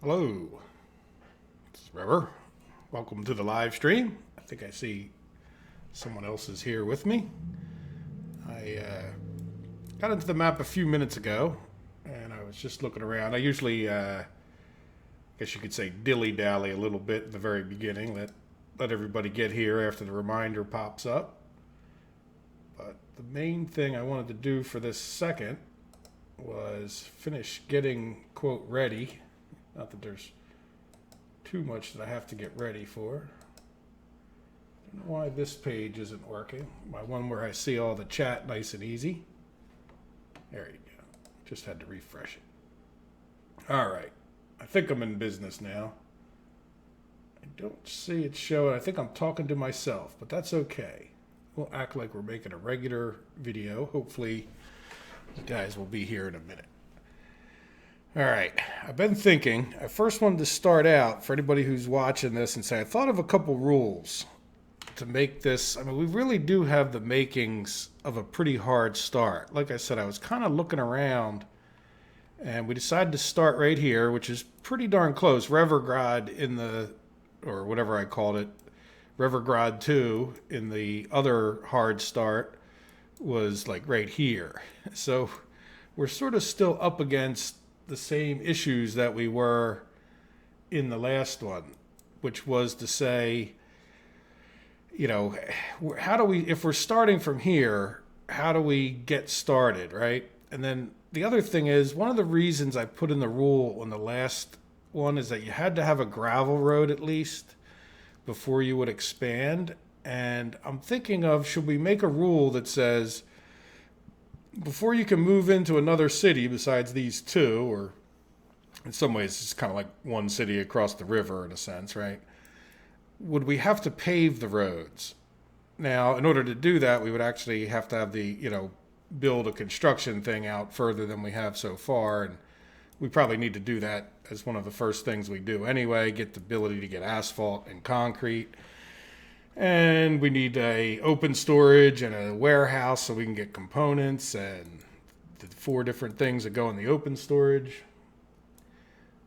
Hello, this is River. Welcome to the live stream. I think I see someone else is here with me. I got into the map a few minutes ago, and I was just looking around. I usually, guess you could say, dilly-dally a little bit in the very beginning. Let everybody get here after the reminder pops up. But the main thing I wanted to do for this second was finish getting, quote, ready. Not that there's too much that I have to get ready for. I don't know why this page isn't working. My one where I see all the chat nice and easy. There you go. Just had to refresh it. All right. I think I'm in business now. I don't see it showing. I think I'm talking to myself, but that's okay. We'll act like we're making a regular video. Hopefully, you guys will be here in a minute. All right, I've been thinking. I first wanted to start out for anybody who's watching this and say I thought of a couple rules to make this. I mean, we really do have the makings of a pretty hard start. Like I said, I was kind of looking around, and we decided to start right here, which is pretty darn close. Revergrad in the, or whatever I called it, Revergrad 2 in the other hard start was like right here. So we're sort of still up against the same issues that we were in the last one, which was to say, you know, how do we, if we're starting from here, how do we get started, right? And then the other thing is, one of the reasons I put in the rule on the last one is that you had to have a gravel road at least before you would expand. And I'm thinking of, should we make a rule that says, before you can move into another city besides these two, or in some ways it's kind of like one city across the river in a sense, right? Would we have to pave the roads? Now, in order to do that, we would actually have to have build a construction thing out further than we have so far. And we probably need to do that as one of the first things we do anyway, get the ability to get asphalt and concrete. And we need a open storage and a warehouse so we can get components and the 4 different things that go in the open storage.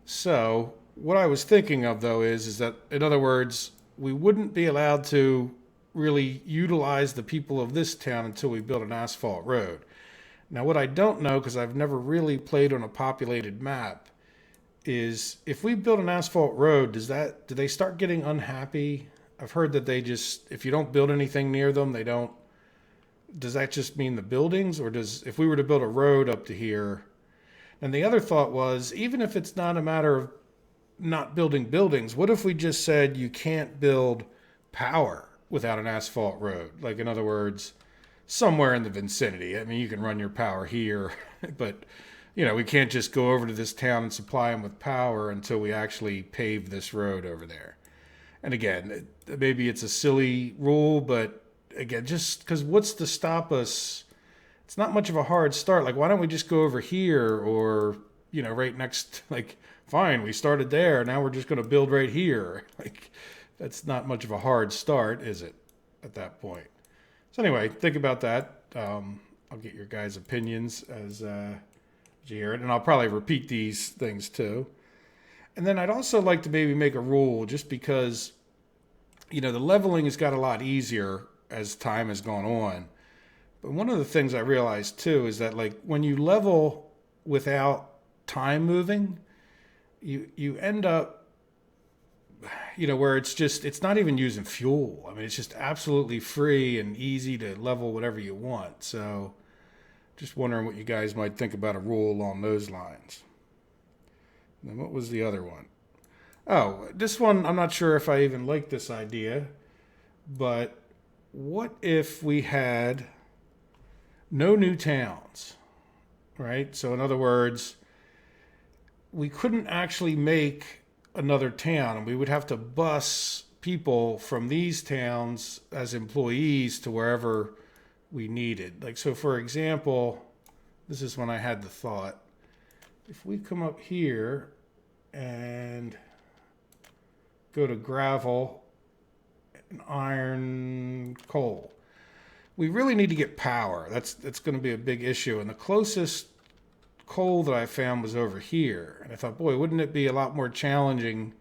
So what I was thinking of, though, is that, in other words, we wouldn't be allowed to really utilize the people of this town until we build an asphalt road. Now, what I don't know, because I've never really played on a populated map, is if we build an asphalt road, do they start getting unhappy? I've heard that they just, if you don't build anything near them, they don't. Does that just mean the buildings? Or if we were to build a road up to here? And the other thought was, even if it's not a matter of not building buildings, what if we just said you can't build power without an asphalt road? Like, in other words, somewhere in the vicinity. I mean, you can run your power here, but, we can't just go over to this town and supply them with power until we actually pave this road over there. And again, maybe it's a silly rule, but again, just because what's to stop us? It's not much of a hard start. Like, why don't we just go over here or, right next, like, fine, we started there. Now we're just going to build right here. Like, that's not much of a hard start, is it, at that point? So anyway, think about that. I'll get your guys' opinions as you hear it. And I'll probably repeat these things too. And then I'd also like to maybe make a rule just because, the leveling has got a lot easier as time has gone on. But one of the things I realized too is that, like, when you level without time moving, you end up, where it's not even using fuel. I mean, it's just absolutely free and easy to level whatever you want. So just wondering what you guys might think about a rule along those lines. And then what was the other one? Oh, this one, I'm not sure if I even like this idea, but what if we had no new towns, right? So in other words, we couldn't actually make another town, and we would have to bus people from these towns as employees to wherever we needed. Like, so for example, this is when I had the thought, if we come up here and go to gravel and iron, coal, we really need to get power. That's going to be a big issue. And the closest coal that I found was over here. And I thought, boy, wouldn't it be a lot more challenging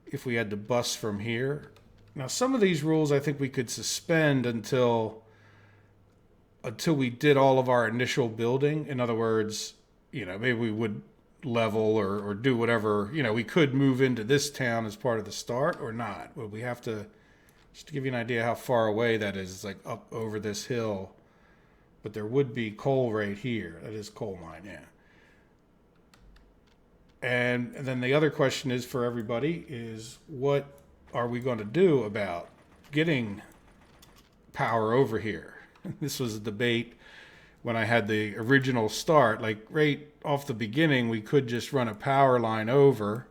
if we had to bust from here? Now, some of these rules I think we could suspend until we did all of our initial building. In other words, maybe we would level or do whatever. We could move into this town as part of the start or not. But we have to, just to give you an idea how far away that is, it's like up over this hill. But there would be coal right here. That is coal mine, yeah. And then the other question is for everybody is, what are we going to do about getting power over here? This was a debate when I had the original start. Like right off the beginning, we could just run a power line over.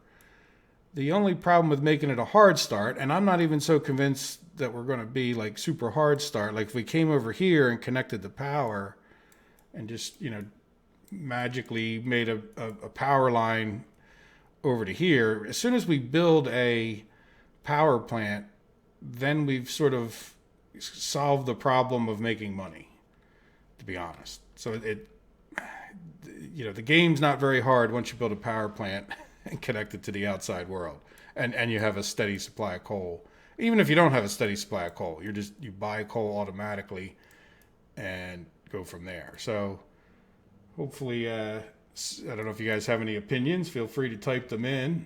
The only problem with making it a hard start, and I'm not even so convinced that we're going to be like super hard start. Like if we came over here and connected the power and just, magically made a power line over to here, as soon as we build a power plant, then we've sort of solved the problem of making money, to be honest. So the game's not very hard once you build a power plant and connect it to the outside world, and you have a steady supply of coal. Even if you don't have a steady supply of coal, you buy coal automatically and go from there. So hopefully, I don't know if you guys have any opinions. Feel free to type them in.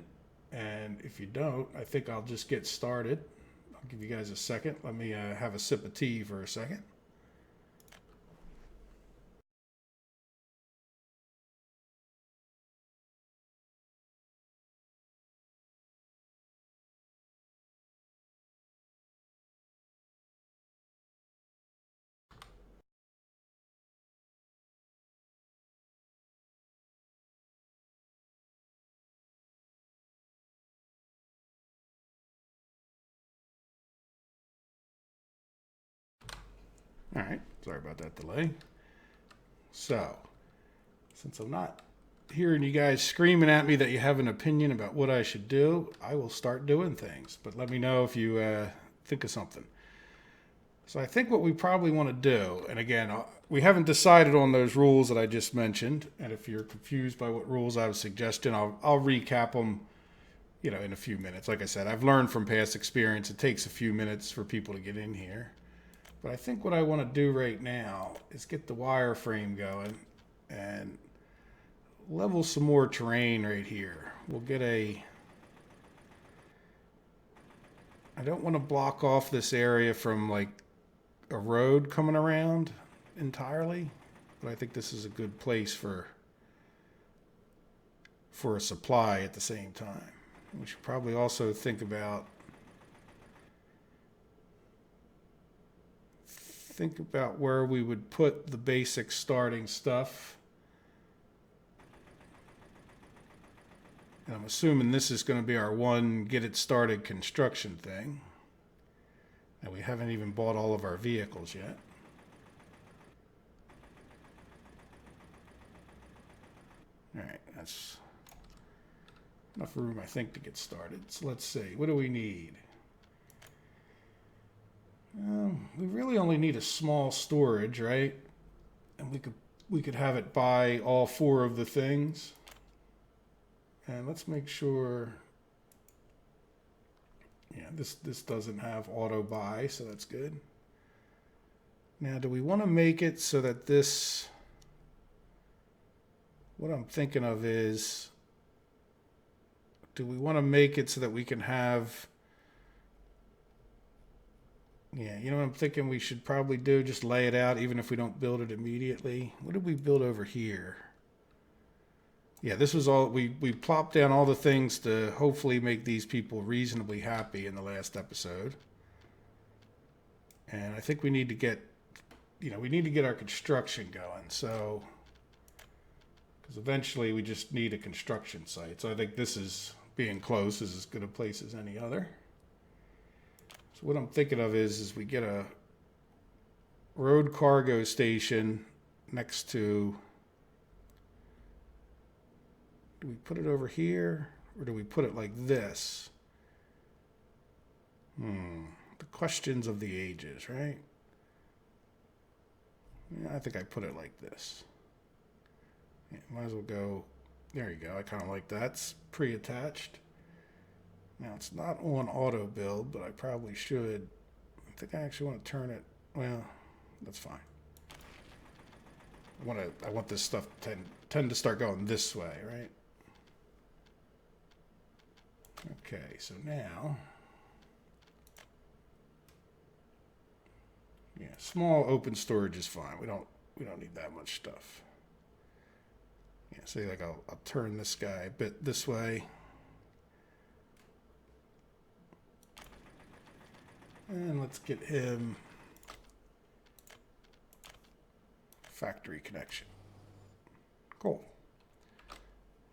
And if you don't, I think I'll just get started. I'll give you guys a second. Let me have a sip of tea for a second. All right, sorry about that delay. So, since I'm not hearing you guys screaming at me that you have an opinion about what I should do, I will start doing things. But let me know if you think of something. So I think what we probably want to do, and again, we haven't decided on those rules that I just mentioned. And if you're confused by what rules I was suggesting, I'll recap them, in a few minutes. Like I said, I've learned from past experience, it takes a few minutes for people to get in here. But I think what I want to do right now is get the wireframe going and level some more terrain right here. We'll get I don't want to block off this area from like a road coming around entirely, but I think this is a good place for a supply at the same time. We should probably also think about where we would put the basic starting stuff. And I'm assuming this is going to be our one get it started construction thing. And we haven't even bought all of our vehicles yet. All right, that's enough room, I think, to get started. So let's see, what do we need? We really only need a small storage, right? And we could have it buy all 4 of the things. And let's make sure. Yeah, this doesn't have auto buy, so that's good. Now, do we want to make it so that this? What I'm thinking of is, do we want to make it so that we can have? Yeah, what I'm thinking we should probably do? Just lay it out, even if we don't build it immediately. What did we build over here? Yeah, this was all, we plopped down all the things to hopefully make these people reasonably happy in the last episode. And I think we need to get, our construction going. So, because eventually we just need a construction site. So I think this is, being close, is as good a place as any other. So what I'm thinking of is we get a road cargo station next to, do we put it over here or do we put it like this? The questions of the ages, right? Yeah, I think I put it like this. Yeah, might as well go. There you go. I kind of like that. It's pre-attached. Now it's not on auto build, but I probably should. I think I actually want to turn it. Well, that's fine. I want this stuff to tend to start going this way, right? Okay, so now, yeah, small open storage is fine. We don't need that much stuff. Yeah, say like I'll turn this guy a bit this way. And let's get him factory connection. Cool.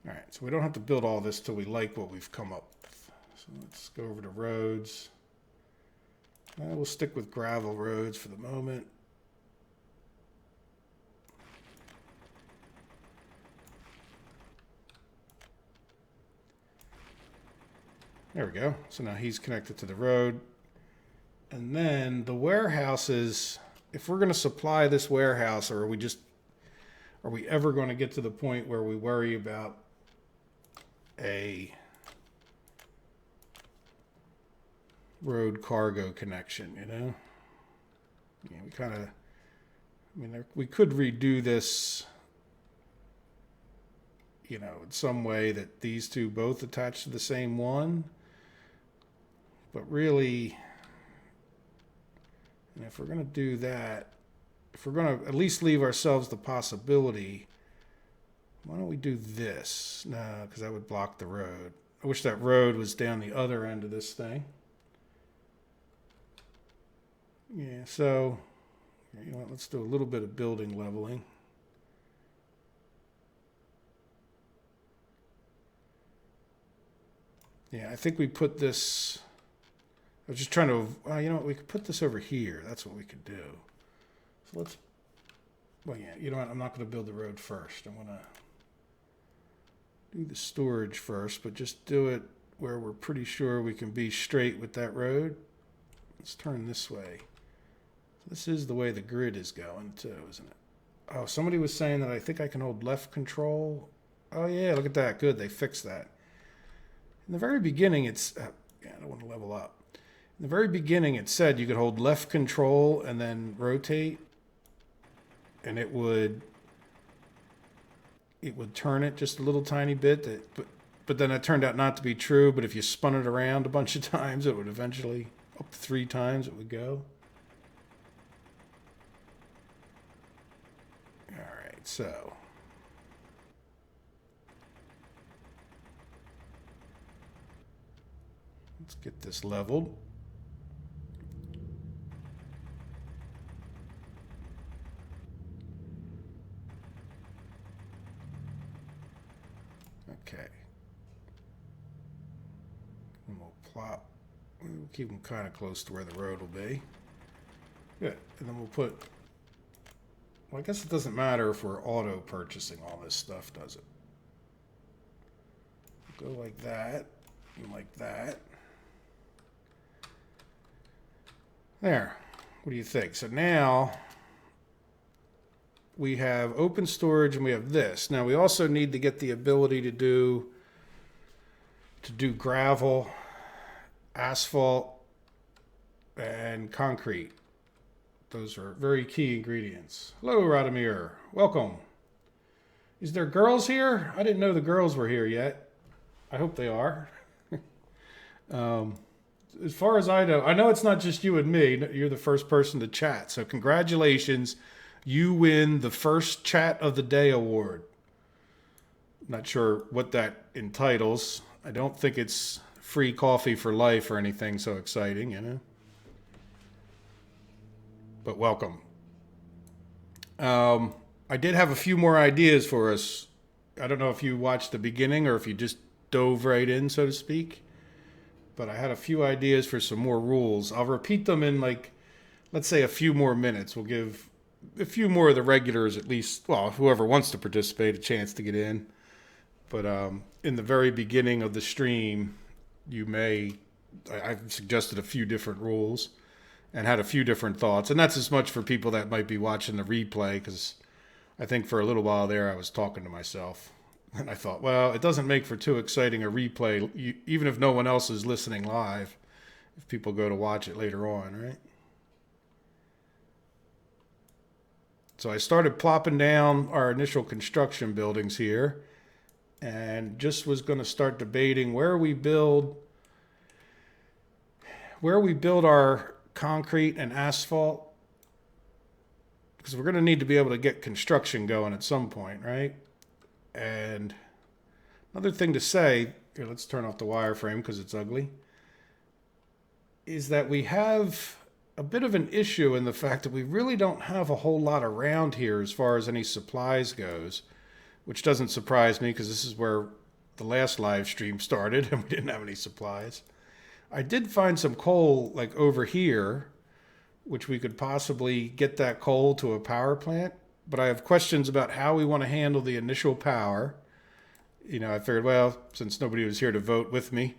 All right, so we don't have to build all this till we like what we've come up with. So let's go over to roads. We'll stick with gravel roads for the moment. There we go. So now he's connected to the road. And then the warehouses, if we're going to supply this warehouse, or are we ever going to get to the point where we worry about a road cargo connection, you know? Yeah, we kind of, I mean, we could redo this, you know, in some way that these two both attach to the same one. But really, and if we're going to do that, if we're going to at least leave ourselves the possibility, why don't we do this? No, because that would block the road. I wish that road was down the other end of this thing. Yeah, so, you know what, let's do a little bit of building leveling. Yeah, I think we put this, I was just trying to, you know what, we could put this over here. That's what we could do. So let's, well, yeah, you know what, I'm not going to build the road first. I'm going to do the storage first, but just do it where we're pretty sure we can be straight with that road. Let's turn this way. This is the way the grid is going too, isn't it? Oh, somebody was saying that I think I can hold left control. Oh yeah, look at that. Good, they fixed that. In the very beginning, it's, yeah, I don't want to level up. In the very beginning, it said you could hold left control and then rotate, and it would turn it just a little tiny bit. But then it turned out not to be true. But if you spun it around a bunch of times, it would eventually, up to 3 times, it would go. All right, so. Let's get this leveled. Okay. And we'll plop. We'll keep them kind of close to where the road will be. Good. And then we'll put, well, I guess it doesn't matter if we're auto purchasing all this stuff, does it? Go like that and like that. There. What do you think? So now we have open storage and we have this. Now we also need to get the ability to do gravel, asphalt, and concrete. Those are very key ingredients. Hello, Radomir. Welcome. Is there girls here? I didn't know the girls were here yet. I hope they are. As far as I know it's not just you and me. You're the first person to chat. So congratulations. You win the first Chat of the Day award. Not sure what that entitles. I don't think it's free coffee for life or anything so exciting, you know. But welcome. I did have a few more ideas for us. I don't know if you watched the beginning or if you just dove right in, so to speak. But I had a few ideas for some more rules. I'll repeat them in, like, let's say a few more minutes. We'll give a few more of the regulars, at least, well, whoever wants to participate, a chance to get in. But in the very beginning of the stream, I've suggested a few different rules and had a few different thoughts. And that's as much for people that might be watching the replay, because I think for a little while there, I was talking to myself. And I thought, well, it doesn't make for too exciting a replay, even if no one else is listening live, if people go to watch it later on, right? So I started plopping down our initial construction buildings here and just was going to start debating where we build our concrete and asphalt, because we're going to need to be able to get construction going at some point, right? And another thing to say, here, let's turn off the wireframe because it's ugly, is that we have a bit of an issue in the fact that we really don't have a whole lot around here as far as any supplies goes, which doesn't surprise me because this is where the last live stream started and we didn't have any supplies. I did find some coal like over here, which we could possibly get that coal to a power plant, but I have questions about how we want to handle the initial power. You know, I figured, well, since nobody was here to vote with me,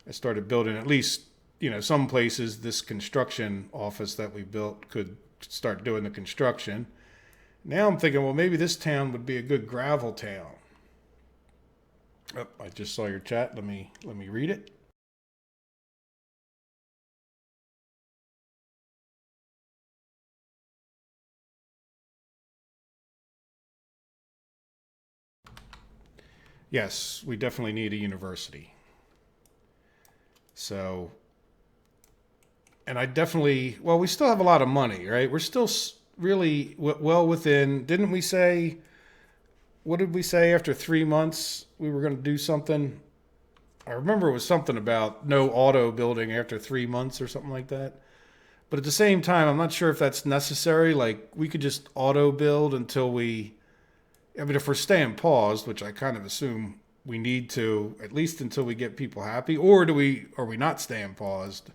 I started building at least, you know, some places this construction office that we built could start doing the construction. Now I'm thinking, well, maybe this town would be a good gravel town. Oh, I just saw your chat. Let me read it. Yes, we definitely need a university. So, and I definitely, well, we still have a lot of money, right? We're still really well within, didn't we say, what did we say after 3 months we were going to do something? I remember it was something about no auto building after 3 months or something like that. But at the same time, I'm not sure if that's necessary. Like, we could just auto build until we, I mean, if we're staying paused, which I kind of assume we need to, at least until we get people happy, or are we not staying paused?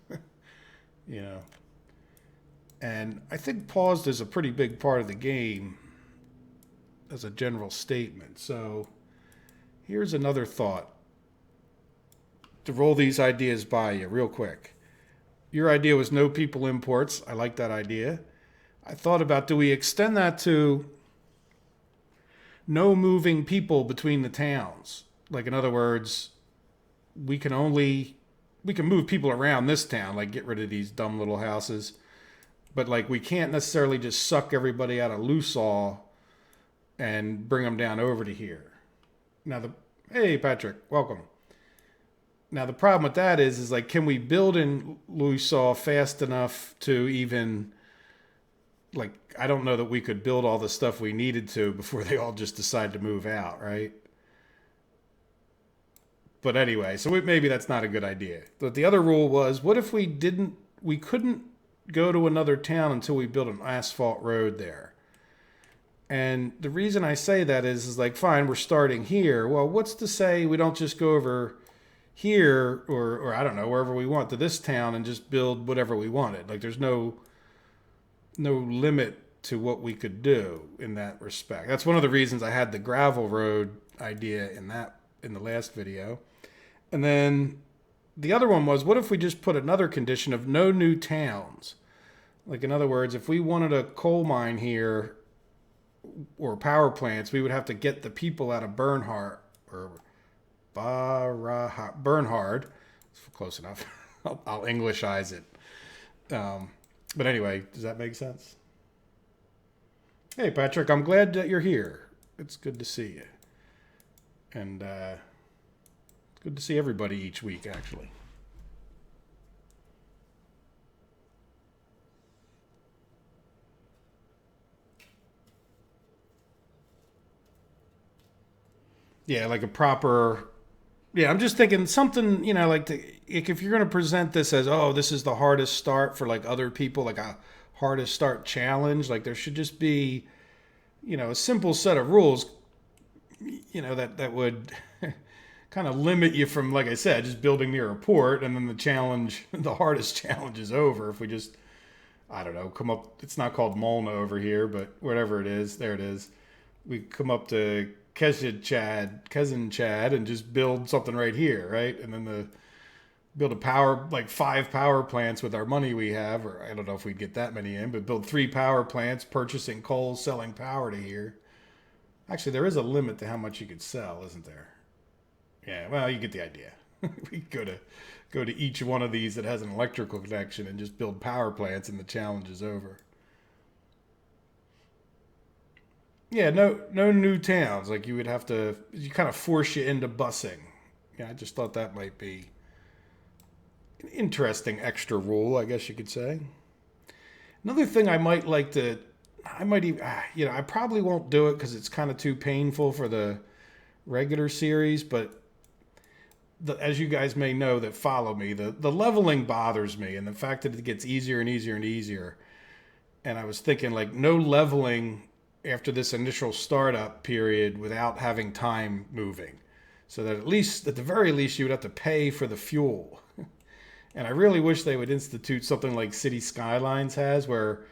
You know. And I think paused is a pretty big part of the game as a general statement. So here's another thought to roll these ideas by you real quick. Your idea was no people imports. I like that idea. I thought about, do we extend that to no moving people between the towns? Like, in other words, we can move people around this town, like get rid of these dumb little houses. But like, we can't necessarily just suck everybody out of Lusaw and bring them down over to here. Now hey Patrick, welcome. Now the problem with that is like, can we build in Lusaw fast enough to even, like, I don't know that we could build all the stuff we needed to before they all just decide to move out, right? But anyway, so maybe that's not a good idea. But the other rule was, what if we couldn't go to another town until we built an asphalt road there? And the reason I say that is like, fine, we're starting here. Well, what's to say we don't just go over here or I don't know, wherever we want to this town and just build whatever we wanted? Like, there's no limit to what we could do in that respect. That's one of the reasons I had the gravel road idea in the last video. And then the other one was, what if we just put another condition of no new towns? Like, in other words, if we wanted a coal mine here or power plants, we would have to get the people out of Bernhard. Close enough. I'll Englishize it. But anyway, does that make sense? Hey, Patrick, I'm glad that you're here. It's good to see you. And it's good to see everybody each week, actually. Yeah, like a proper... Yeah, I'm just thinking something, you know, like if you're going to present this as, oh, this is the hardest start for like other people, like a hardest start challenge, like there should just be, you know, a simple set of rules, you know, that would kind of limit you from, like I said, just building near a port, and then the hardest challenge is over if we just, I don't know, come up, it's not called Molna over here, but whatever it is, there it is. We come up to Cousin Chad, and just build something right here, right? And then build like 5 power plants with our money we have, or I don't know if we'd get that many in, but build 3 power plants, purchasing coal, selling power to here. Actually, there is a limit to how much you could sell, isn't there? Yeah, well, you get the idea. We go to each one of these that has an electrical connection and just build power plants, and the challenge is over. Yeah, no new towns. Like you would have to, you kind of force you into busing. Yeah, I just thought that might be an interesting extra rule, I guess you could say. Another thing I might like to, I might even, I probably won't do it because it's kind of too painful for the regular series, but as you guys may know that follow me, the leveling bothers me, and the fact that it gets easier and easier and easier. And I was thinking like no leveling after this initial startup period without having time moving, so that at least at the very least you would have to pay for the fuel. And I really wish they would institute something like City Skylines has, where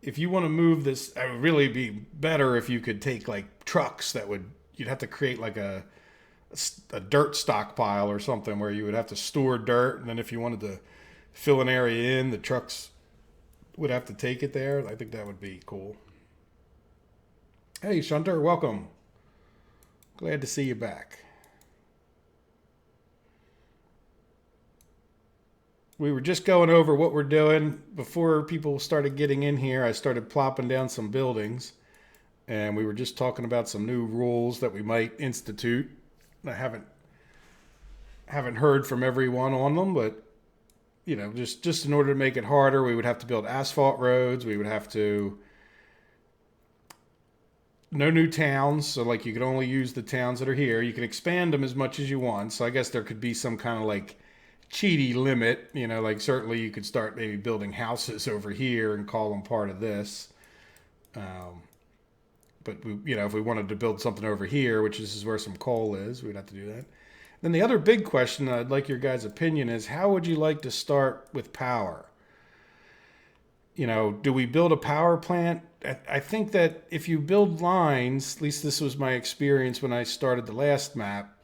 if you want to move this, it would really be better if you could take like trucks that would, you'd have to create like a dirt stockpile or something where you would have to store dirt, and then if you wanted to fill an area in, the trucks would have to take it there. I think that would be cool. Hey, Shunter, welcome. Glad to see you back. We were just going over what we're doing. Before people started getting in here, I started plopping down some buildings, and we were just talking about some new rules that we might institute. I haven't heard from everyone on them, but just in order to make it harder, we would have to build asphalt roads. We would have to no new towns. So like you could only use the towns that are here. You can expand them as much as you want. So I guess there could be some kind of like cheaty limit. Like certainly you could start maybe building houses over here and call them part of this. But if we wanted to build something over here, which is where some coal is, we'd have to do that. Then the other big question I'd like your guys' opinion is, how would you like to start with power? Do we build a power plant? I think that if you build lines, at least this was my experience when I started the last map,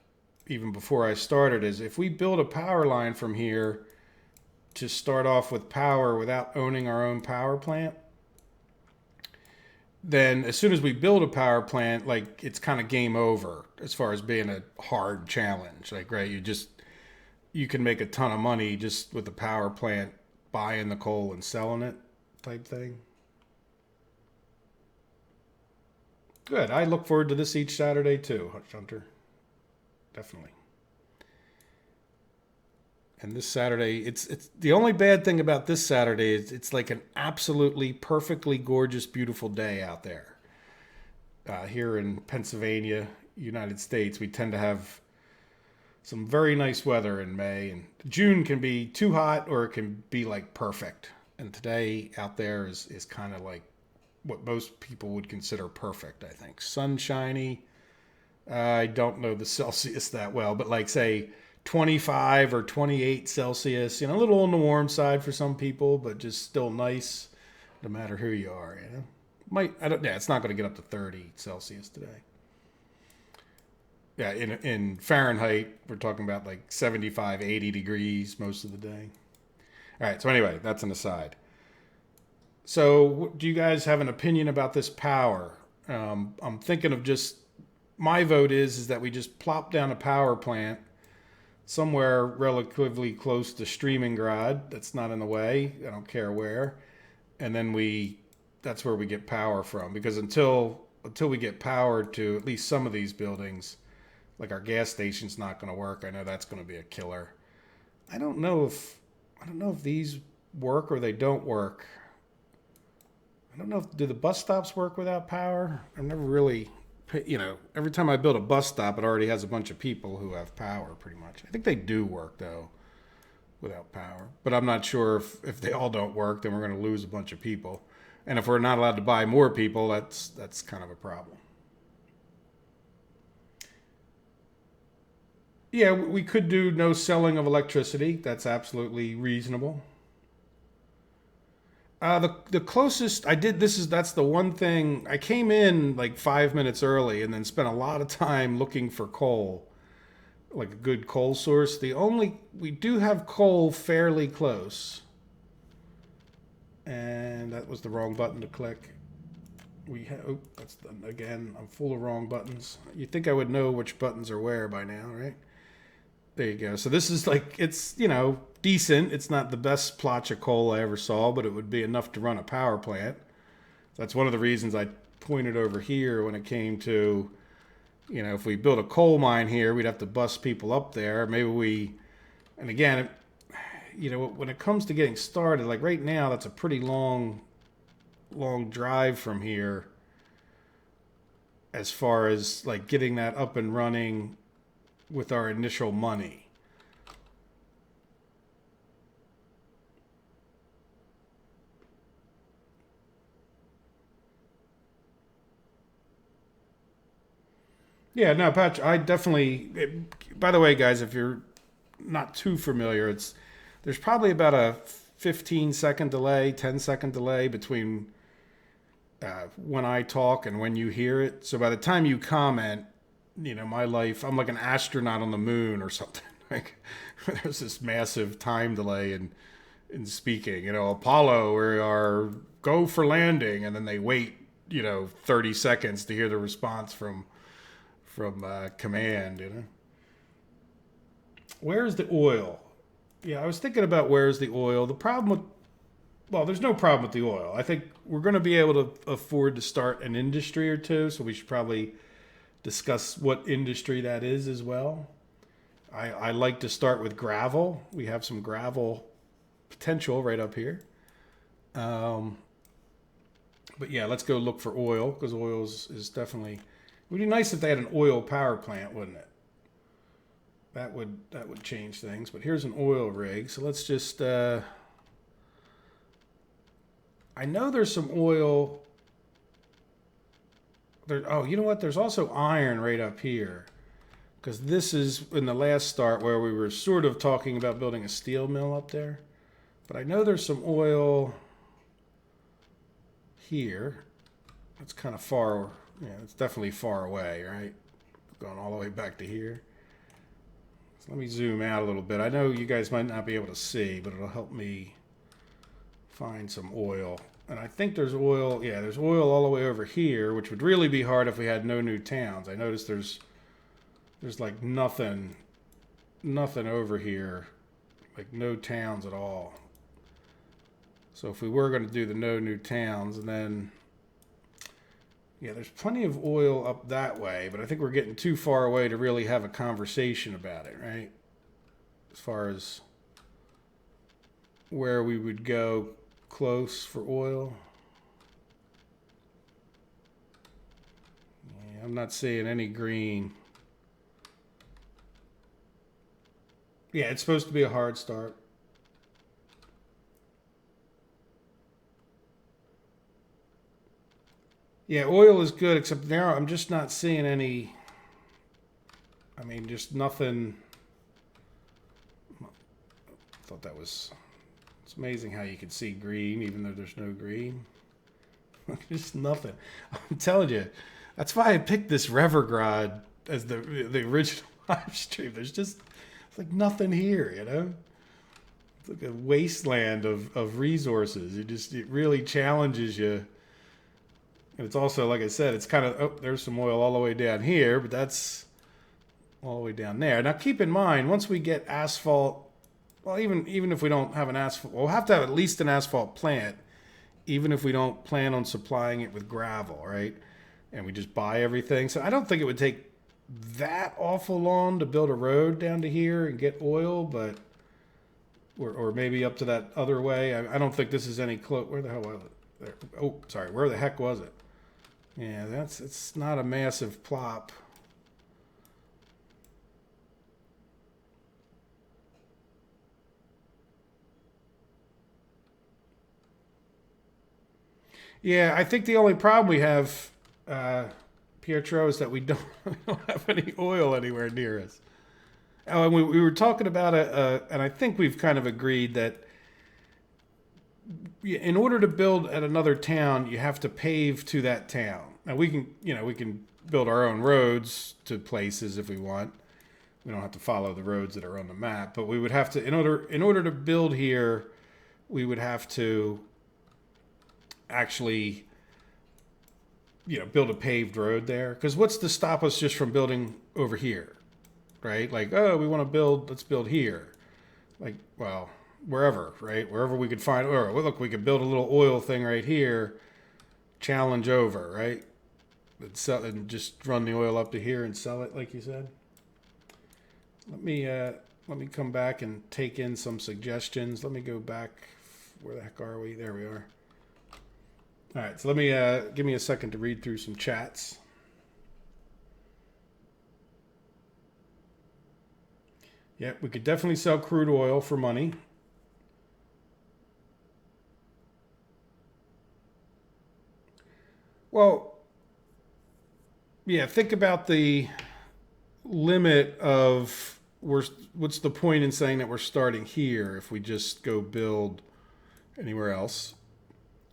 even before I started, is if we build a power line from here to start off with power without owning our own power plant, then as soon as we build a power plant, like it's kind of game over as far as being a hard challenge. Like, right, you can make a ton of money just with the power plant, buying the coal and selling it type thing. Good. I look forward to this each Saturday too, Hunter. Definitely. And this Saturday, it's the only bad thing about this Saturday is it's like an absolutely perfectly gorgeous, beautiful day out there. Here in Pennsylvania, United States, we tend to have some very nice weather in May, and June can be too hot or it can be like perfect. And today out there is kind of like what most people would consider perfect, I think. Sunshiny. I don't know the Celsius that well, but like say 25 or 28 Celsius, a little on the warm side for some people, but just still nice no matter who you are, it's not going to get up to 30 Celsius today. Yeah, in Fahrenheit, we're talking about like 75, 80 degrees most of the day. All right, so anyway, that's an aside. So do you guys have an opinion about this power? I'm thinking of just, my vote is that we just plop down a power plant somewhere relatively close to Streamingrad that's not in the way. I don't care where. And then that's where we get power from. Because until we get power to at least some of these buildings, like our gas station's not going to work. I know that's going to be a killer. I don't know if these work or they don't work. I don't know do the bus stops work without power? I've never really, every time I build a bus stop, it already has a bunch of people who have power pretty much. I think they do work though without power, but I'm not sure if they all don't work, then we're going to lose a bunch of people. And if we're not allowed to buy more people, that's kind of a problem. Yeah, we could do no selling of electricity. That's absolutely reasonable. The closest I did that's the one thing I came in like 5 minutes early and then spent a lot of time looking for coal, like a good coal source. We do have coal fairly close, and that was the wrong button to click. Oh, that's again. I'm full of wrong buttons. You think I would know which buttons are where by now, right? There you go. So this is like it's decent. It's not the best plotch of coal I ever saw, but it would be enough to run a power plant. That's one of the reasons I pointed over here when it came to, if we built a coal mine here, we'd have to bus people up there. Maybe and again, when it comes to getting started, like right now, that's a pretty long drive from here as far as like getting that up and running with our initial money. Yeah, no, Patch, I definitely. By the way, guys, if you're not too familiar, there's probably about a 15-second delay, 10-second delay between when I talk and when you hear it. So by the time you comment, my life, I'm like an astronaut on the moon or something. Like there's this massive time delay in speaking. Apollo, we are go for landing, and then they wait, 30 seconds to hear the response from command. Where's the oil? Yeah, I was thinking about where's the oil. The problem with there's no problem with the oil. I think we're going to be able to afford to start an industry or two, so we should probably discuss what industry that is as well. I like to start with gravel. We have some gravel potential right up here. But yeah, let's go look for oil, because oil is definitely. It would be nice if they had an oil power plant, wouldn't it? That would change things. But here's an oil rig, so let's just. I know there's some oil. Oh, you know what? There's also iron right up here. Because this is in the last start where we were sort of talking about building a steel mill up there. But I know there's some oil here. It's kind of far. Yeah, it's definitely far away, right? Going all the way back to here. So let me zoom out a little bit. I know you guys might not be able to see, but it'll help me find some oil. And I think there's oil. Yeah, there's oil all the way over here, which would really be hard if we had no new towns. I noticed there's like nothing over here, like no towns at all. So if we were going to do the no new towns, and then yeah, there's plenty of oil up that way, but I think we're getting too far away to really have a conversation about it, right? As far as where we would go close for oil. Yeah, I'm not seeing any green. Yeah, it's supposed to be a hard start. Yeah, oil is good, except now I'm just not seeing any. I mean, just nothing. I thought that was. It's amazing how you can see green even though there's no green. Just nothing. I'm telling you, that's why I picked this Revergrad as the original live stream. There's just it's like nothing here, It's like a wasteland of resources. It really challenges you. And it's also, like I said, it's kind of, there's some oil all the way down here, but that's all the way down there. Now, keep in mind, once we get asphalt, well, even if we don't have an asphalt, we'll have to have at least an asphalt plant, even if we don't plan on supplying it with gravel, right? And we just buy everything. So I don't think it would take that awful long to build a road down to here and get oil, but, or maybe up to that other way. I don't think this is any close. Where the hell was it? There. Oh, sorry. Where the heck was it? Yeah, it's not a massive plop. Yeah, I think the only problem we have, Pietro, is that we don't, we don't have any oil anywhere near us. Oh, and we were talking about and I think we've kind of agreed that in order to build at another town, you have to pave to that town. Now we can build our own roads to places if we want. We don't have to follow the roads that are on the map, but we would have to in order to build here, we would have to actually build a paved road there. Because what's to stop us just from building over here, right? Like, oh, we want to build, let's build here. Like, well, wherever, right? Wherever we could find, or well, look, we could build a little oil thing right here, challenge over, right? And just run the oil up to here and sell it, like you said. Let me come back and take in some suggestions. Let me go back. Where the heck are we? There we are. All right, so let me give me a second to read through some chats. Yeah, we could definitely sell crude oil for money. Well, yeah, think about the limit of what's the point in saying that we're starting here if we just go build anywhere else?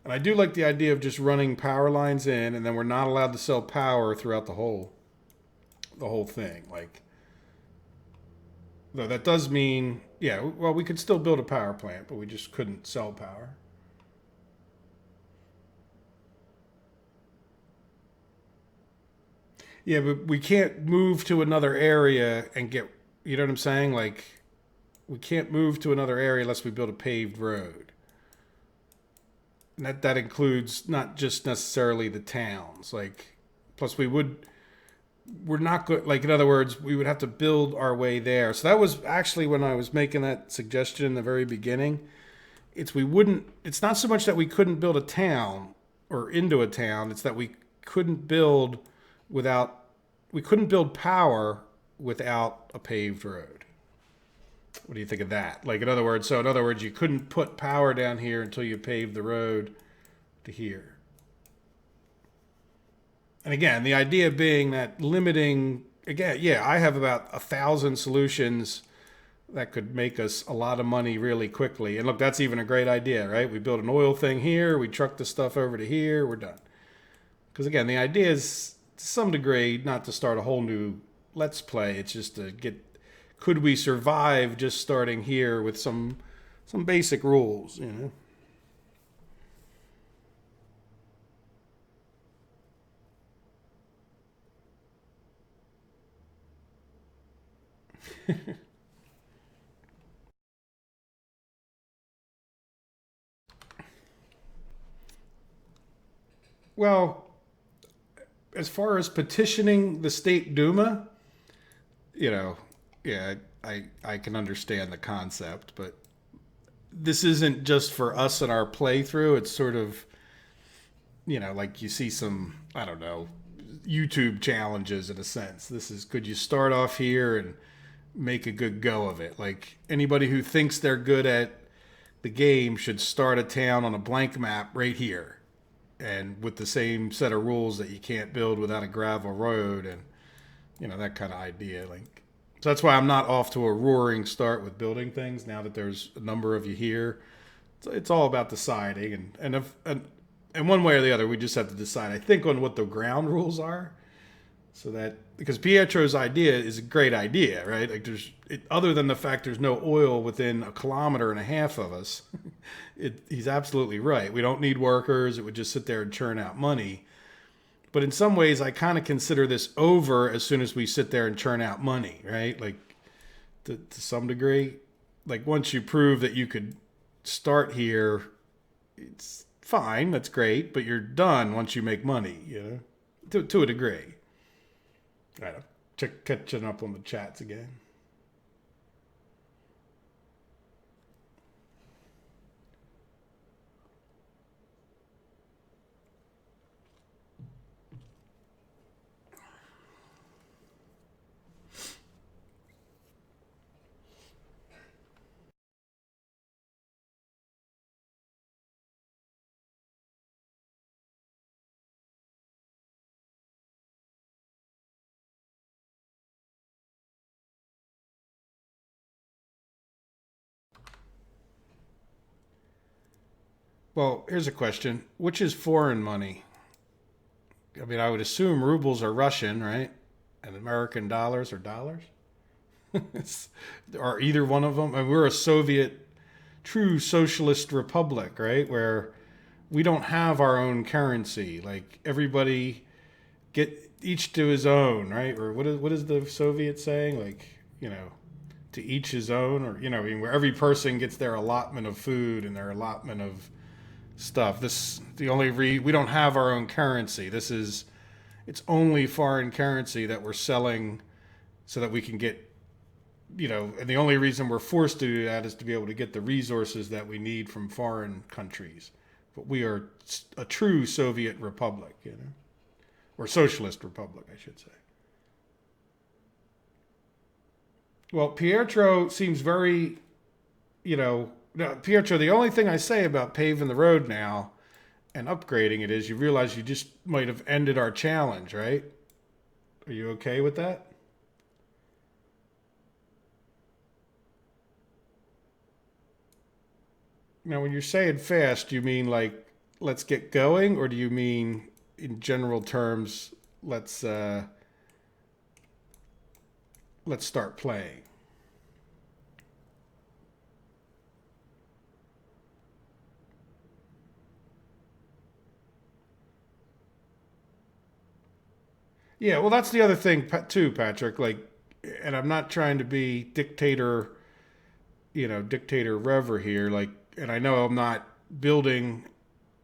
And I do like the idea of just running power lines in, and then we're not allowed to sell power throughout the whole thing. Like, though that does mean, yeah, well, we could still build a power plant, but we just couldn't sell power. Yeah, but we can't move to another area and get, you know what I'm saying? Like, we can't move to another area unless we build a paved road. And that includes not just necessarily the towns. Like, plus we're not good. Like, in other words, we would have to build our way there. So that was actually when I was making that suggestion in the very beginning. It's not so much that we couldn't build a town or into a town. It's that we couldn't build we couldn't build power without a paved road. What do you think of that? Like, in other words, you couldn't put power down here until you paved the road to here. And again, the idea being that limiting, again, yeah, I have about 1,000 solutions that could make us a lot of money really quickly. And look, that's even a great idea, right? We build an oil thing here, we truck the stuff over to here, we're done. Because again, the idea is to some degree not to start a whole new let's play. It's just to get, could we survive just starting here with some basic rules, you know? Well, as far as petitioning the state Duma, you know, yeah, I can understand the concept, but this isn't just for us in our playthrough. It's sort of, like you see some, I don't know, YouTube challenges in a sense. This is, could you start off here and make a good go of it? Like, anybody who thinks they're good at the game should start a town on a blank map right here, and with the same set of rules that you can't build without a gravel road, and that kind of idea. Like, so that's why I'm not off to a roaring start with building things. Now that there's a number of you here, it's all about deciding, and one way or the other, we just have to decide, I think, on what the ground rules are. So that, because Pietro's idea is a great idea, right? Like, other than the fact there's no oil within 1.5 kilometers of us, he's absolutely right. We don't need workers. It would just sit there and churn out money. But in some ways, I kind of consider this over as soon as we sit there and churn out money, right? Like, to some degree, like, once you prove that you could start here, it's fine. That's great. But you're done once you make money, to a degree. I don't know. Catching up on the chats again. Well, here's a question. Which is foreign money? I mean, I would assume rubles are Russian, right? And American dollars are dollars? Are either one of them? I mean, we're a Soviet, true socialist republic, right? Where we don't have our own currency. Like, everybody get each to his own, right? Or what is the Soviet saying? Like, to each his own, or I mean, where every person gets their allotment of food and their allotment of stuff. We don't have our own currency. It's only foreign currency that we're selling so that we can get, and the only reason we're forced to do that is to be able to get the resources that we need from foreign countries. But we are a true Soviet republic, or socialist republic, I should say. Well, Pietro seems very, no, Pietro, the only thing I say about paving the road now and upgrading it is you realize you just might have ended our challenge, right? Are you okay with that? Now, when you're saying fast, do you mean like let's get going, or do you mean in general terms let's start playing? Yeah, well, that's the other thing too, Patrick. Like, and I'm not trying to be dictator Rever here. Like, and I know I'm not building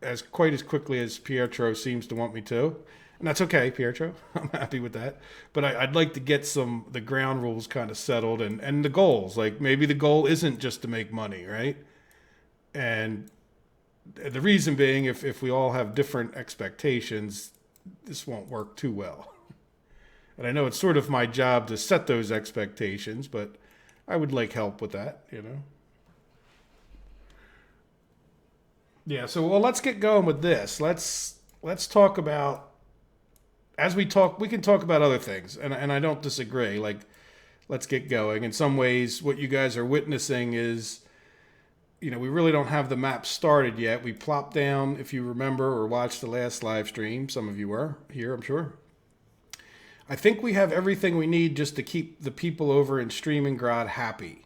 as quite as quickly as Pietro seems to want me to, and that's okay, Pietro. I'm happy with that. But I'd like to get the ground rules kind of settled, and the goals. Like, maybe the goal isn't just to make money, right? And the reason being, if we all have different expectations, this won't work too well. And I know it's sort of my job to set those expectations, but I would like help with that. Yeah, so well, let's get going with this. Let's talk about as we talk. We can talk about other things, and I don't disagree. Like, let's get going. In some ways, what you guys are witnessing is, we really don't have the map started yet. We plopped down, if you remember or watched the last live stream. Some of you were here, I'm sure. I think we have everything we need just to keep the people over in Streamingrad happy.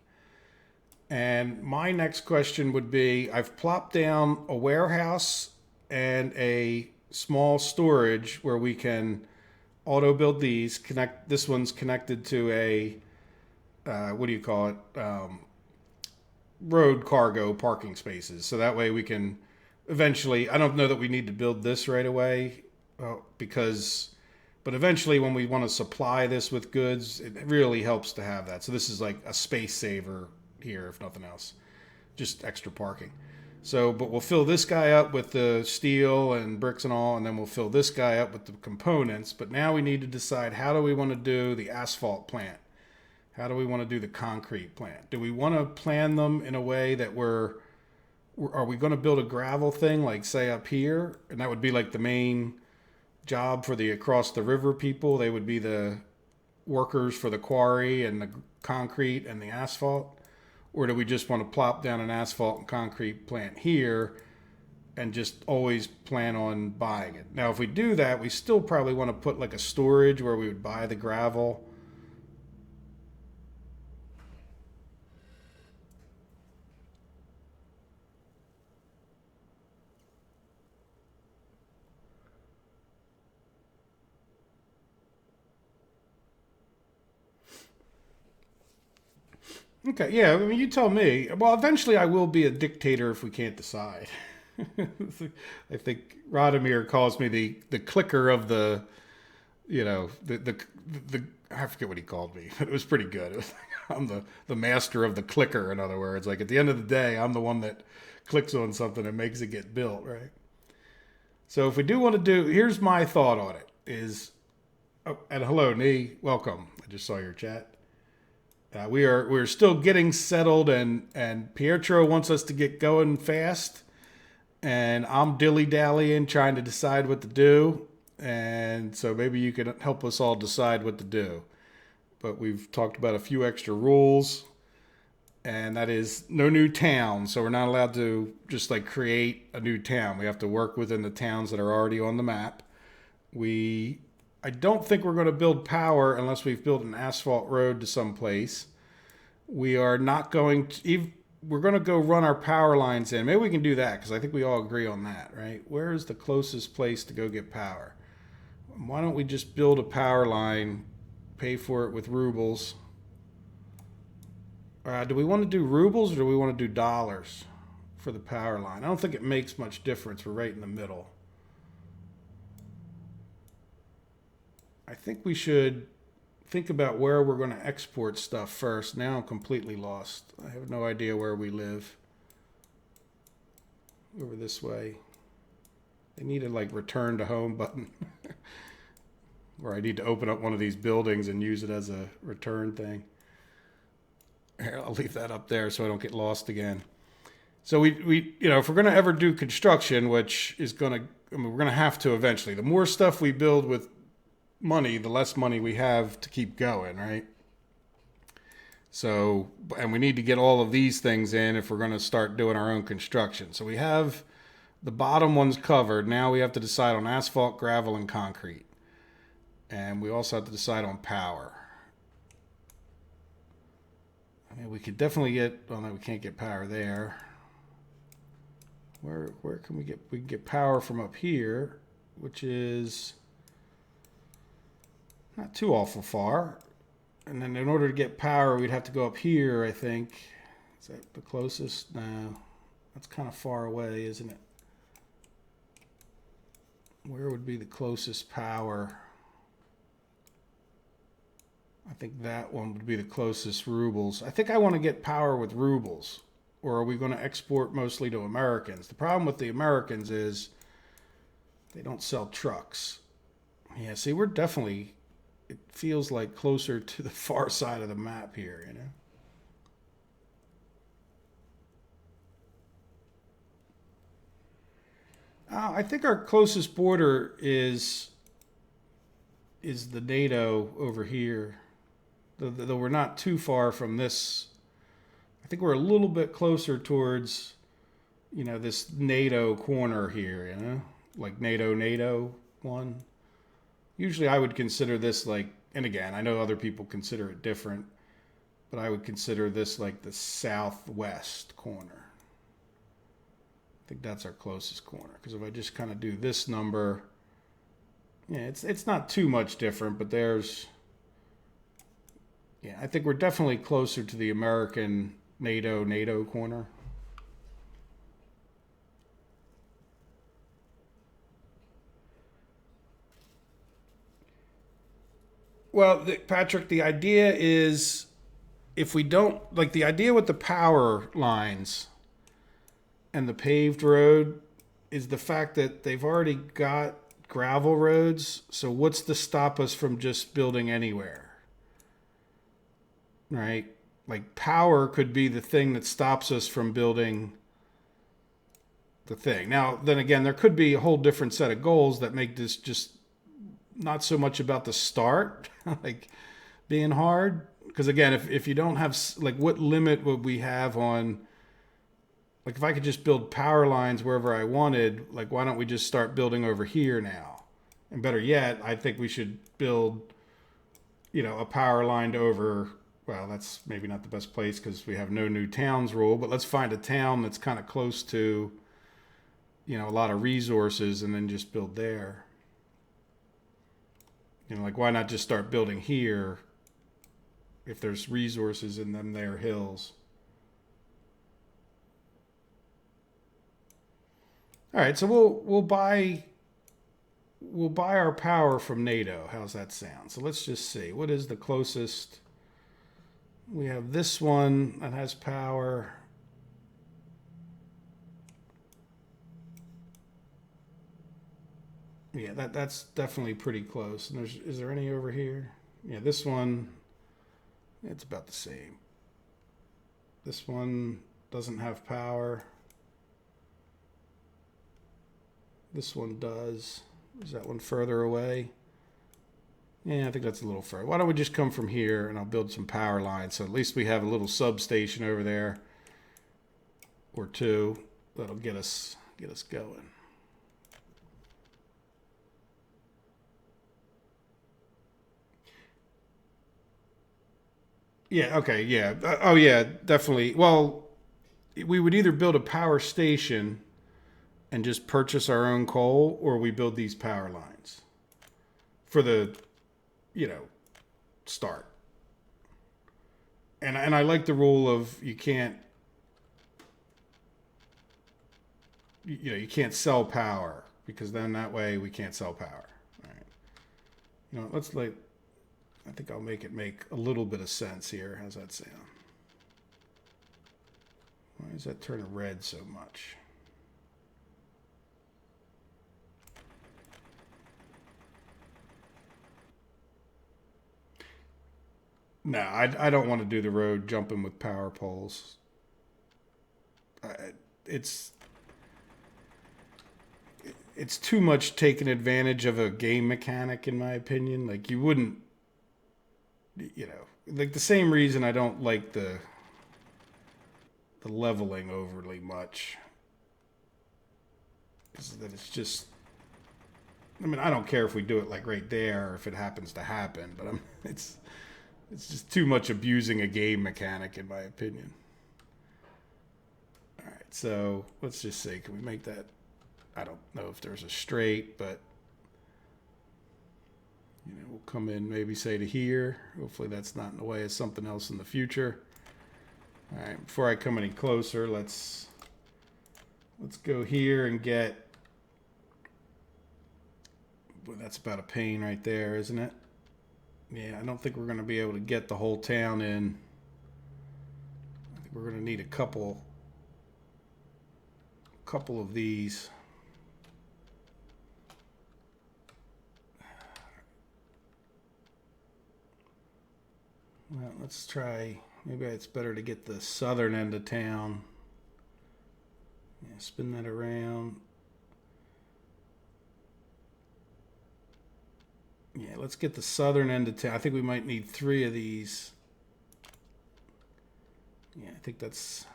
And my next question would be, I've plopped down a warehouse and a small storage where we can auto build these. This one's connected to a, what do you call it? Road cargo parking spaces. So that way we can eventually, I don't know that we need to build this right away but eventually when we want to supply this with goods, it really helps to have that. So this is like a space saver here, if nothing else, just extra parking. So, but we'll fill this guy up with the steel and bricks and all, and then we'll fill this guy up with the components. But now we need to decide, how do we want to do the asphalt plant? How do we want to do the concrete plant? Do we want to plan them in a way that are we going to build a gravel thing, like say up here? And that would be like the main job for the across the river people. They would be the workers for the quarry and the concrete and the asphalt. Or do we just want to plop down an asphalt and concrete plant here and just always plan on buying it? Now, if we do that, we still probably want to put like a storage where we would buy the gravel. Okay, yeah, I mean, you tell me. Well, eventually I will be a dictator if we can't decide. I think Radomir calls me the clicker of the I forget what he called me, but it was pretty good. It was like, I'm the master of the clicker, in other words. Like, at the end of the day, I'm the one that clicks on something and makes it get built, right? So if we do want to here's my thought on it is, and hello, Nee, welcome. I just saw your chat. We're still getting settled, and Pietro wants us to get going fast, and I'm dilly dallying trying to decide what to do, and so maybe you can help us all decide what to do. But we've talked about a few extra rules, and that is no new town. So we're not allowed to just like create a new town. We have to work within the towns that are already on the map. I don't think we're going to build power unless we've built an asphalt road to some place. We are not going to, we're going to go run our power lines in. Maybe we can do that because I think we all agree on that, right? Where is the closest place to go get power? Why don't we just build a power line, pay for it with rubles? Do we want to do rubles or do we want to do dollars for the power line? I don't think it makes much difference. We're right in the middle. I think we should think about where we're going to export stuff first. Now I'm completely lost. I have no idea where we live. Over this way. They need a like return to home button. Or I need to open up one of these buildings and use it as a return thing. Here, I'll leave that up there so I don't get lost again. So we you know, if we're going to ever do construction, which is going to, I mean, we're going to have to eventually. The more stuff we build with money, the less money we have to keep going, right? So, and we need to get all of these things in if we're going to start doing our own construction. So we have the bottom ones covered. Now we have to decide on asphalt, gravel, and concrete. And we also have to decide on power. I mean, we could definitely get, well, no, we can't get power there. Where can we get, we can get power from up here, which is not too awful far. And then in order to get power, we'd have to go up here, I think. Is that the closest? No, that's kind of far away, isn't it? Where would be the closest power? I think that one would be the closest rubles. I think I want to get power with rubles. Or are we going to export mostly to Americans? The problem with the Americans is they don't sell trucks. Yeah, see, we're definitely, it feels like closer to the far side of the map here, you know? I think our closest border is the NATO over here. Though we're not too far from this. I think we're a little bit closer towards, you know, this NATO corner here, you know? Like NATO one. Usually I would consider this like, and again, I know other people consider it different, but I would consider this like the southwest corner. I think that's our closest corner. Because if I just kind of do this number, yeah, it's not too much different, but there's, yeah, I think we're definitely closer to the American NATO corner. Well, Patrick, the idea is if we don't, like the idea with the power lines and the paved road is the fact that they've already got gravel roads. So what's to stop us from just building anywhere? Right? Like power could be the thing that stops us from building the thing. Now, then again, there could be a whole different set of goals that make this just not so much about the start, like being hard. Because again, if you don't have, like, what limit would we have on, like, if I could just build power lines wherever I wanted, like, why don't we just start building over here now? And better yet, I think we should build, you know, a power line over, well, that's maybe not the best place because we have no new towns rule, but let's find a town that's kind of close to, you know, a lot of resources and then just build there. You know, like, why not just start building here if there's resources in them there hills? All right, so we'll buy our power from NATO. How's that sound? So let's just see. What is the closest? We have this one that has power. Yeah, that's definitely pretty close. And is there any over here? Yeah, this one, it's about the same. This one doesn't have power. This one does. Is that one further away? Yeah, I think that's a little further. Why don't we just come from here and I'll build some power lines so at least we have a little substation over there or two that'll get us going. Yeah, okay, yeah. Oh yeah, definitely. Well, we would either build a power station and just purchase our own coal or we build these power lines. for the, start. And I like the rule of you can't, you can't sell power, because then that way we can't sell power. All right. Let's I think I'll make it make a little bit of sense here. How's that sound? Why does that turn red so much? No, I don't want to do the road jumping with power poles. It's too much taking advantage of a game mechanic, in my opinion. Like, you wouldn't, like the same reason I don't like the leveling overly much is that it's just, I mean, I don't care if we do it like right there or if it happens to happen, but it's just too much abusing a game mechanic, in my opinion. All right, so let's just say, can we make that? I don't know if there's a straight, but we'll come in maybe say to here. Hopefully that's not in the way of something else in the future. All right, before I come any closer, let's go here and get, boy, that's about a pain right there, isn't it? Yeah, I don't think we're going to be able to get the whole town in. I think we're going to need a couple of these. Well, let's try, maybe it's better to get the southern end of town. Yeah, spin that around. Yeah, let's get the southern end of town. I think we might need 3 of these. Yeah, I think that's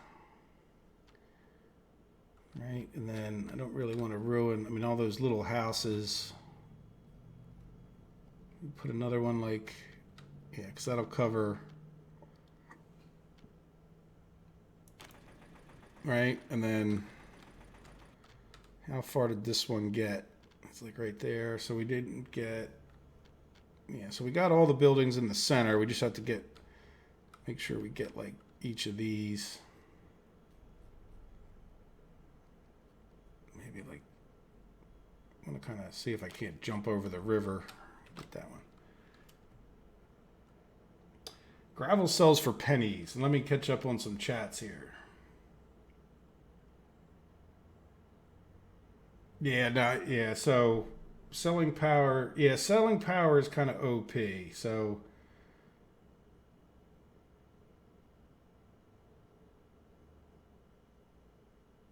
right. And then I don't really want to ruin, I mean, all those little houses. Put another one like, yeah, because that'll cover, right? And then how far did this one get? It's like right there. So we didn't get, yeah, so we got all the buildings in the center. We just have to make sure we get like each of these. Maybe like, I want to kind of see if I can't jump over the river. Get that one. Gravel sells for pennies. And let me catch up on some chats here. Yeah, no, yeah, so selling power, yeah, selling power is kind of OP. So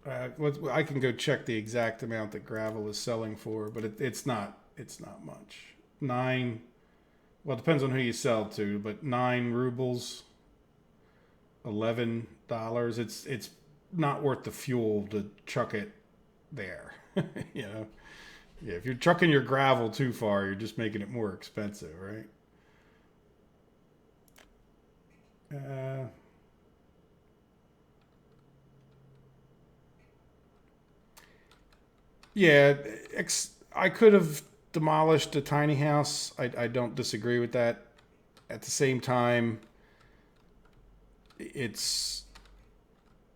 I can go check the exact amount that gravel is selling for, but it's not much. 9, well, it depends on who you sell to, but 9 rubles, $11. It's not worth the fuel to chuck it there. Yeah, if you're trucking your gravel too far, you're just making it more expensive, right? Yeah, I could have demolished a tiny house. I don't disagree with that. At the same time, it's,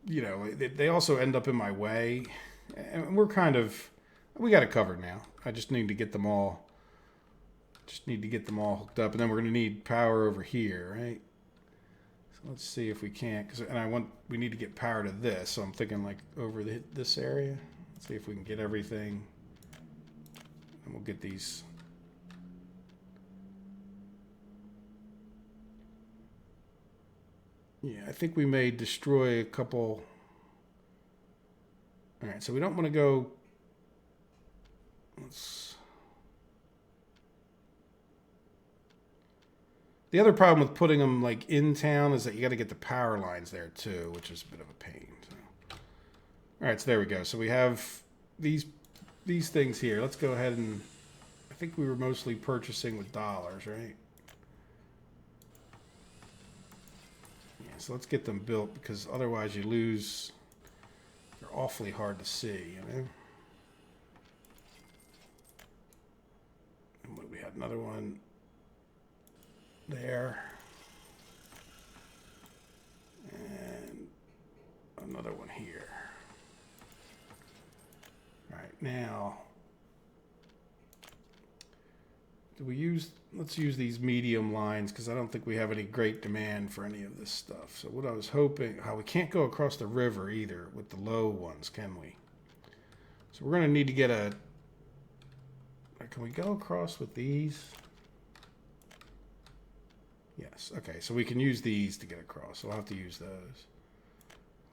they also end up in my way. And we got it covered now. I just need to get them all, hooked up. And then we're going to need power over here, right? So let's see if we can't, we need to get power to this. So I'm thinking like over this area. Let's see if we can get everything. And we'll get these. Yeah, I think we may destroy a couple. All right, so we don't want to go. The other problem with putting them like in town is that you got to get the power lines there too, which is a bit of a pain. So. All right, so there we go. So we have these things here. Let's go ahead and, I think we were mostly purchasing with dollars, right? Yeah, so let's get them built, because otherwise you lose. They're awfully hard to see, And what do we have? another one there. And another one here. All right, now, let's use these medium lines because I don't think we have any great demand for any of this stuff. So what I was hoping, we can't go across the river either with the low ones, can we? So we're gonna need to get can we go across with these? Yes, okay, so we can use these to get across. So I'll have to use those.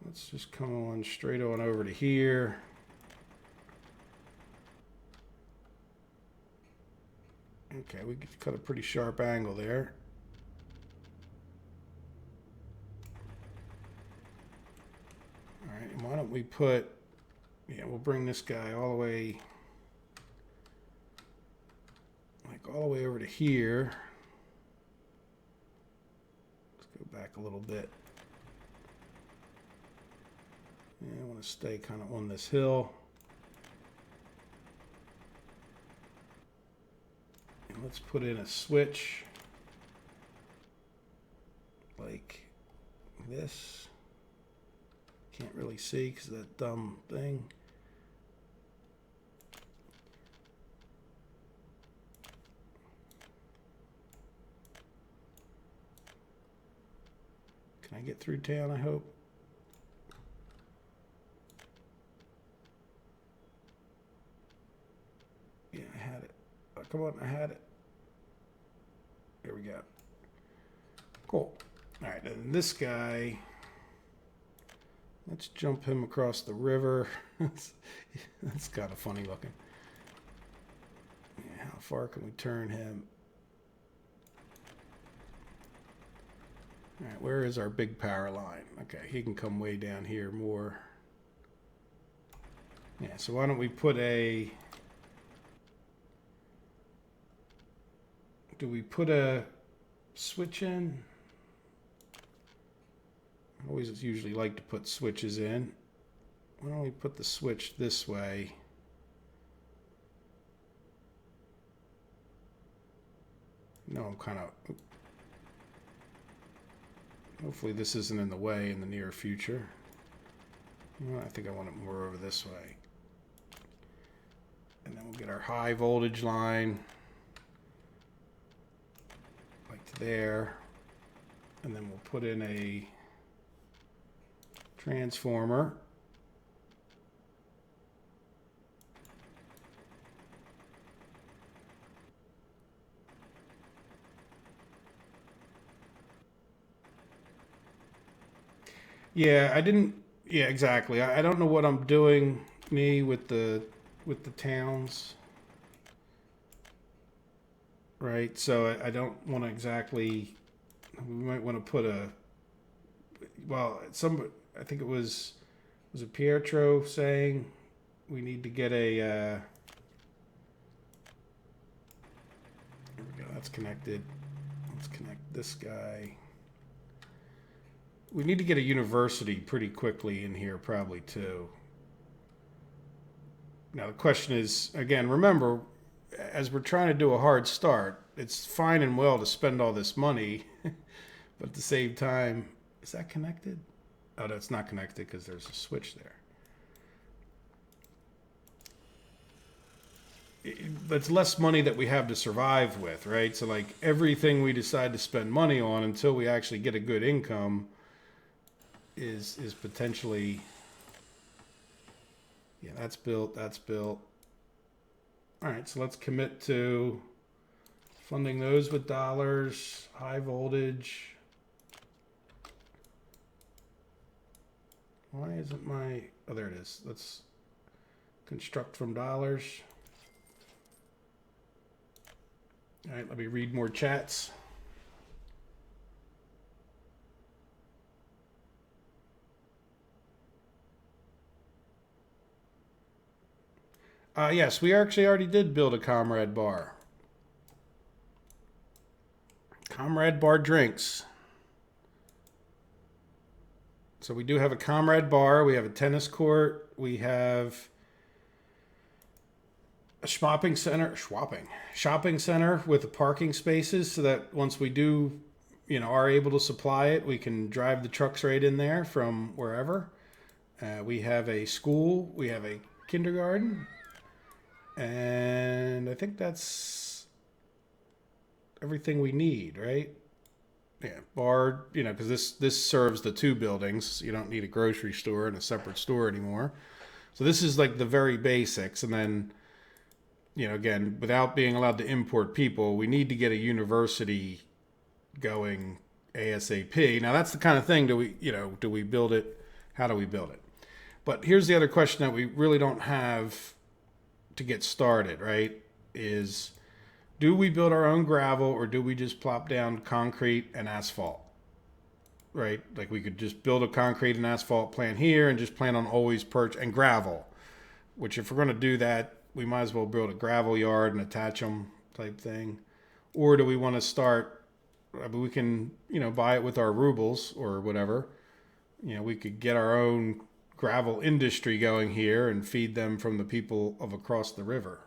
Let's just come on straight on over to here. Okay, we could cut a pretty sharp angle there. All right, and why don't we put, we'll bring this guy all the way, all the way over to here. Let's go back a little bit. Yeah, I want to stay kind of on this hill. And let's put in a switch like this. Can't really see because of that dumb thing. Can I get through town, I hope? Yeah, I had it. Oh, come on, I had it. There we go. Cool. All right, and this guy, let's jump him across the river. That's kind of funny looking. Yeah, how far can we turn him? All right, where is our big power line? Okay, he can come way down here more. Yeah, so why don't we put a... Do we put a switch in? I always usually like to put switches in. Why don't we put the switch this way? No, I'm kind of... Hopefully this isn't in the way in the near future. Well, I think I want it more over this way. And then we'll get our high voltage line like to there. And then we'll put in a transformer. Yeah, I didn't. Yeah, exactly. I don't know what I'm doing, with the towns, right? So I don't want to exactly. We might want to put a. Well, I think it was it Pietro saying we need to get a. There we go. That's connected. Let's connect this guy. We need to get a university pretty quickly in here, probably, too. Now, the question is, again, remember, as we're trying to do a hard start, it's fine and well to spend all this money, but at the same time, is that connected? Oh, no, it's not connected because there's a switch there. It's less money that we have to survive with, right? So, like, everything we decide to spend money on until we actually get a good income is potentially, yeah, that's built. All right, so let's commit to funding those with dollars, high voltage. Why isn't oh, there it is. Let's construct from dollars. All right, let me read more chats. Yes, we actually already did build a Comrade bar. Comrade bar drinks. So we do have a Comrade bar. We have a tennis court. We have a shopping center with the parking spaces so that once we do, are able to supply it, we can drive the trucks right in there from wherever. We have a school, we have a kindergarten, and I think that's everything we need, right? Yeah, bar, because this serves the two buildings. You don't need a grocery store and a separate store anymore. So this is like the very basics, and then again, without being allowed to import people, we need to get a university going ASAP. Now that's the kind of thing. Do we build it? How do we build it? But here's the other question that we really don't have to get started, right? Is do we build our own gravel or do we just plop down concrete and asphalt? Right? Like we could just build a concrete and asphalt plant here and just plan on always and gravel, which if we're going to do that, we might as well build a gravel yard and attach them type thing. Or do we want to start, we can, buy it with our rubles or whatever. We could get our own gravel industry going here and feed them from the people of across the river.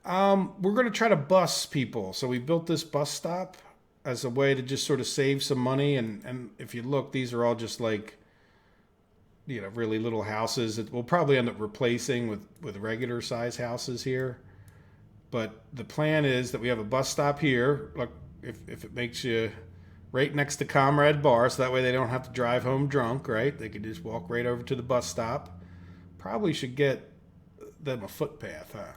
We're going to try to bus people. So we built this bus stop as a way to just sort of save some money. And if you look, these are all just like, really little houses that we'll probably end up replacing with regular size houses here. But the plan is that we have a bus stop here. Look, if it makes you right next to Comrade Bar, so that way they don't have to drive home drunk, right? They could just walk right over to the bus stop. Probably should get them a footpath, huh?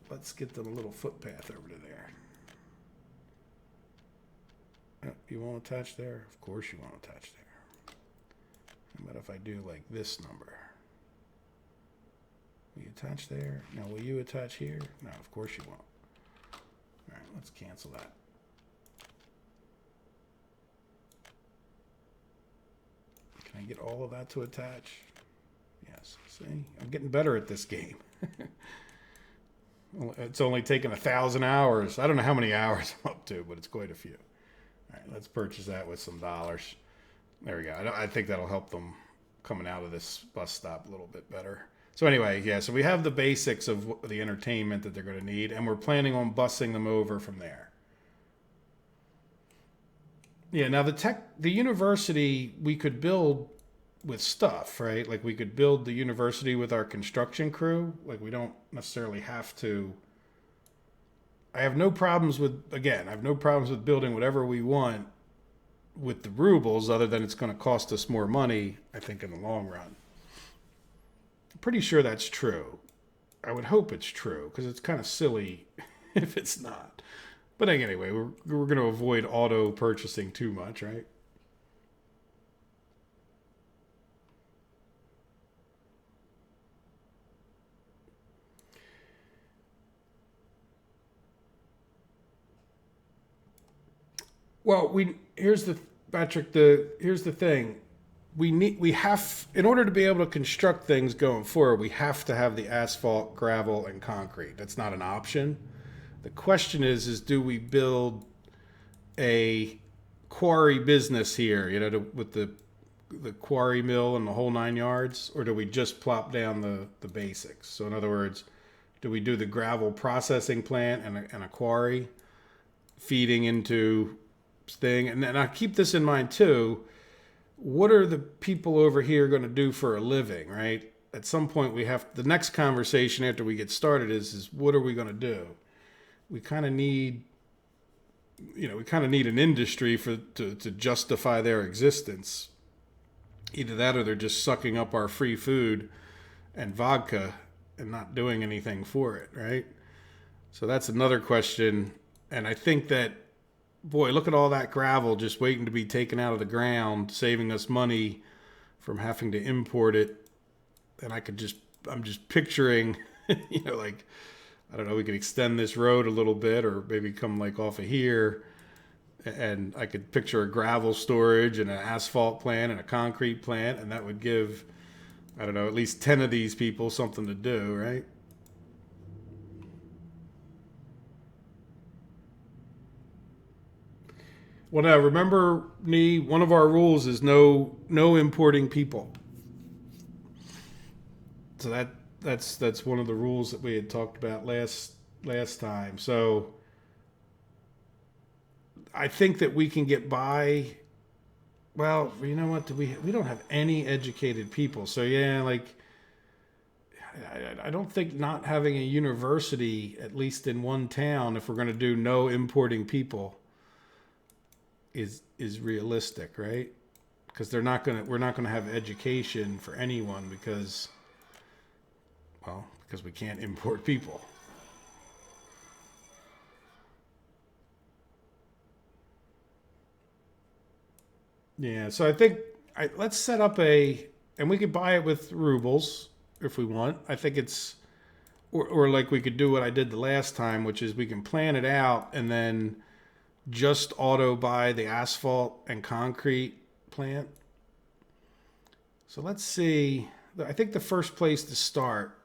Let's get them a little footpath over to there. Oh, you won't attach there? Of course you won't attach there. How about if I do like this number? Will you attach there? Now, will you attach here? No, of course you won't. All right, let's cancel that. Can I get all of that to attach? Yes. See, I'm getting better at this game. It's only taken 1,000 hours. I don't know how many hours I'm up to, but it's quite a few. All right, let's purchase that with some dollars. There we go. I think that'll help them coming out of this bus stop a little bit better. So anyway, yeah, so we have the basics of the entertainment that they're going to need, and we're planning on busing them over from there. Yeah, now the university we could build with stuff, right? Like we could build the university with our construction crew. Like we don't necessarily have to. I have no problems with building whatever we want with the rubles, other than it's going to cost us more money, I think, in the long run. I'm pretty sure that's true. I would hope it's true, because it's kind of silly if it's not. But anyway, we're going to avoid auto purchasing too much, right? Well, here's the thing. We have, in order to be able to construct things going forward, we have to have the asphalt, gravel, and concrete. That's not an option. The question is do we build a quarry business here, with the quarry mill and the whole 9 yards, or do we just plop down the basics? So in other words, do we do the gravel processing plant and a quarry feeding into thing? And I keep this in mind too. What are the people over here going to do for a living, right? At some point the next conversation after we get started is what are we going to do? We kind of need an industry to justify their existence. Either that or they're just sucking up our free food and vodka and not doing anything for it, right? So that's another question. And I think that, boy, look at all that gravel just waiting to be taken out of the ground, saving us money from having to import it. And I'm just picturing, like, I don't know, we could extend this road a little bit or maybe come like off of here. And I could picture a gravel storage and an asphalt plant and a concrete plant. And that would give, I don't know, at least 10 of these people something to do, right? Well, now remember, Nee, one of our rules is no importing people. So that's one of the rules that we had talked about last time. So I think that we can get by. Well, you know what? We don't have any educated people. So yeah, like I don't think not having a university, at least in one town, if we're going to do no importing people, is realistic, right? Because we're not gonna have education for anyone because we can't import people. Yeah, so I think let's set up and we could buy it with rubles if we want. I think or like we could do what I did the last time, which is we can plan it out and then just auto buy the asphalt and concrete plant. So let's see. I think the first place to start,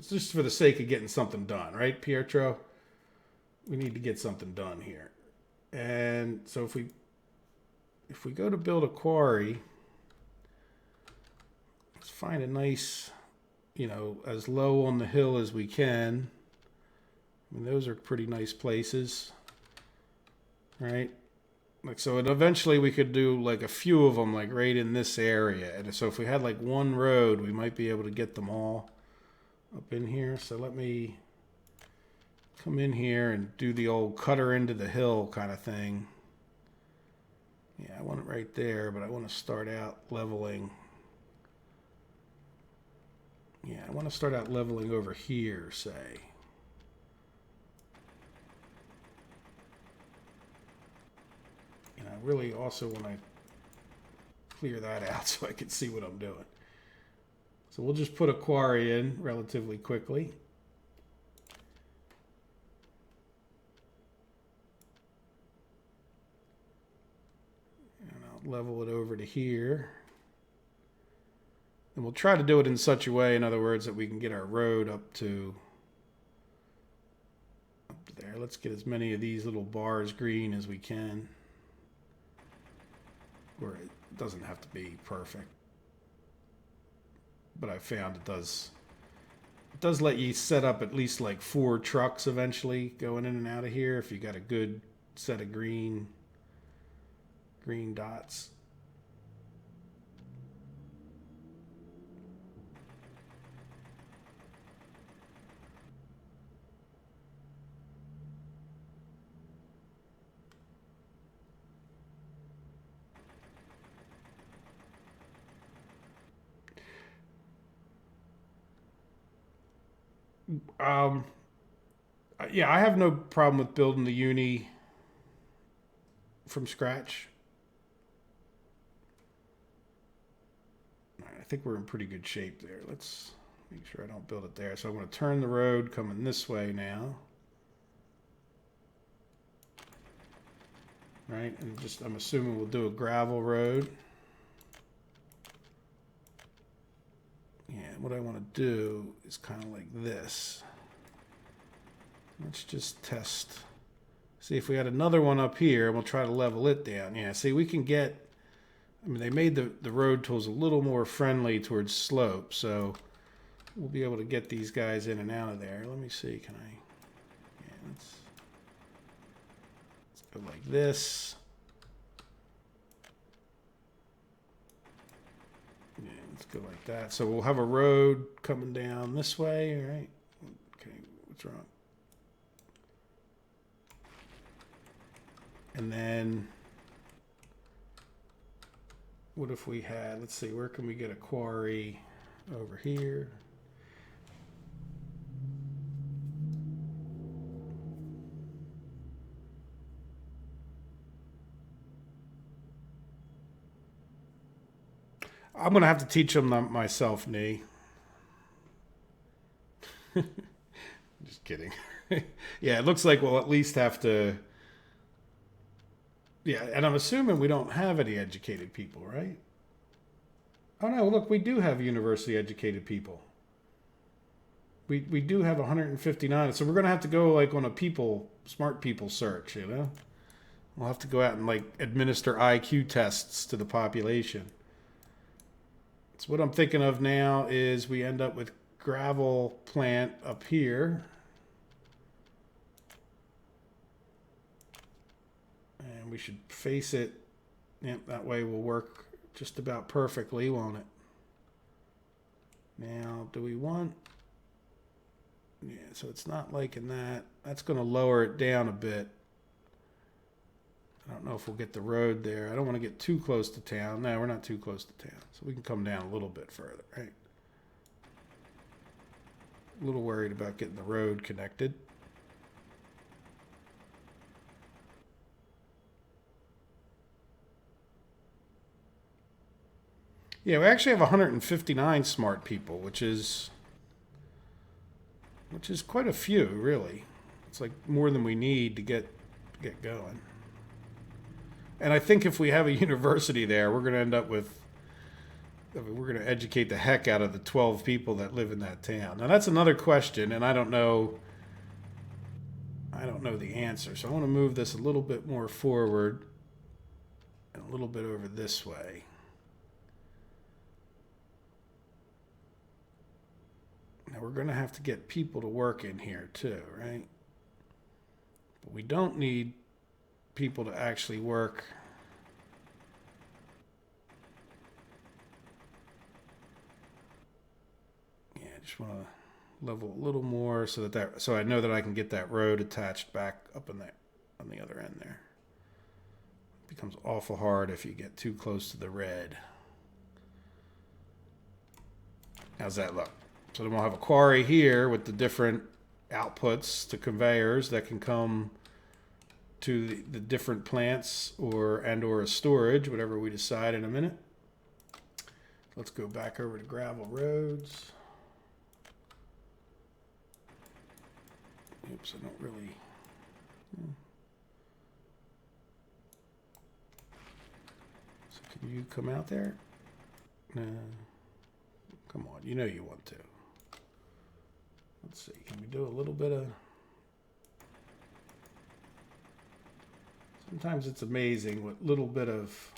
just for the sake of getting something done, right, Pietro? We need to get something done here. And so if we go to build a quarry, let's find a nice, as low on the hill as we can. I mean, those are pretty nice places, right? Like so, and eventually we could do like a few of them, like right in this area. And so if we had like one road, we might be able to get them all up in here. So let me come in here and do the old cutter into the hill kind of thing. Yeah, I want it right there, but I want to start out leveling. Yeah, I want to start out leveling over here, say. And I really also want to clear that out so I can see what I'm doing. So we'll just put a quarry in relatively quickly. And I'll level it over to here. And we'll try to do it in such a way, in other words, that we can get our road up to there. Let's get as many of these little bars green as we can. Where it doesn't have to be perfect. But I found it does let you set up at least like 4 trucks eventually going in and out of here if you got a good set of green dots. Um, yeah, I have no problem with building the uni from scratch. I think we're in pretty good shape there. Let's make sure I don't build it there. So I'm going to turn the road coming this way now. Right, and I'm assuming we'll do a gravel road. Yeah, what I want to do is kind of like this. Let's just test. See if we had another one up here, and we'll try to level it down. Yeah, see, we can get... I mean, they made the road tools a little more friendly towards slope, so we'll be able to get these guys in and out of there. Let me see, can I... Yeah, let's go like this. Yeah, let's go like that. So we'll have a road coming down this way, all right? Okay, what's wrong? And then, what if we had, let's see, where can we get a quarry over here? I'm going to have to teach them myself, Nee. Just kidding. Yeah, it looks like we'll at least have to... Yeah, and I'm assuming we don't have any educated people, right? Oh no, look, we do have university educated people. We do have 159, so we're going to have to go like on a smart people search, We'll have to go out and like administer IQ tests to the population. So what I'm thinking of now is we end up with gravel plant up here. And we should face it. Yep, that way will work just about perfectly, won't it? Now, do we want... Yeah, so it's not liking that. That's going to lower it down a bit. I don't know if we'll get the road there. I don't want to get too close to town. No, we're not too close to town. So we can come down a little bit further, right? A little worried about getting the road connected. Yeah, we actually have 159 smart people, which is quite a few, really. It's like more than we need to get going. And I think if we have a university there, we're going to end up with, we're going to educate the heck out of the 12 people that live in that town. Now that's another question, and I don't know the answer. So I want to move this a little bit more forward and a little bit over this way. Now we're going to have to get people to work in here too, right? But we don't need people to actually work. Yeah, I just want to level a little more so so I know that I can get that road attached back up in there on the other end there. It becomes awful hard if you get too close to the red. How's that look? So then we'll have a quarry here with the different outputs to conveyors that can come to the different plants or a storage, whatever we decide in a minute. Let's go back over to gravel roads. Oops, I don't really... So can you come out there? No. Come on, you know you want to. Let's see, can we do a little bit of... Sometimes it's amazing what little bit of...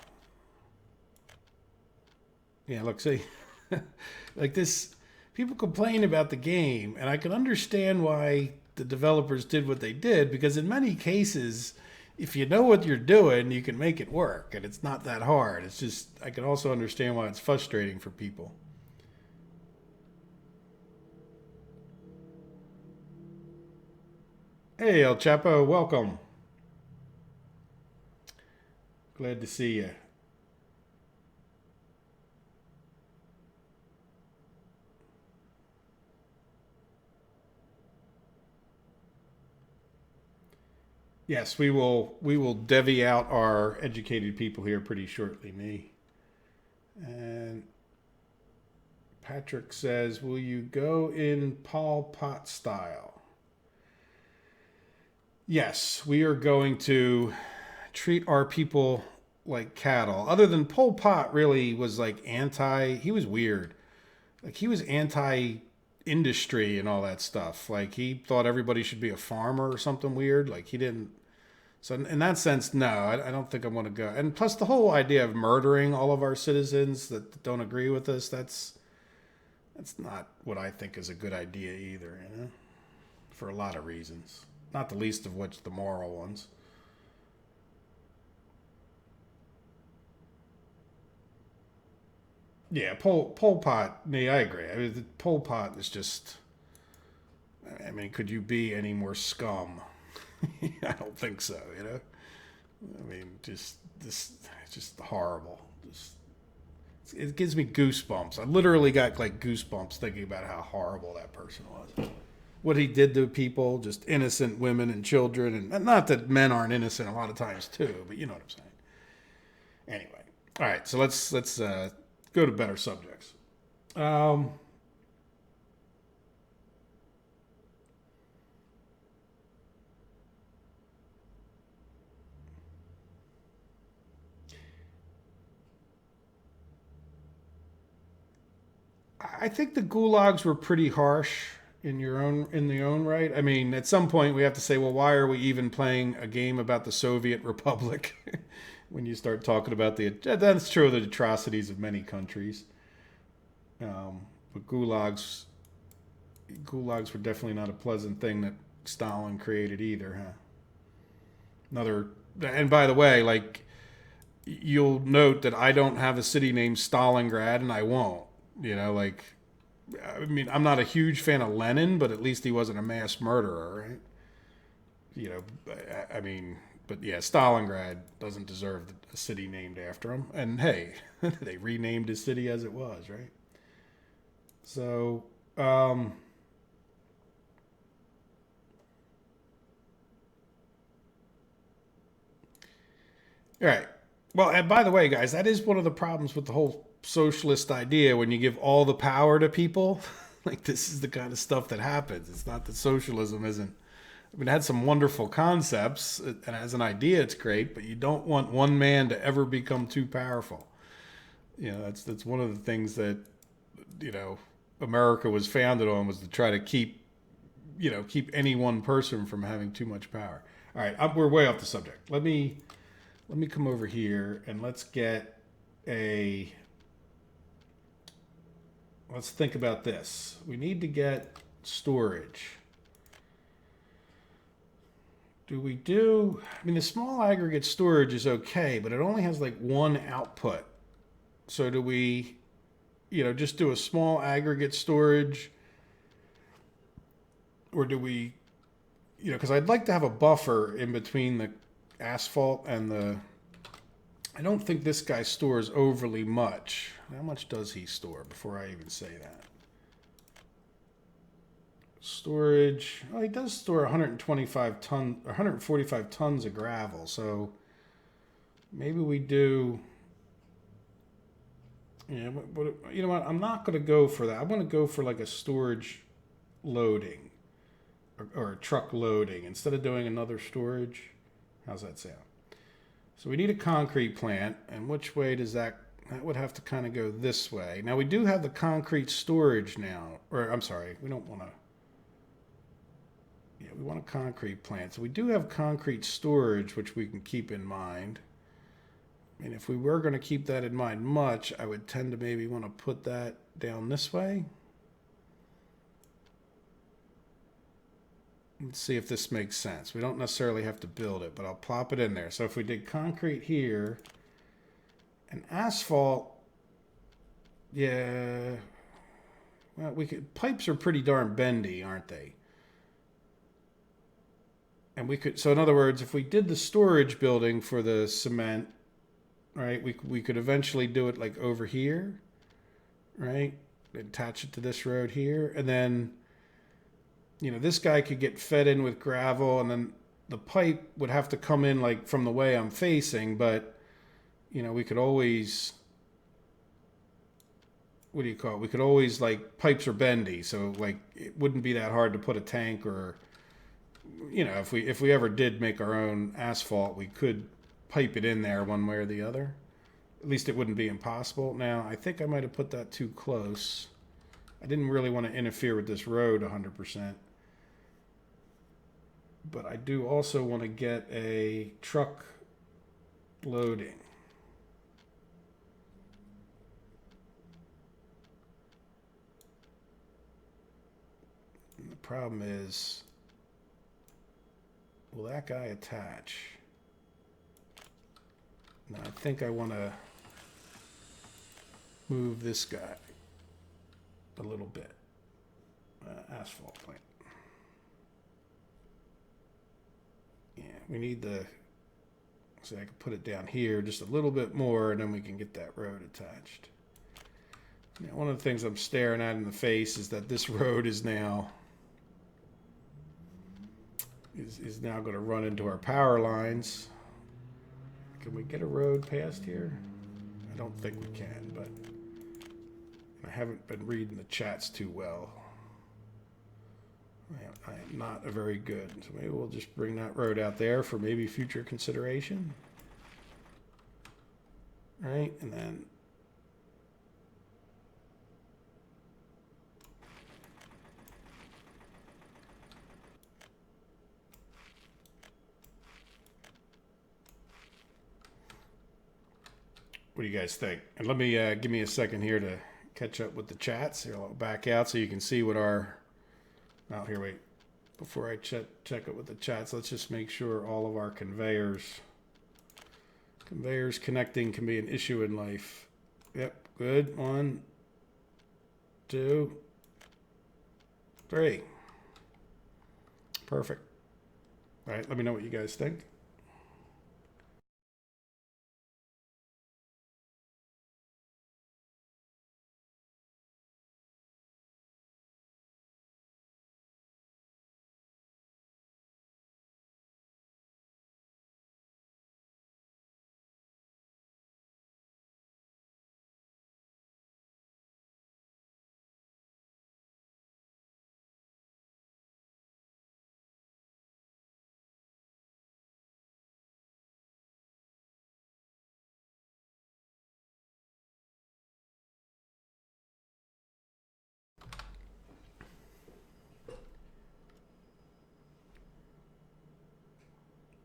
Yeah, look, see, like this, people complain about the game, and I can understand why the developers did what they did, because in many cases, if you know what you're doing, you can make it work, and it's not that hard. It's just, I can also understand why it's frustrating for people. Hey, El Chapo, welcome. Glad to see you. Yes, we will divvy out our educated people here pretty shortly, me. And Patrick says, will you go in Pol Pot style? Yes, we are going to treat our people like cattle. Other than Pol Pot really was like he was weird. Like he was anti-industry and all that stuff. Like he thought everybody should be a farmer or something weird. Like he didn't. So in that sense, no, I don't think I want to go. And plus the whole idea of murdering all of our citizens that don't agree with us, that's not what I think is a good idea either, you know, for a lot of reasons. Not the least of which the moral ones. Yeah, Pol Pot, me, I agree. I mean, Pol Pot is just... I mean, could you be any more scum? I don't think so, you know? I mean, just horrible. It gives me goosebumps. I literally got like goosebumps thinking about how horrible that person was. What he did to people, just innocent women and children, and not that men aren't innocent a lot of times too, but you know what I'm saying. Anyway, all right, so let's go to better subjects. I think the gulags were pretty harsh. in the own right. I mean, at some point we have to say, well, why are we even playing a game about the Soviet Republic? When you start talking about that's true of the atrocities of many countries. But gulags were definitely not a pleasant thing that Stalin created either, huh? And by the way, like, you'll note that I don't have a city named Stalingrad, and I won't. Like, I mean, I'm not a huge fan of Lenin, but at least he wasn't a mass murderer, right? I mean, but yeah, Stalingrad doesn't deserve a city named after him. And hey, they renamed his city as it was, right? So, all right. Well, and by the way, guys, that is one of the problems with the whole socialist idea when you give all the power to people. Like, this is the kind of stuff that happens. It's not that socialism isn't. I mean, it had some wonderful concepts, and as an idea, it's great, but you don't want one man to ever become too powerful. That's one of the things that, you know, America was founded on, was to try to keep any one person from having too much power. All right, we're way off the subject. Let me come over here and let's think about this. We need to get storage. I mean, the small aggregate storage is okay, but it only has like one output. So do we, just do a small aggregate storage? Or do we, because I'd like to have a buffer in between the asphalt and I don't think this guy stores overly much. How much does he store before I even say that? Storage. Oh, he does store 145 tons of gravel. So maybe we do. Yeah, but you know what? I'm not going to go for that. I'm going to go for like a storage loading or a truck loading instead of doing another storage. How's that sound? So we need a concrete plant, and which way does that would have to kind of go this way. Now we do have the concrete storage now, or I'm sorry, we don't want to. Yeah, we want a concrete plant. So we do have concrete storage, which we can keep in mind. I mean, if we were going to keep that in mind much, I would tend to maybe want to put that down this way. Let's see if this makes sense. We don't necessarily have to build it, but I'll plop it in there. So if we did concrete here and asphalt, yeah, well, pipes are pretty darn bendy, aren't they? And so in other words, if we did the storage building for the cement, right, we could eventually do it like over here, right? Attach it to this road here, and then, this guy could get fed in with gravel, and then the pipe would have to come in like from the way I'm facing, but, we could always, what do you call it? We could always, like, pipes are bendy, so like it wouldn't be that hard to put a tank, or, if we ever did make our own asphalt, we could pipe it in there one way or the other. At least it wouldn't be impossible. Now, I think I might have put that too close. I didn't really want to interfere with this road 100%. But I do also want to get a truck loading. And the problem is, will that guy attach? Now I think I want to move this guy a little bit. Asphalt plant. Yeah, we need so I can put it down here just a little bit more, and then we can get that road attached. Now, one of the things I'm staring at in the face is that this road is now going to run into our power lines. Can we get a road past here? I don't think we can, but I haven't been reading the chats too well. I am not a very good, so maybe we'll just bring that road out there for maybe future consideration. Right, and then What do you guys think? And let me give me a second here to catch up with the chats. Here, I'll back out so you can see what our. Oh, here, wait. Before I check it with the chats, let's just make sure all of our conveyors connecting can be an issue in life. Yep, good. 1, 2, 3. Perfect. All right, let me know what you guys think.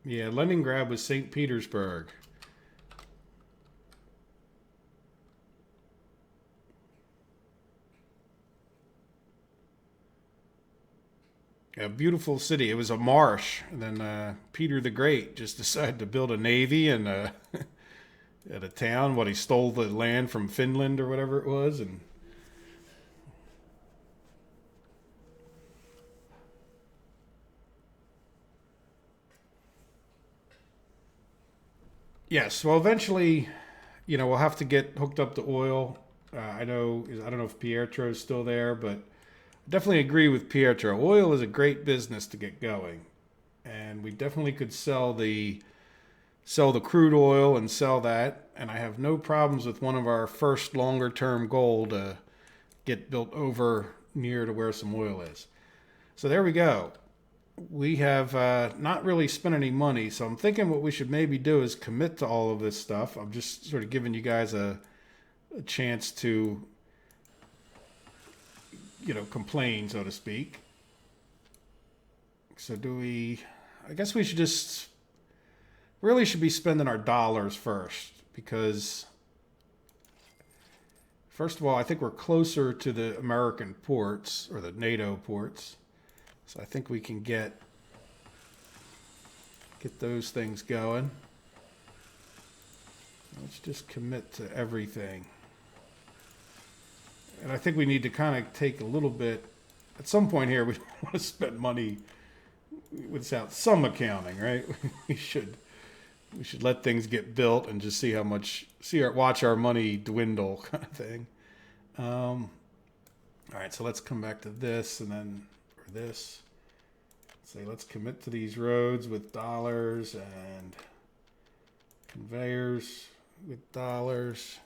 Yeah, Leningrad was St. Petersburg. A beautiful city. It was a marsh. And then Peter the Great just decided to build a navy and at a town. He stole the land from Finland or whatever it was. And yes, well, eventually, we'll have to get hooked up to oil. I don't know if Pietro's still there, but I definitely agree with Pietro. Oil is a great business to get going, and we definitely could sell the crude oil and sell that. And I have no problems with one of our first longer term goal to get built over near to where some oil is. So there we go. We have not really spent any money, so I'm thinking what we should maybe do is commit to all of this stuff. I'm just sort of giving you guys a chance to, complain, so to speak. So I guess we should just, really should be spending our dollars first, because first of all, I think we're closer to the American ports, or the NATO ports. So I think we can get those things going. Let's just commit to everything. And I think we need to kind of take a little bit, at some point here, we don't want to spend money without some accounting, right? we should let things get built and just watch our money dwindle, kind of thing. All right, so let's come back to this and then this. Say let's commit to these roads with dollars and conveyors with dollars.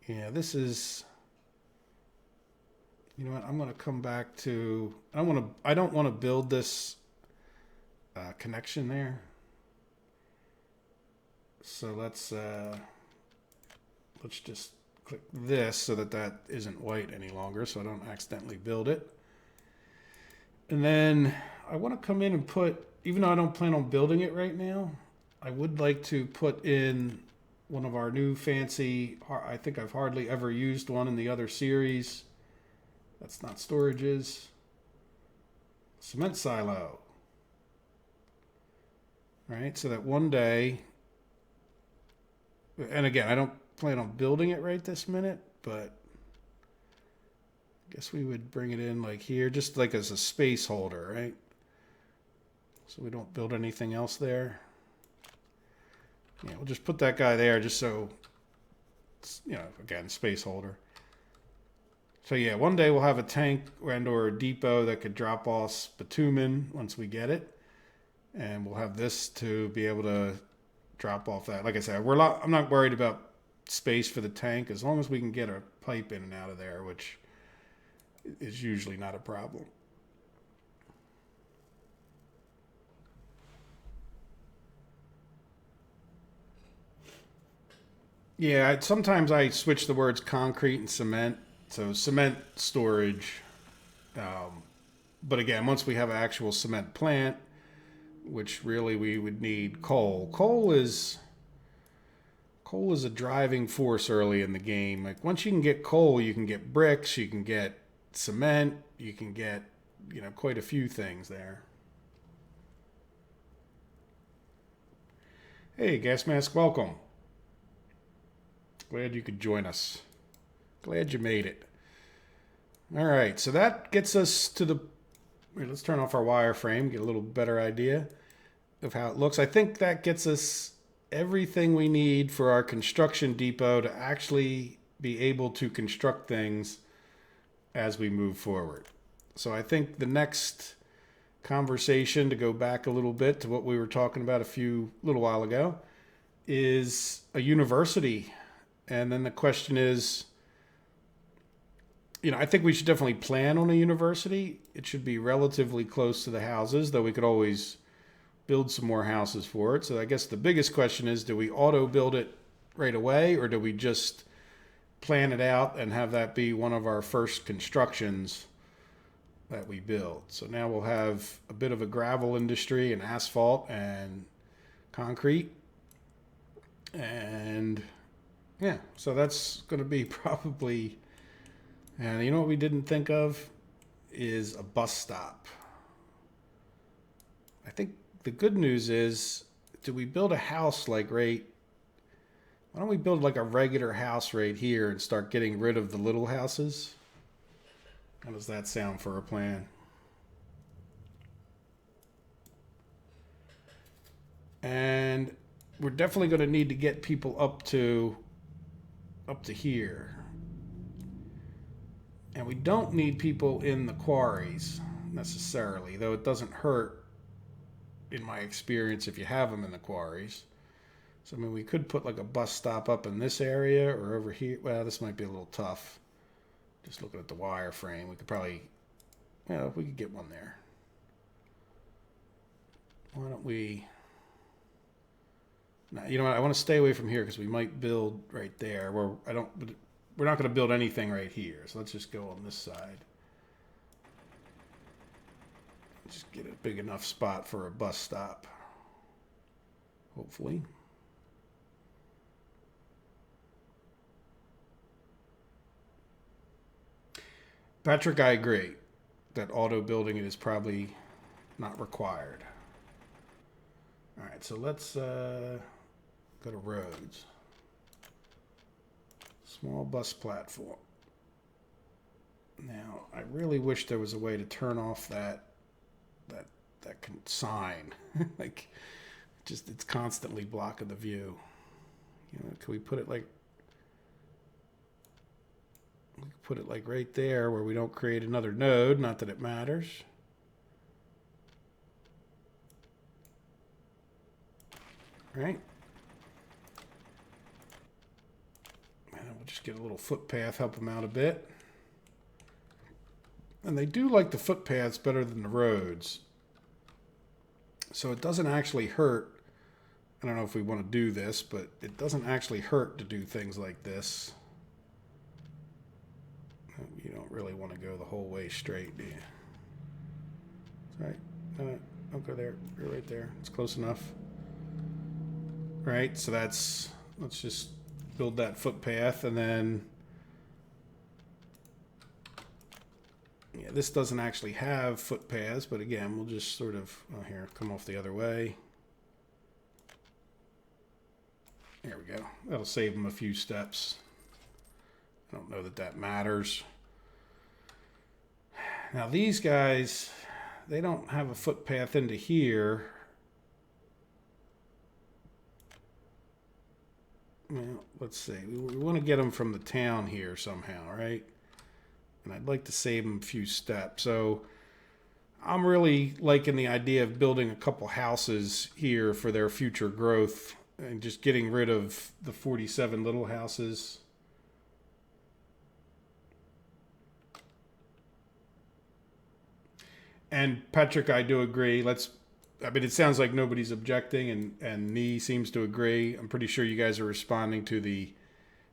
Yeah, this is, you know what, I'm going to come back to, I don't want to build this connection there. So let's just click this so that isn't white any longer, so I don't accidentally build it. And then I want to come in and put, even though I don't plan on building it right now, I would like to put in one of our new fancy, I think I've hardly ever used one in the other series. That's not storages. Cement silo. All right, so that one day, and again, I don't plan on building it right this minute, but I guess we would bring it in like here, just like as a space holder, right? So we don't build anything else there. Yeah, we'll just put that guy there just so, again, space holder. So yeah, one day we'll have a tank or a depot that could drop off bitumen once we get it. And we'll have this to be able to drop off that. Like I said, I'm not worried about space for the tank as long as we can get a pipe in and out of there, which is usually not a problem. Yeah, sometimes I switch the words concrete and cement. So cement storage. But again, once we have an actual cement plant, which really we would need coal. Coal is a driving force early in the game. Like once you can get coal, you can get bricks, you can get cement, you can get, quite a few things there. Hey, Gas Mask, welcome. Glad you could join us. Glad you made it. All right, so that gets us to the... Let's turn off our wireframe, get a little better idea of how it looks. I think that gets us everything we need for our construction depot to actually be able to construct things as we move forward. So I think the next conversation, to go back a little bit to what we were talking about a little while ago, is a university. And then the question is, I think we should definitely plan on a university. It should be relatively close to the houses, though we could always build some more houses for it. So I guess the biggest question is, do we auto build it right away, or do we just plan it out and have that be one of our first constructions that we build? So now we'll have a bit of a gravel industry and asphalt and concrete. And yeah, so that's going to be probably... And you know what we didn't think of is a bus stop. I think the good news is, do we build a house why don't we build like a regular house right here and start getting rid of the little houses? How does that sound for a plan? And we're definitely going to need to get people up to here. And we don't need people in the quarries necessarily, though it doesn't hurt, in my experience, if you have them in the quarries. So, we could put like a bus stop up in this area or over here. Well, this might be a little tough. Just looking at the wireframe, we could probably, we could get one there. Why don't we... Now, you know what? I want to stay away from here because we might build right there where we're not going to build anything right here. So let's just go on this side. Just get a big enough spot for a bus stop. Hopefully. Patrick, I agree that auto building it is probably not required. All right, so let's go to roads. Small bus platform. Now, I really wish there was a way to turn off that sign. Like, just it's constantly blocking the view. Can we put it like right there where we don't create another node? Not that it matters. Right? We'll just get a little footpath, help them out a bit. And they do like the footpaths better than the roads. So it doesn't actually hurt. I don't know if we want to do this, but it doesn't actually hurt to do things like this. You don't really want to go the whole way straight, do you? All right. Don't go there. Go right there. It's close enough. Right, so let's just build that footpath, and then this doesn't actually have footpaths, but again, we'll just sort of here come off the other way. There we go. That'll save them a few steps. I don't know that matters. Now these guys, they don't have a footpath into here. Well, let's see. We want to get them from the town here somehow, right? And I'd like to save them a few steps. So I'm really liking the idea of building a couple houses here for their future growth and just getting rid of the 47 little houses. And Patrick, I do agree. It sounds like nobody's objecting, and Nee seems to agree. I'm pretty sure you guys are responding to the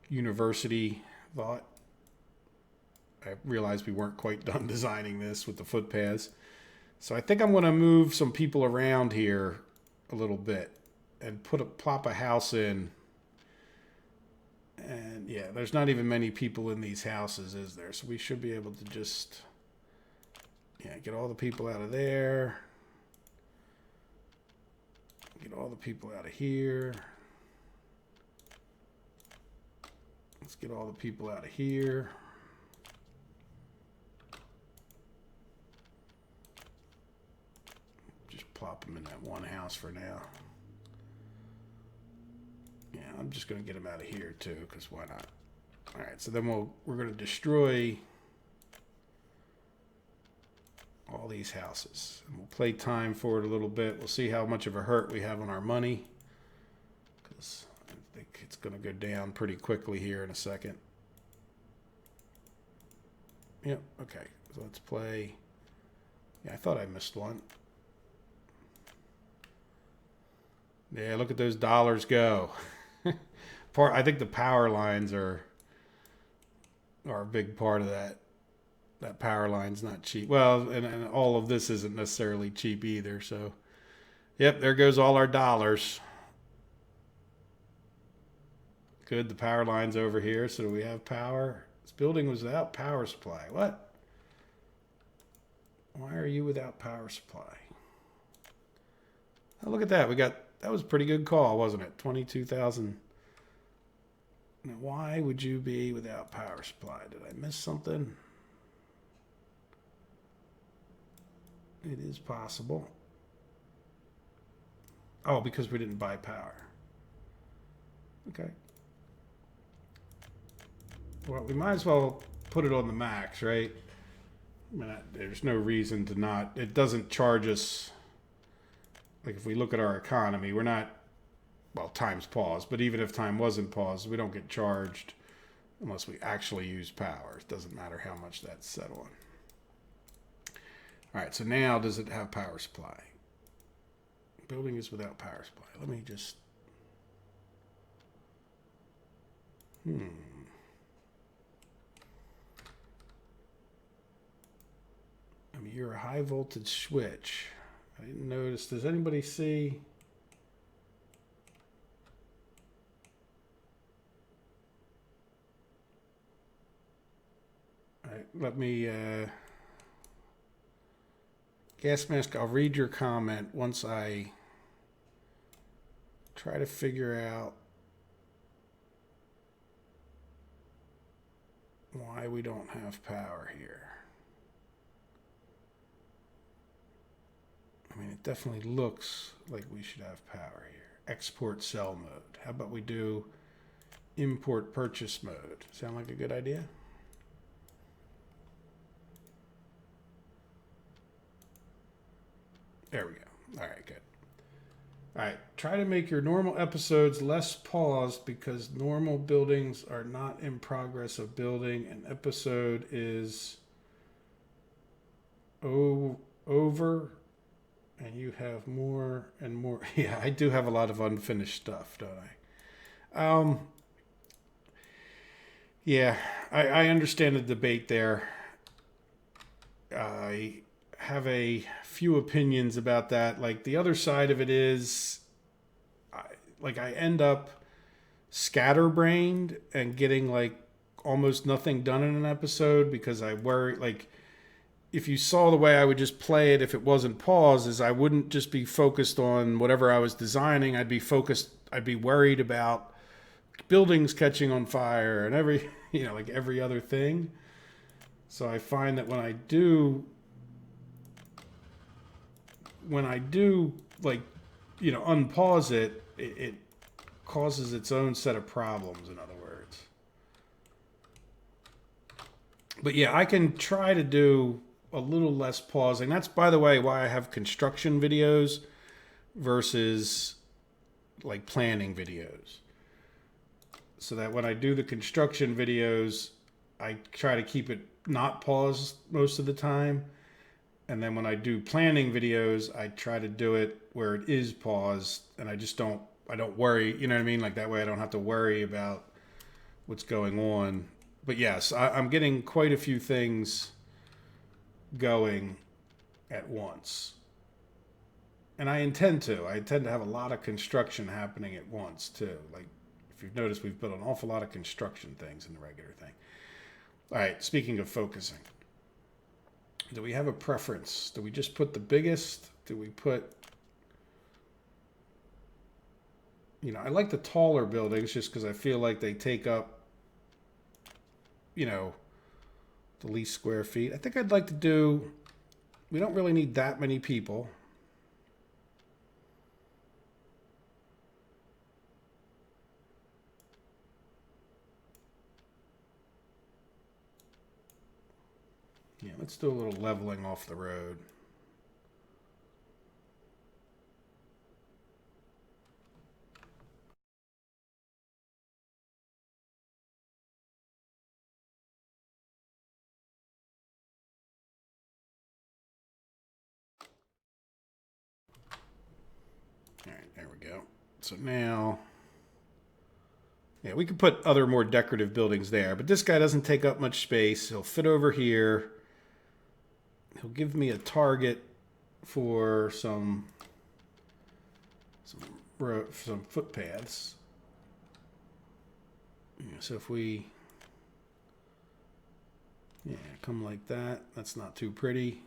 university thought. I realized we weren't quite done designing this with the footpaths. So I think I'm going to move some people around here a little bit and plop a house in. And yeah, there's not even many people in these houses, is there? So we should be able to just, yeah, get all the people out of there. Get all the people out of here. Let's get all the people out of here. Just plop them in that one house for now. Yeah, I'm just going to get them out of here too, because why not? All right, so then we're going to destroy all these houses. And we'll play time for it a little bit. We'll see how much of a hurt we have on our money, because I think it's going to go down pretty quickly here in a second. Yep, okay. So let's play. Yeah, I thought I missed one. Yeah, look at those dollars go. I think the power lines are a big part of that. That power line's not cheap. Well, and all of this isn't necessarily cheap either. So, yep, there goes all our dollars. Good, the power line's over here. So do we have power? This building was without power supply. What? Why are you without power supply? Oh, look at that. That was a pretty good call, wasn't it? 22,000. Now, why would you be without power supply? Did I miss something? It is possible. Oh, because we didn't buy power. Okay. Well, we might as well put it on the max, right? I mean, there's no reason to not. It doesn't charge us. Like if we look at our economy, we're not, well, time's paused, but even if time wasn't paused, we don't get charged unless we actually use power. It doesn't matter how much that's set on. All right, so now does it have power supply? Building is without power supply. Let me just, I mean, you're a high voltage switch. I didn't notice. Does anybody see? All right, let me, Gas Mask, I'll read your comment once I try to figure out why we don't have power here. I mean, it definitely looks like we should have power here. Export cell mode. How about we do import purchase mode? Sound like a good idea? There we go. All right, good. All right, try to make your normal episodes less paused because normal buildings are not in progress of building. An episode is over and you have more and more. Yeah, I do have a lot of unfinished stuff, don't I? Yeah, I understand the debate there. I have a few opinions about that. Like the other side of it is, I end up scatterbrained and getting like almost nothing done in an episode because I worry, like, if you saw the way I would just play it if it wasn't paused, is I wouldn't just be focused on whatever I was designing. I'd be worried about buildings catching on fire and every other thing. So I find that when I do unpause it, it causes its own set of problems, in other words. But yeah, I can try to do a little less pausing. That's, by the way, why I have construction videos versus like planning videos. So that when I do the construction videos, I try to keep it not paused most of the time. And then when I do planning videos, I try to do it where it is paused, and I don't worry, you know what I mean? Like that way I don't have to worry about what's going on. But yes, I'm getting quite a few things going, at once. And I intend to. I intend to have a lot of construction happening at once, too. Like, if you've noticed, we've built an awful lot of construction things in the regular thing. All right, speaking of focusing, do we have a preference? Do we just put the biggest? Do we put... I like the taller buildings just because I feel like they take up, the least square feet. I think I'd like to do... We don't really need that many people. Yeah, let's do a little leveling off the road. All right, there we go. So now, yeah, we could put other more decorative buildings there, but this guy doesn't take up much space. He'll fit over here. He'll give me a target for some footpaths. Yeah, so if we, come like that, that's not too pretty.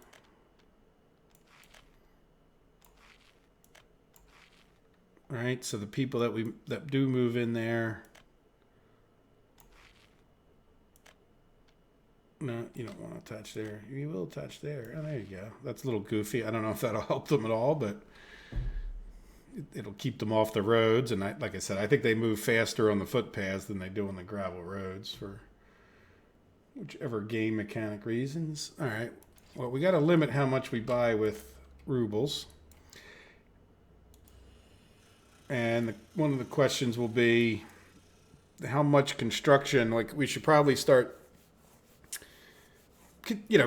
All right, so the people that do move in there. No, you don't want to attach there. You will attach there. Oh, there you go. That's a little goofy. I don't know if that'll help them at all, but it'll keep them off the roads. And like I said, I think they move faster on the footpaths than they do on the gravel roads for whichever game mechanic reasons. All right. Well, we got to limit how much we buy with rubles. And one of the questions will be how much construction, like we should probably start,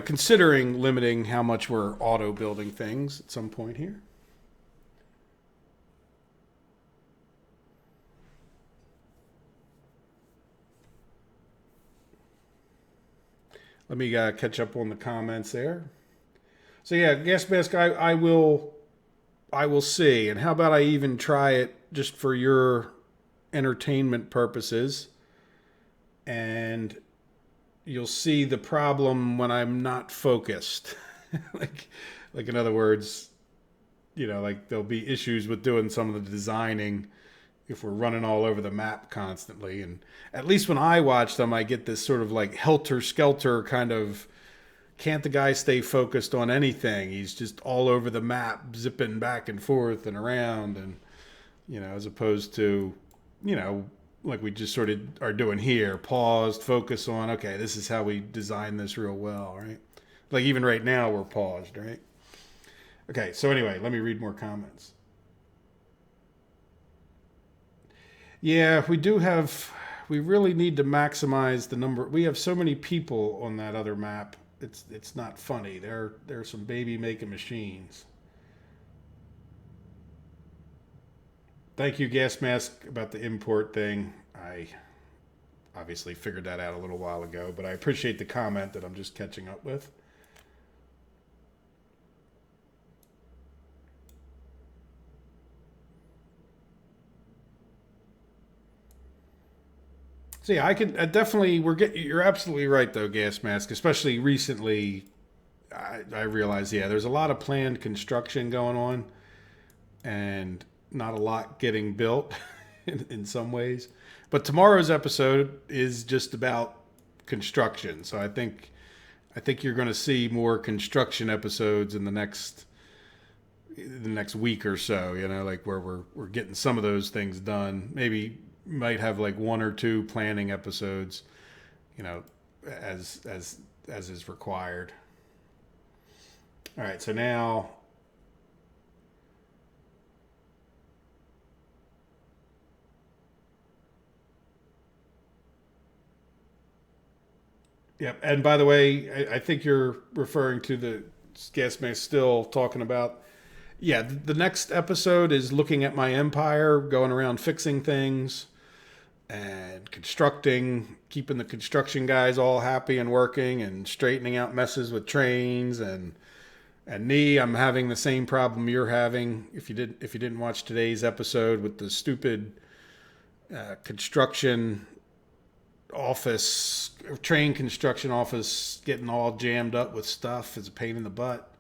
considering limiting how much we're auto building things at some point here. Let me catch up on the comments there. So yeah, gas mask, I will see. And how about I even try it just for your entertainment purposes, and you'll see the problem when I'm not focused. like in other words, like there'll be issues with doing some of the designing if we're running all over the map constantly. And at least when I watch them, I get this sort of like helter-skelter kind of, can't the guy stay focused on anything? He's just all over the map, zipping back and forth and around, and as opposed to, like we just sort of are doing here, paused, focus on, okay, this is how we design this real well, right? Like even right now we're paused, right? Okay, so anyway, let me read more comments. Yeah, we really need to maximize the number. We have so many people on that other map. It's not funny. There's some baby making machines. Thank you, Gas Mask, about the import thing. I obviously figured that out a little while ago, but I appreciate the comment that I'm just catching up with. So yeah, I definitely, you're absolutely right though, Gas Mask, especially recently. I realize, yeah, there's a lot of planned construction going on and not a lot getting built in some ways. But tomorrow's episode is just about construction. So I think you're going to see more construction episodes in the next week or so, like where we're getting some of those things done. Maybe might have like one or two planning episodes, as is required. All right, so now yep. And by the way, I think you're referring to the gas mask still talking about. Yeah, the next episode is looking at my empire, going around fixing things and constructing, keeping the construction guys all happy and working, and straightening out messes with trains, and And knee, I'm having the same problem you're having. If you didn't watch today's episode with the stupid construction office, train construction office getting all jammed up with stuff is a pain in the butt.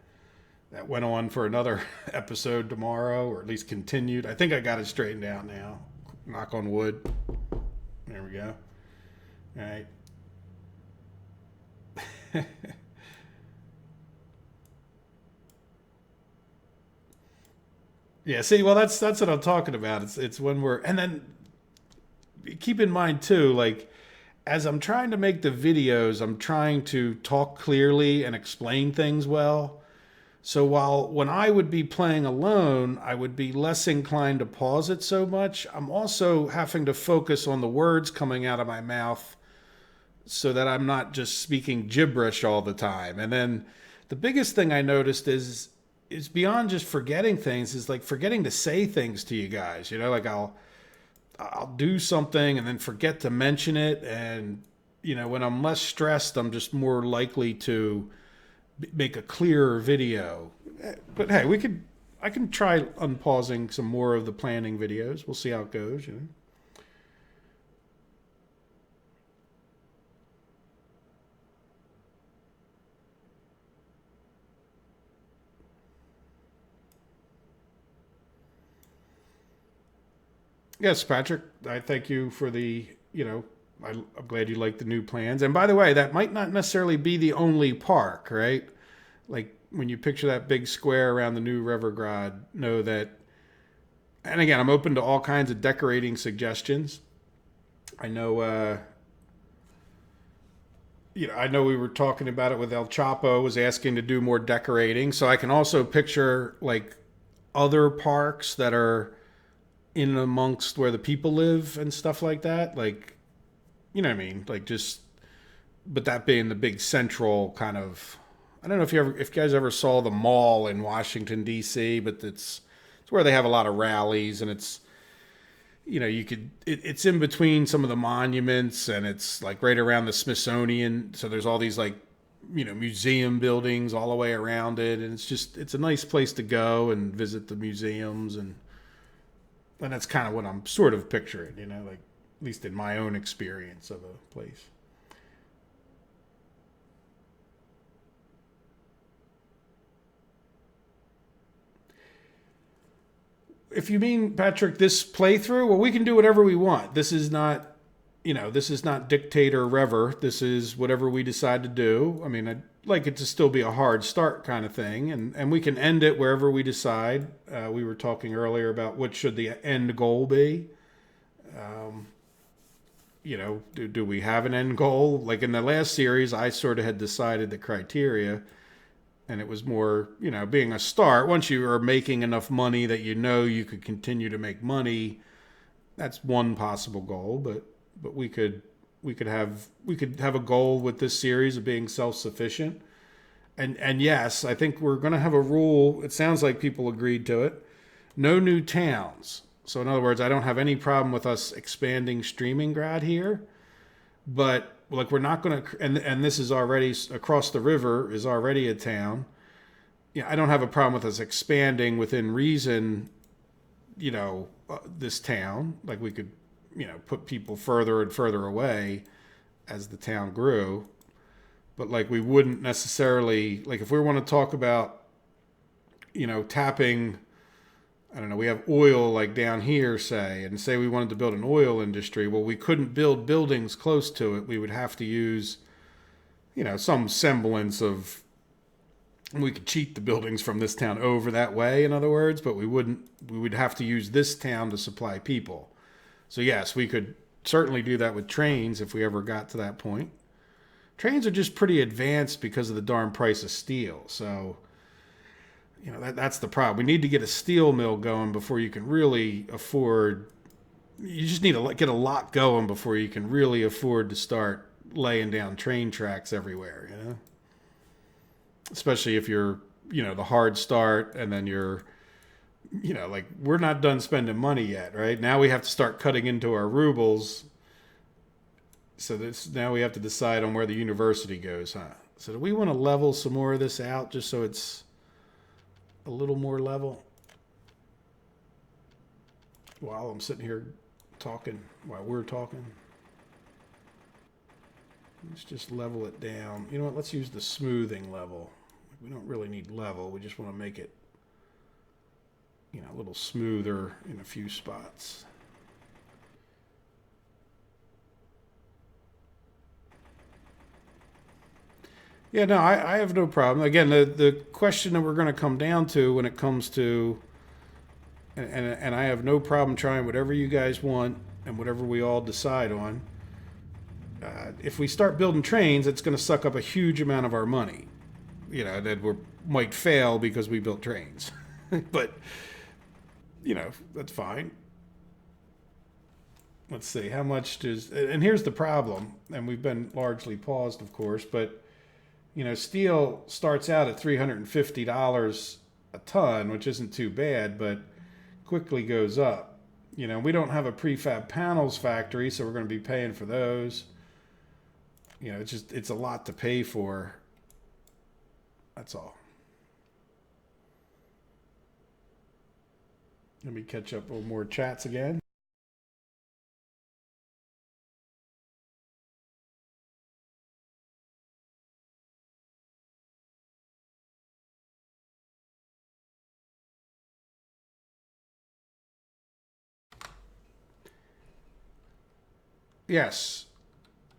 That went on for another episode tomorrow, or at least continued. I think I got it straightened out now. Knock on wood. There we go. All right. Yeah, see, well, that's what I'm talking about. It's when we're, and then keep in mind too, like as I'm trying to make the videos, I'm trying to talk clearly and explain things well. So while when I would be playing alone, I would be less inclined to pause it so much. I'm also having to focus on the words coming out of my mouth so that I'm not just speaking gibberish all the time. And then the biggest thing I noticed is beyond just forgetting things, is like forgetting to say things to you guys. You know, like I'll do something and then forget to mention it, and you know, when I'm less stressed, I'm just more likely to make a clearer video. But hey, I can try unpausing some more of the planning videos. We'll see how it goes, you know. Yes, Patrick, I thank you for I'm glad you like the new plans. And by the way, that might not necessarily be the only park, right? Like when you picture that big square around the new Rivergrad, know that, and again, I'm open to all kinds of decorating suggestions. I know, I know we were talking about it with El Chapo was asking to do more decorating. So I can also picture like other parks that are in amongst where the people live and stuff like that. Like, you know what I mean? Like just, but that being the big central kind of, I don't know if you guys ever saw the mall in Washington D.C., but it's where they have a lot of rallies, and it's, it's in between some of the monuments, and it's like right around the Smithsonian. So there's all these like, museum buildings all the way around it, and it's a nice place to go and visit the museums, and that's kind of what I'm sort of picturing, like at least in my own experience of a place. If you mean, Patrick, this playthrough, well, we can do whatever we want. This is not dictator rever. This is whatever we decide to do. I mean, I'd like it to still be a hard start kind of thing, and we can end it wherever we decide. We were talking earlier about what should the end goal be. Do we have an end goal? Like in the last series, I sort of had decided the criteria, and it was more, being a start. Once you are making enough money that you could continue to make money, that's one possible goal. But we could have a goal with this series of being self-sufficient. And yes, I think we're going to have a rule. It sounds like people agreed to it. No new towns. So in other words, I don't have any problem with us expanding Streaming Grad here, but like we're not going to, and this is already across the river is already a town. Yeah, I don't have a problem with us expanding within reason. This town, like we could, put people further and further away as the town grew, but like we wouldn't necessarily, like if we want to talk about, tapping, I don't know, we have oil like down here, say, and say we wanted to build an oil industry. Well, we couldn't build buildings close to it. We would have to use, some semblance of, we could cheat the buildings from this town over that way, in other words, but we would have to use this town to supply people. So yes, we could certainly do that with trains if we ever got to that point. Trains are just pretty advanced because of the darn price of steel. So, that's the problem. We need to get a steel mill going before you can really afford. You just need to get a lot going before you can really afford to start laying down train tracks everywhere, Especially if you're, the hard start and then you're, like we're not done spending money yet, right? Now we have to start cutting into our rubles. So now we have to decide on where the university goes, huh? So do we want to level some more of this out just so it's a little more level while I'm sitting here talking, while we're talking. Let's just level it down. You know what? Let's use the smoothing level. We don't really need level. We just want to make it, you know, a little smoother in a few spots. Yeah, no, I have no problem. Again, the question that we're going to come down to when it comes to, and I have no problem trying whatever you guys want and whatever we all decide on. If we start building trains, it's going to suck up a huge amount of our money. You know, that we might fail because we built trains. But, you know, that's fine. Let's see, how much does, and here's the problem, and we've been largely paused, of course, but, you know, steel starts out at $350 a ton, which isn't too bad, but quickly goes up. You know, we don't have a prefab panels factory, so we're going to be paying for those. You know, it's a lot to pay for. That's all. Let me catch up with more chats again. Yes.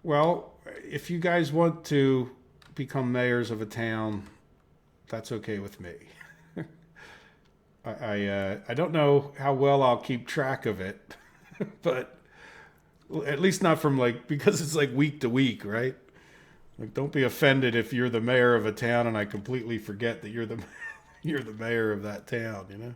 Well, if you guys want to become mayors of a town, that's okay with me. I don't know how well I'll keep track of it, but at least not from like, because it's like week to week, right? Like, don't be offended if you're the mayor of a town and I completely forget that you're the you're the mayor of that town, you know?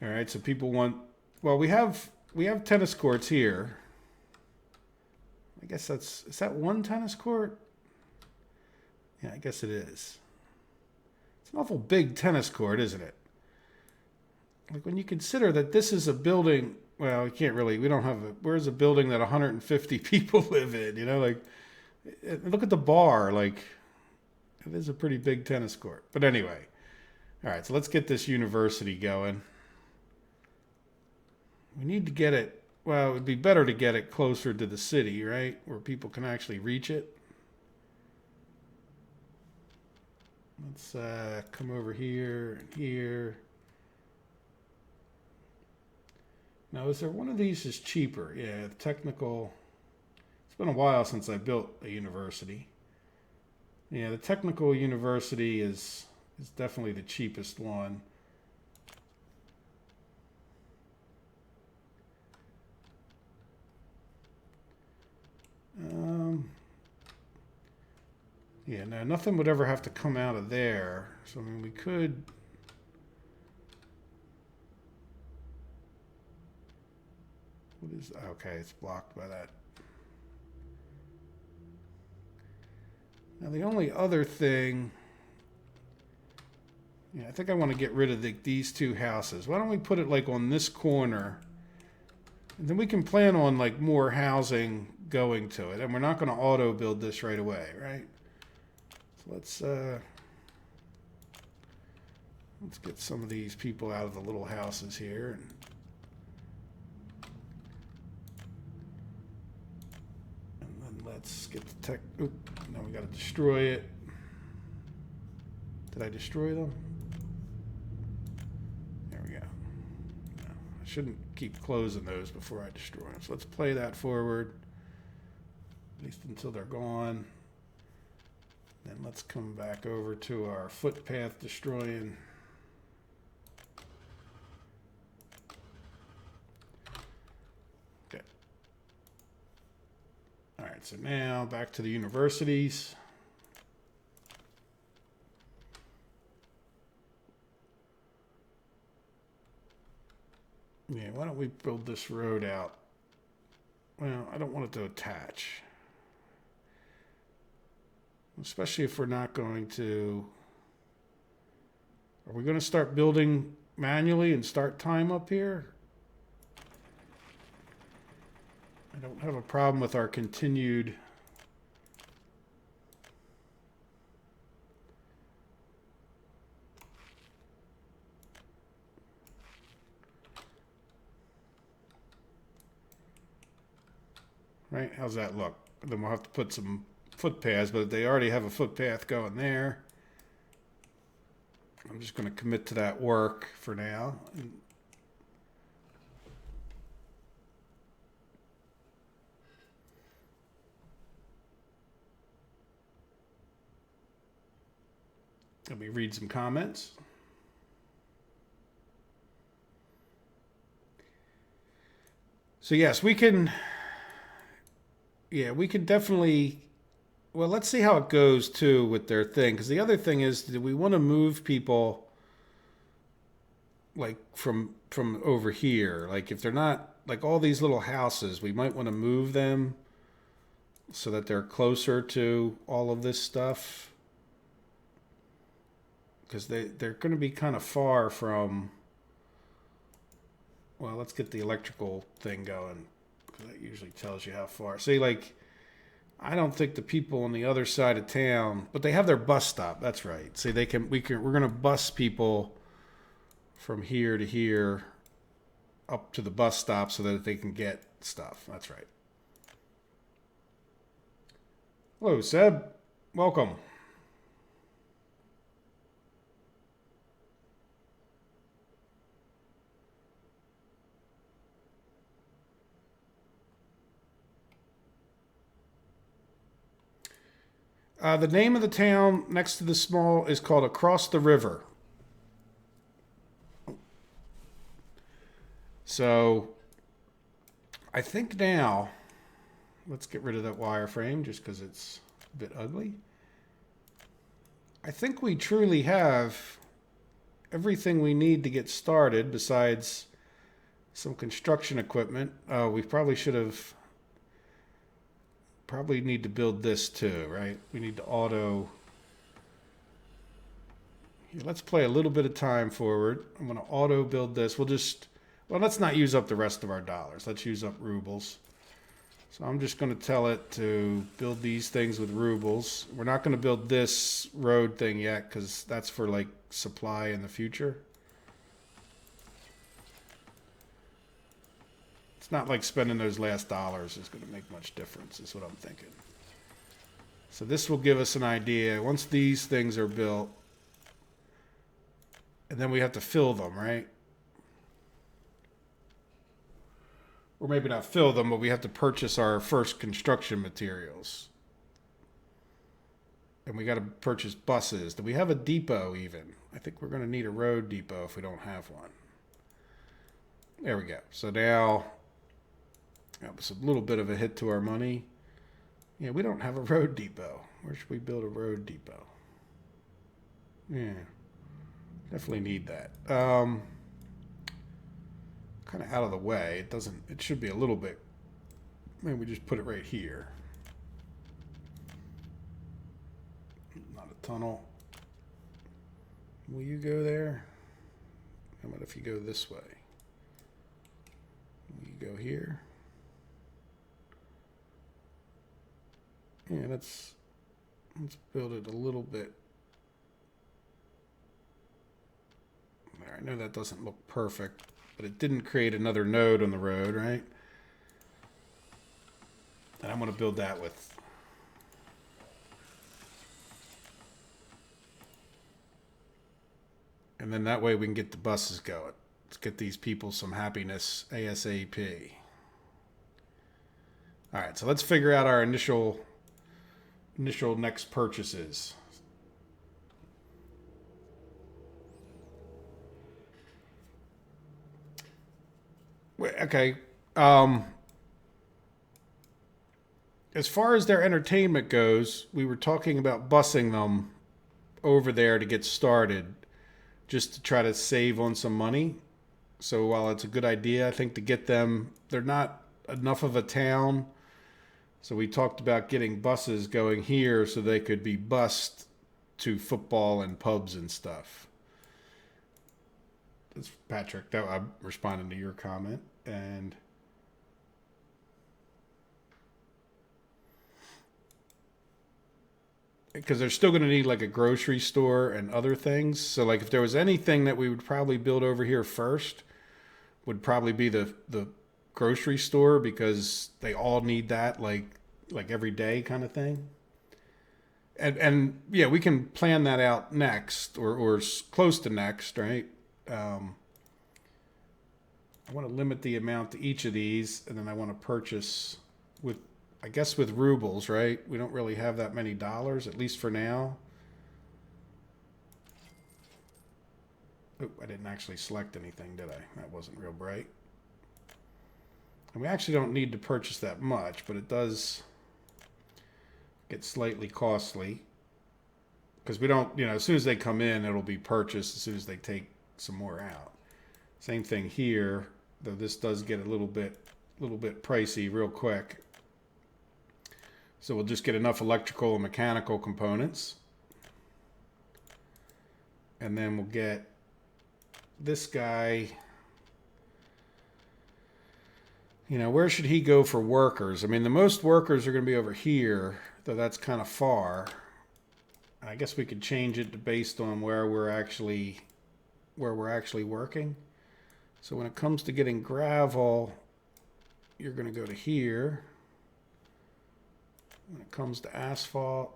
All right, so people want, well, we have tennis courts here. I guess is that one tennis court? Yeah, I guess it is. It's an awful big tennis court, isn't it? Like, when you consider that this is a building, well, you can't really, we don't have where's a building that 150 people live in, you know, like, look at the bar, like, it is a pretty big tennis court. But anyway, all right, so let's get this university going. We need to get it, well, it would be better to get it closer to the city, right? Where people can actually reach it. Let's come over here and here. Now, is there one of these is cheaper? Yeah, the technical. It's been a while since I built a university. Yeah, the technical university is definitely the cheapest one. Yeah, no, nothing would ever have to come out of there. So, I mean, we could. What is. Okay, it's blocked by that. Now, the only other thing. Yeah, I think I want to get rid of these two houses. Why don't we put it like on this corner? And then we can plan on like more housing going to it. And we're not going to auto build this right away, right? So let's get some of these people out of the little houses here. And then let's get the tech. Oop, now we got to destroy it. Did I destroy them? There we go. No, I shouldn't keep closing those before I destroy them. So let's play that forward, at least until they're gone. Then let's come back over to our footpath destroying. Okay. All right, so now back to the universities. Yeah, why don't we build this road out? Well, I don't want it to attach. Especially if we're not going to... Are we going to start building manually and start time up here? I don't have a problem with our continued... Right? How's that look? Then we'll have to put some footpaths, but they already have a footpath going there. I'm just going to commit to that work for now. Let me read some comments. So yes, we can... Yeah, we can definitely... Well, let's see how it goes, too, with their thing. Because the other thing is, do we want to move people, like, from over here? Like, if they're not... Like, all these little houses, we might want to move them so that they're closer to all of this stuff. Because they're going to be kind of far from... Well, let's get the electrical thing going. That usually tells you how far. See, like, I don't think the people on the other side of town, but they have their bus stop. That's right. See, we're going to bus people from here to here up to the bus stop so that they can get stuff. That's right. Hello, Seb. Welcome. The name of the town next to the small is called Across the River. So I think now, let's get rid of that wireframe just because it's a bit ugly. I think we truly have everything we need to get started besides some construction equipment. We probably should have... Probably need to build this too, right? We need to auto... Here, let's play a little bit of time forward. I'm going to auto build this. We'll just... Well, let's not use up the rest of our dollars. Let's use up rubles. So I'm just going to tell it to build these things with rubles. We're not going to build this road thing yet because that's for like supply in the future. It's not like spending those last dollars is going to make much difference, is what I'm thinking. So this will give us an idea. Once these things are built, and then we have to fill them, right? Or maybe not fill them, but we have to purchase our first construction materials. And we got to purchase buses. Do we have a depot even? I think we're going to need a road depot if we don't have one. There we go. So now... That was a little bit of a hit to our money. Yeah, we don't have a road depot. Where should we build a road depot? Yeah, definitely need that. Kind of out of the way. It doesn't. It should be a little bit. Maybe we just put it right here. Not a tunnel. Will you go there? How about if you go this way? Will you go here? Yeah, let's build it a little bit. There, I know that doesn't look perfect, but it didn't create another node on the road, right? And I'm going to build that with... And then that way we can get the buses going. Let's get these people some happiness ASAP. All right, so let's figure out our initial next purchases. Okay. As far as their entertainment goes, we were talking about busing them over there to get started just to try to save on some money. So while it's a good idea, I think, to get them, they're not enough of a town So we talked about getting buses going here so they could be bused to football and pubs and stuff. That's Patrick. That I'm responding to your comment. And because they're still going to need like a grocery store and other things. So like if there was anything that we would probably build over here first, would probably be the grocery store, because they all need that like every day kind of thing. And yeah, we can plan that out next, or close to next, right? I want to limit the amount to each of these, and then I want to purchase with, I guess, with rubles, right? We don't really have that many dollars, at least for now. Oh, I didn't actually select anything, did I? That wasn't real bright. And we actually don't need to purchase that much, but it does get slightly costly. Because we don't, as soon as they come in, it'll be purchased as soon as they take some more out. Same thing here, though this does get a little bit pricey real quick. So we'll just get enough electrical and mechanical components. And then we'll get this guy. Where should he go for workers? I mean, the most workers are going to be over here, though that's kind of far. I guess we could change it based on where we're actually working. So when it comes to getting gravel, you're going to go to here. When it comes to asphalt,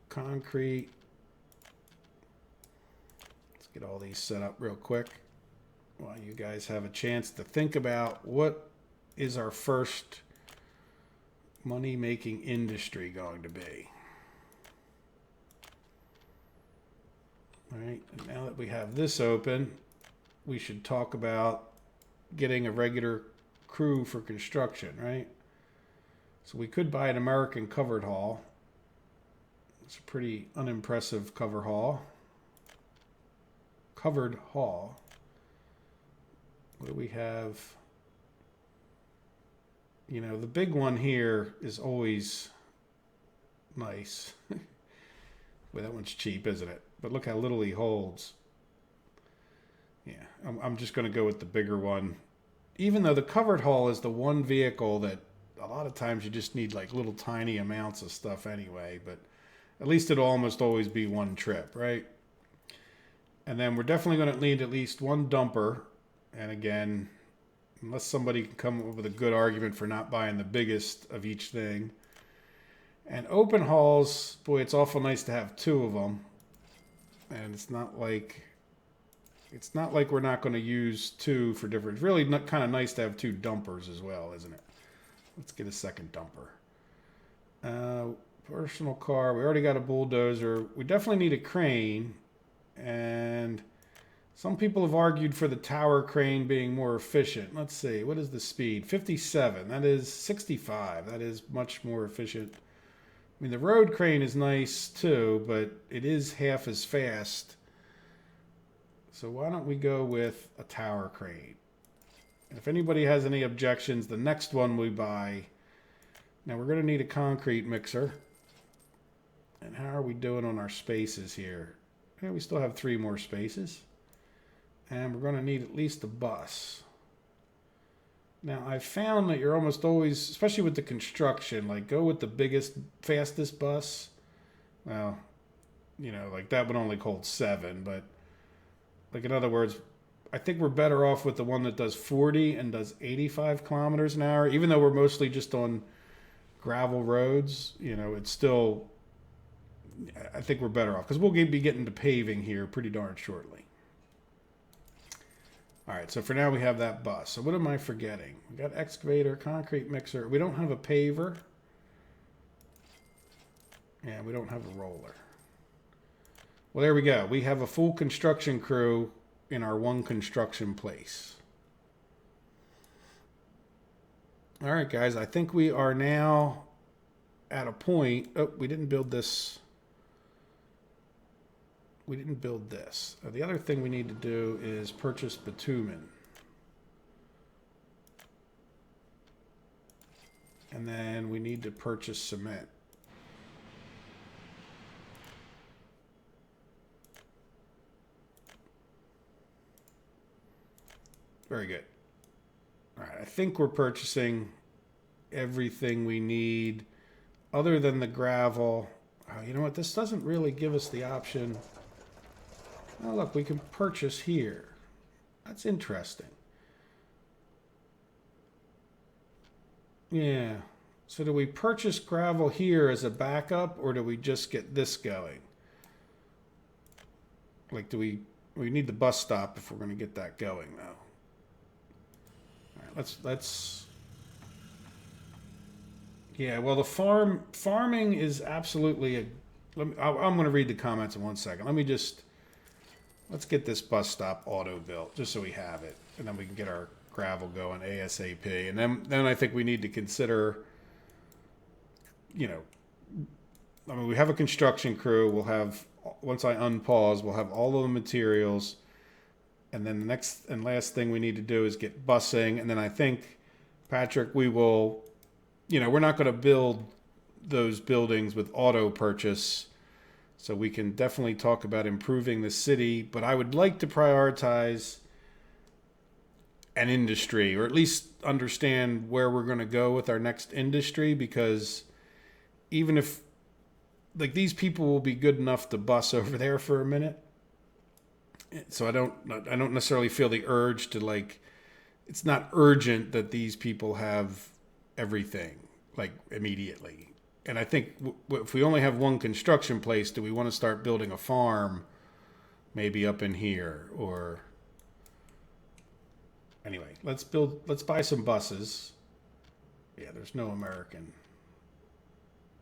concrete, let's get all these set up real quick while you guys have a chance to think about what is our first money-making industry going to be. All right, and now that we have this open, we should talk about getting a regular crew for construction, right? So we could buy an American covered haul. It's a pretty unimpressive covered haul. What do we have? The big one here is always nice. Well, that one's cheap, isn't it? But look how little he holds. Yeah, I'm just going to go with the bigger one. Even though the covered haul is the one vehicle that a lot of times you just need like little tiny amounts of stuff anyway, but at least it'll almost always be one trip, right? And then we're definitely going to need at least one dumper. And again, unless somebody can come up with a good argument for not buying the biggest of each thing. And open hauls, boy, it's awful nice to have two of them. And it's not like we're not going to use two for different. It's really kind of nice to have two dumpers as well, isn't it? Let's get a second dumper. Personal car. We already got a bulldozer. We definitely need a crane. And some people have argued for the tower crane being more efficient. Let's see. What is the speed? 57. That is 65. That is much more efficient. I mean, the road crane is nice too, but it is half as fast. So why don't we go with a tower crane? And if anybody has any objections, the next one we buy. Now we're going to need a concrete mixer. And how are we doing on our spaces here? Yeah, we still have 3 more spaces. And we're going to need at least a bus. Now, I've found that you're almost always, especially with the construction, like go with the biggest, fastest bus. Well, like that would only hold 7, but like in other words, I think we're better off with the one that does 40 and does 85 kilometers an hour, even though we're mostly just on gravel roads. It's still, I think we're better off because we'll be getting to paving here pretty darn shortly. All right, so for now we have that bus. So what am I forgetting? We got excavator, concrete mixer. We don't have a paver. And we don't have a roller. Well, there we go. We have a full construction crew in our one construction place. All right, guys, I think we are now at a point. Oh, we didn't build this. We didn't build this. The other thing we need to do is purchase bitumen. And then we need to purchase cement. Very good. All right, I think we're purchasing everything we need other than the gravel. Oh, you know what? This doesn't really give us the option. Oh, look, we can purchase here. That's interesting. Yeah. So do we purchase gravel here as a backup, or do we just get this going? Like, do we need the bus stop if we're going to get that going, though? All right, let's. Yeah, well, the farming is absolutely a. I'm going to read the comments in 1 second. Let's get this bus stop auto built just so we have it, and then we can get our gravel going ASAP. And then I think we need to consider, you know, I mean, we have a construction crew. We'll have, once I unpause, we'll have all of the materials. And then the next and last thing we need to do is get busing. And then I think, Patrick, we will, we're not going to build those buildings with auto purchase. So we can definitely talk about improving the city. But I would like to prioritize an industry, or at least understand where we're going to go with our next industry, because even if, like, these people will be good enough to bus over there for a minute, so I don't necessarily feel the urge to, like, it's not urgent that these people have everything like immediately. And I think if we only have one construction place, do we want to start building a farm maybe up in here? Or anyway, let's buy some buses. Yeah, there's no American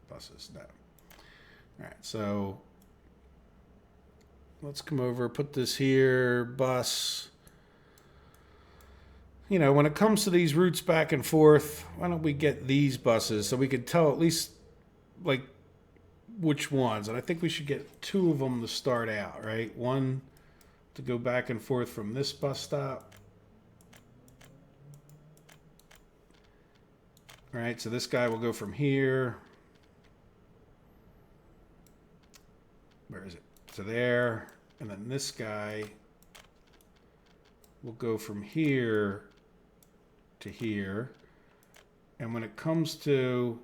buses, no. All right, so let's come over, put this here, bus. When it comes to these routes back and forth, why don't we get these buses so we could tell at least, like, which ones? And I think we should get 2 of them to start out, right? One to go back and forth from this bus stop. All right, so this guy will go from here. Where is it? To there. And then this guy will go from here to here. And when it comes to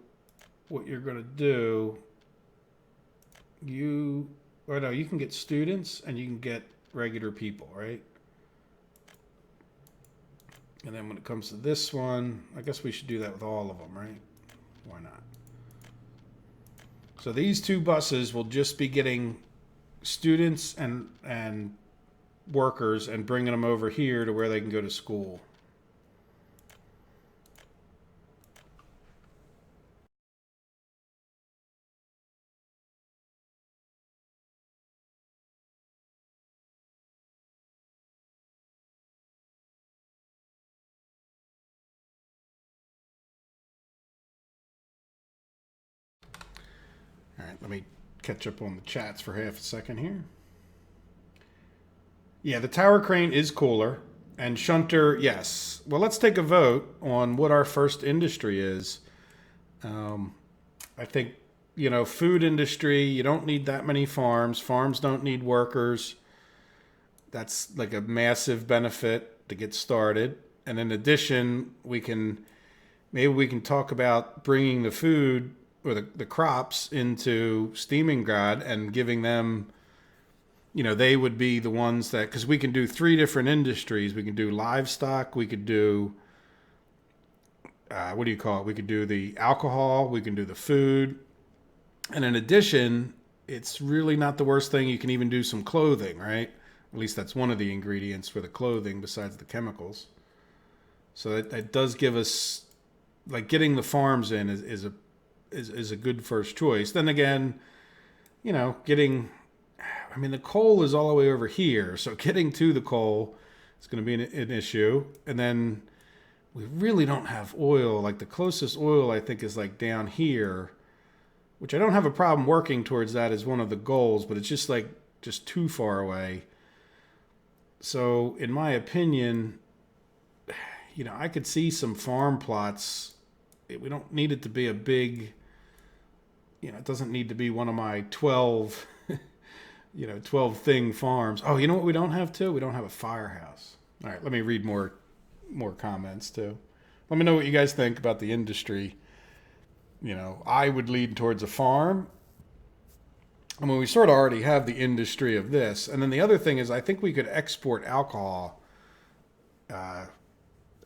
what you're going to do, you can get students and you can get regular people, right? And then when it comes to this one, I guess we should do that with all of them, right? Why not? So these 2 buses will just be getting students and workers and bringing them over here to where they can go to school. All right, let me catch up on the chats for half a second here. Yeah, the tower crane is cooler. And shunter, yes. Well, let's take a vote on what our first industry is. I think, food industry, you don't need that many farms. Farms don't need workers. That's like a massive benefit to get started. And in addition, maybe we can talk about bringing the food or the crops into Steamingrad and giving them, they would be the ones that, because we can do 3 different industries. We can do livestock. We could do, what do you call it? We could do the alcohol. We can do the food. And in addition, it's really not the worst thing. You can even do some clothing, right? At least that's one of the ingredients for the clothing besides the chemicals. So that does give us, like, getting the farms in is a good first choice. Then again, the coal is all the way over here. So getting to the coal is going to be an issue. And then we really don't have oil. Like, the closest oil, I think, is like down here, which I don't have a problem working towards that as one of the goals, but it's just too far away. So in my opinion, I could see some farm plots we don't need it to be a big, it doesn't need to be one of my 12, 12 thing farms. Oh, you know what we don't have too? We don't have a firehouse. All right, let me read more comments too. Let me know what you guys think about the industry. I would lead towards a farm. I mean, we sort of already have the industry of this. And then the other thing is I think we could export alcohol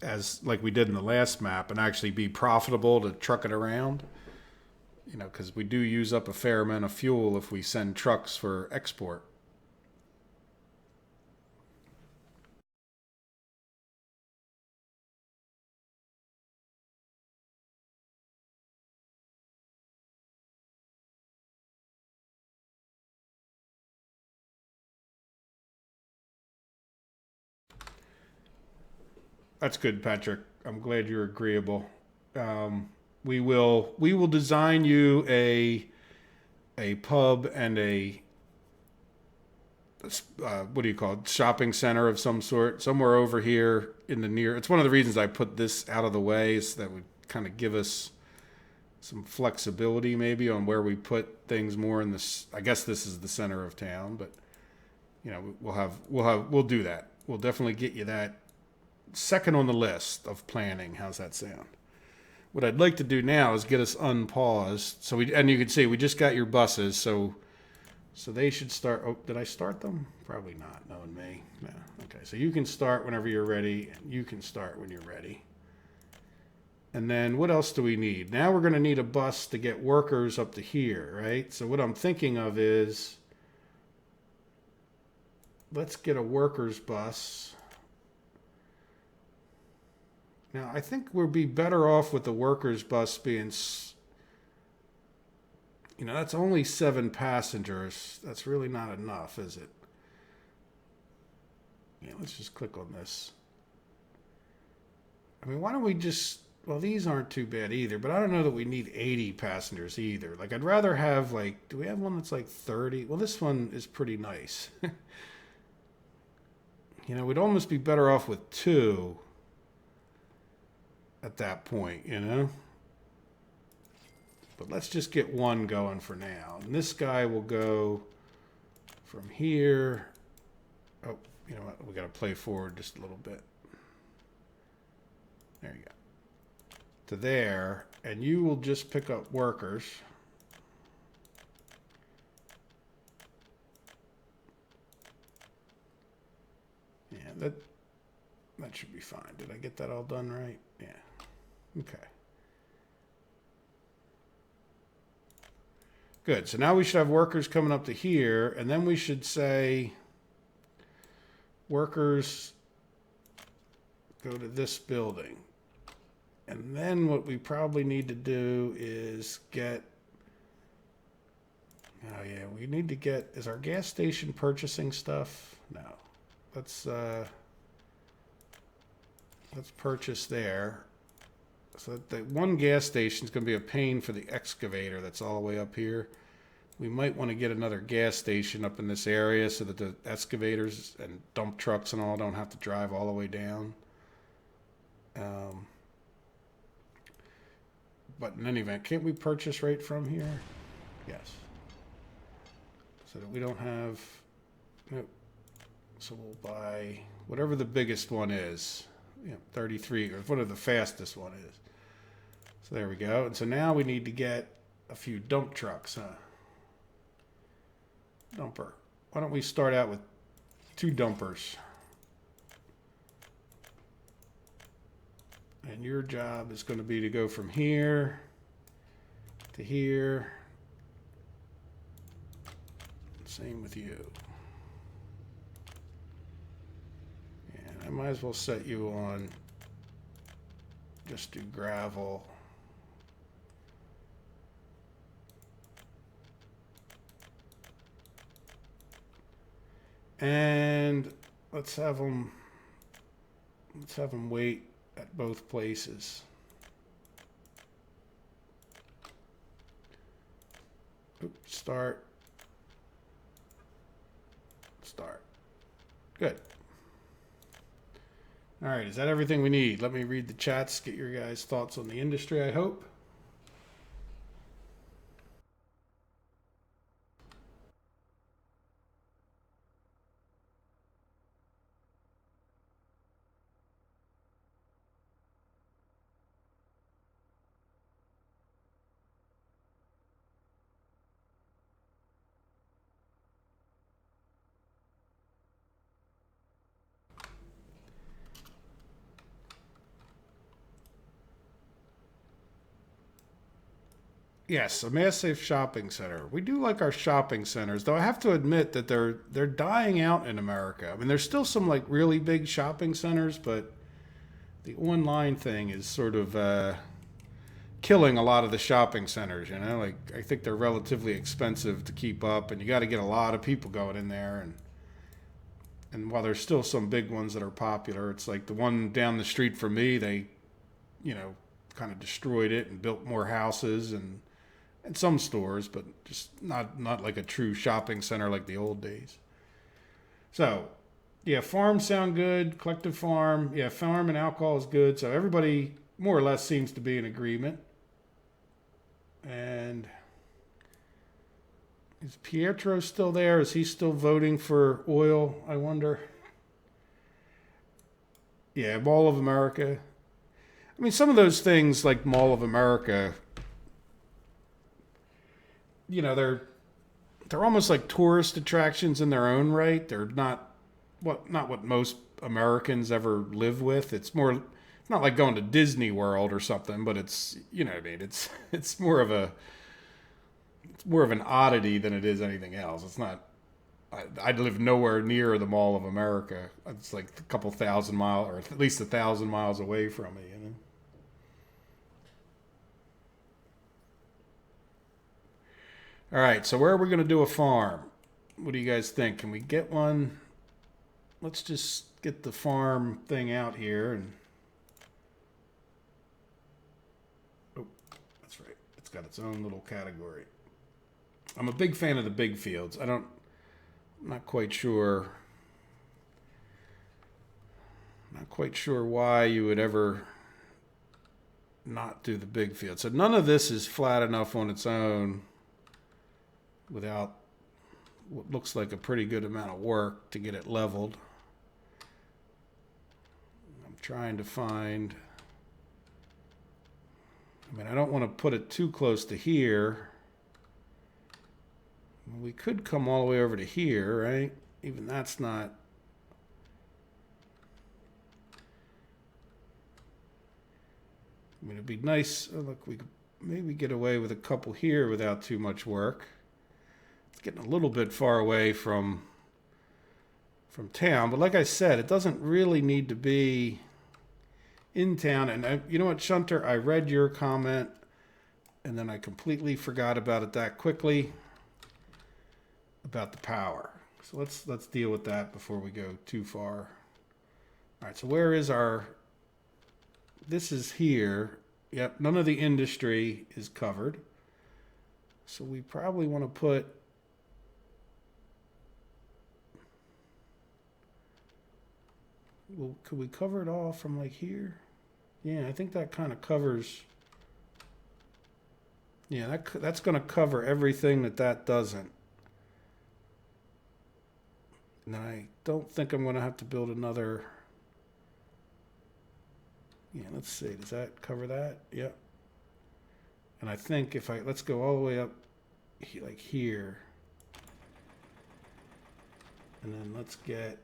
as like we did in the last map and actually be profitable to truck it around. Because we do use up a fair amount of fuel if we send trucks for export. That's good, Patrick. I'm glad you're agreeable. We will design you a pub and a what do you call it, shopping center of some sort somewhere over here in the near. It's one of the reasons I put this out of the way, is that would kind of give us some flexibility maybe on where we put things more in this. I guess this is the center of town, but we'll do that. We'll definitely get you that second on the list of planning. How's that sound? What I'd like to do now is get us unpaused. And you can see we just got your buses, so they should start. Oh, did I start them? Probably not, knowing me. No. Okay, so you can start whenever you're ready. You can start when you're ready. And then what else do we need? Now we're going to need a bus to get workers up to here, right? So what I'm thinking of is, let's get a workers bus. Now, I think we'll be better off with the workers bus being, that's only 7 passengers. That's really not enough, is it? Yeah, let's just click on this. I mean, why don't we just, well, these aren't too bad either, but I don't know that we need 80 passengers either. Like, I'd rather have, do we have one that's like 30? Well, this one is pretty nice. We'd almost be better off with 2. At that point, But let's just get 1 going for now. And this guy will go from here. Oh, you know what? We got to play forward just a little bit. There you go. To there. And you will just pick up workers. Yeah, that should be fine. Did I get that all done right? Yeah. Okay. Good. So now we should have workers coming up to here, and then we should say workers go to this building. And then what we probably need to do is get, oh yeah, we need to get, is our gas station purchasing stuff? No. Let's purchase there. So the one gas station is going to be a pain for the excavator that's all the way up here. We might want to get another gas station up in this area so that the excavators and dump trucks and all don't have to drive all the way down. But in any event, can't we purchase right from here? Yes. So that we don't have, nope. So we'll buy whatever the biggest one is. 33, or whatever the fastest one is. So there we go. And so now we need to get a few dump trucks, huh? Dumper. Why don't we start out with 2 dumpers? And your job is going to be to go from here to here. Same with you. And I might as well set you on just do gravel. And let's have them wait at both places. Oops, start. Good. All right, is that everything we need? Let me read the chats, get your guys' thoughts on the industry, I hope. Yes, a massive shopping center. We do like our shopping centers, though I have to admit that they're dying out in America. I mean, there's still some like really big shopping centers, but the online thing is sort of killing a lot of the shopping centers. You know, like I think they're relatively expensive to keep up, and you got to get a lot of people going in there. And while there's still some big ones that are popular, it's like the one down the street from me. They, you know, kind of destroyed it and built more houses and some stores, but just not like a true shopping center like the old days. So, yeah, farms sound good. Collective farm, yeah, farm and alcohol is good. So everybody more or less seems to be in agreement. And is Pietro still there? Is he still voting for oil? I wonder. Yeah, Mall of America. I mean, some of those things like Mall of America, you know, they're almost like tourist attractions in their own right. They're not what most Americans ever live with. It's not like going to Disney World or something, but it's, you know what I mean, it's more of an oddity than it is anything else. It's not. I live nowhere near the Mall of America. It's like a couple thousand miles, or at least 1,000 miles away from me. You know. All right, so where are we going to do a farm? What do you guys think? Can we get one? Let's just get the farm thing out here. And oh, that's right. It's got its own little category. I'm a big fan of the big fields. I'm not quite sure. Not quite sure why you would ever not do the big field. So none of this is flat enough on its own without what looks like a pretty good amount of work to get it leveled. I'm trying to find. I mean, I don't want to put it too close to here. We could come all the way over to here, right? Even that's not. I mean, it'd be nice. Oh, look, we could maybe get away with a couple here without too much work. It's getting a little bit far away from town, but like I said, it doesn't really need to be in town. And you know what, Shunter? I read your comment, and then I completely forgot about it that quickly. About the power. So let's deal with that before we go too far. All right, so where is our, this is here. Yep, none of the industry is covered. So we probably want to put, well, could we cover it all from like here? Yeah, I think that kind of covers, yeah, that's going to cover everything that doesn't. And I don't think I'm going to have to build another. Yeah, let's see. Does that cover that? Yep. And I think if let's go all the way up like here. And then let's get,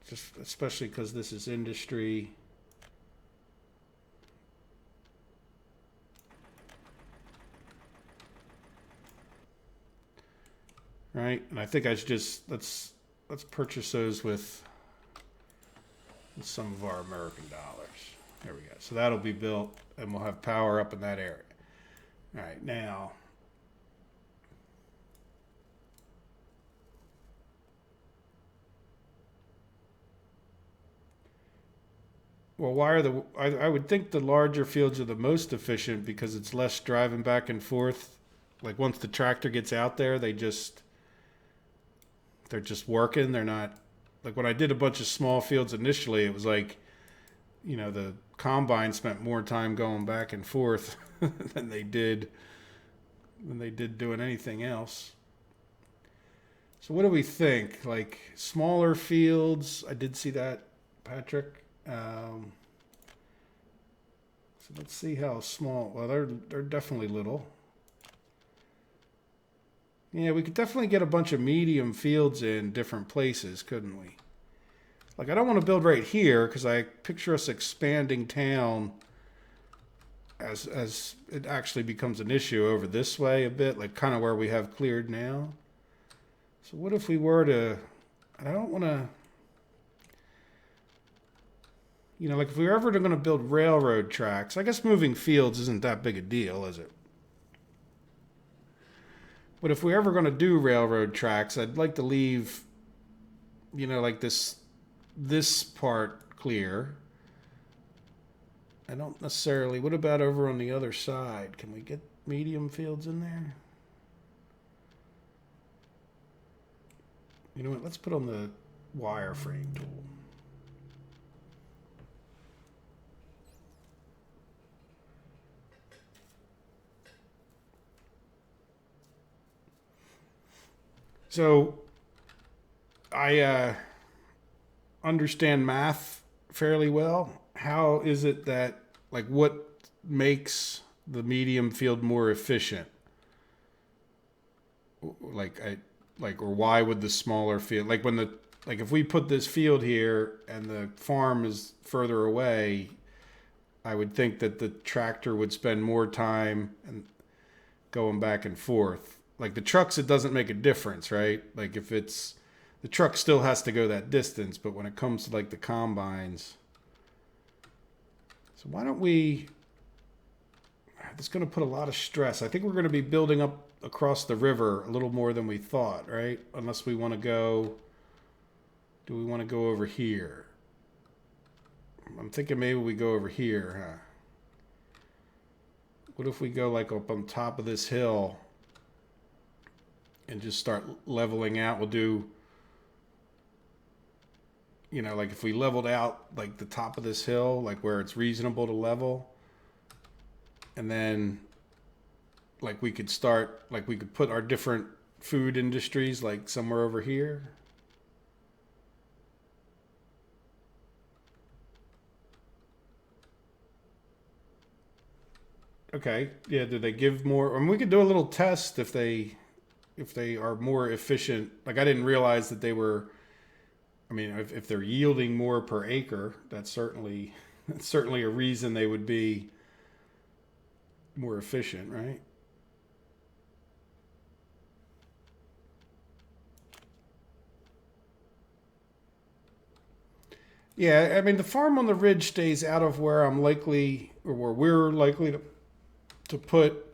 just especially because this is industry. Right, and I think I should just let's purchase those with some of our American dollars. There we go. So that'll be built, and we'll have power up in that area. All right, now. Well, why are I would think the larger fields are the most efficient because it's less driving back and forth. Like once the tractor gets out there, they're just working. They're not like when I did a bunch of small fields initially, it was like, the combine spent more time going back and forth than they did doing anything else. So what do we think? Like smaller fields? I did see that, Patrick. So let's see how small. Well, they're definitely little. Yeah, we could definitely get a bunch of medium fields in different places, couldn't we? Like I don't want to build right here because I picture us expanding town as it actually becomes an issue over this way a bit, like kind of where we have cleared now. So what if we were to? I don't want to. Like if we were ever going to build railroad tracks, I guess moving fields isn't that big a deal, is it? But if we're ever going to do railroad tracks, I'd like to leave, like this part clear. I don't necessarily. What about over on the other side? Can we get medium fields in there? You know what? Let's put on the wireframe tool. So I understand math fairly well. How is it that, like, what makes the medium field more efficient? Or why would the smaller field, like if we put this field here and the farm is further away, I would think that the tractor would spend more time and going back and forth. Like the trucks, it doesn't make a difference, right? Like if it's the truck still has to go that distance, but when it comes to like the combines, so why don't we? It's going to put a lot of stress. I think we're going to be building up across the river a little more than we thought, right? Unless we want to go. Do we want to go over here? I'm thinking maybe we go over here, huh? What if we go like up on top of this hill and just start leveling out? We'll do, like if we leveled out like the top of this hill, like where it's reasonable to level, and then like we could put our different food industries like somewhere over here. Okay, yeah, do they give more? We could do a little test if they are more efficient. Like I didn't realize that they were. I mean, if they're yielding more per acre, that's certainly a reason they would be more efficient, right? Yeah, I mean the farm on the ridge stays out of where I'm likely or where we're likely to put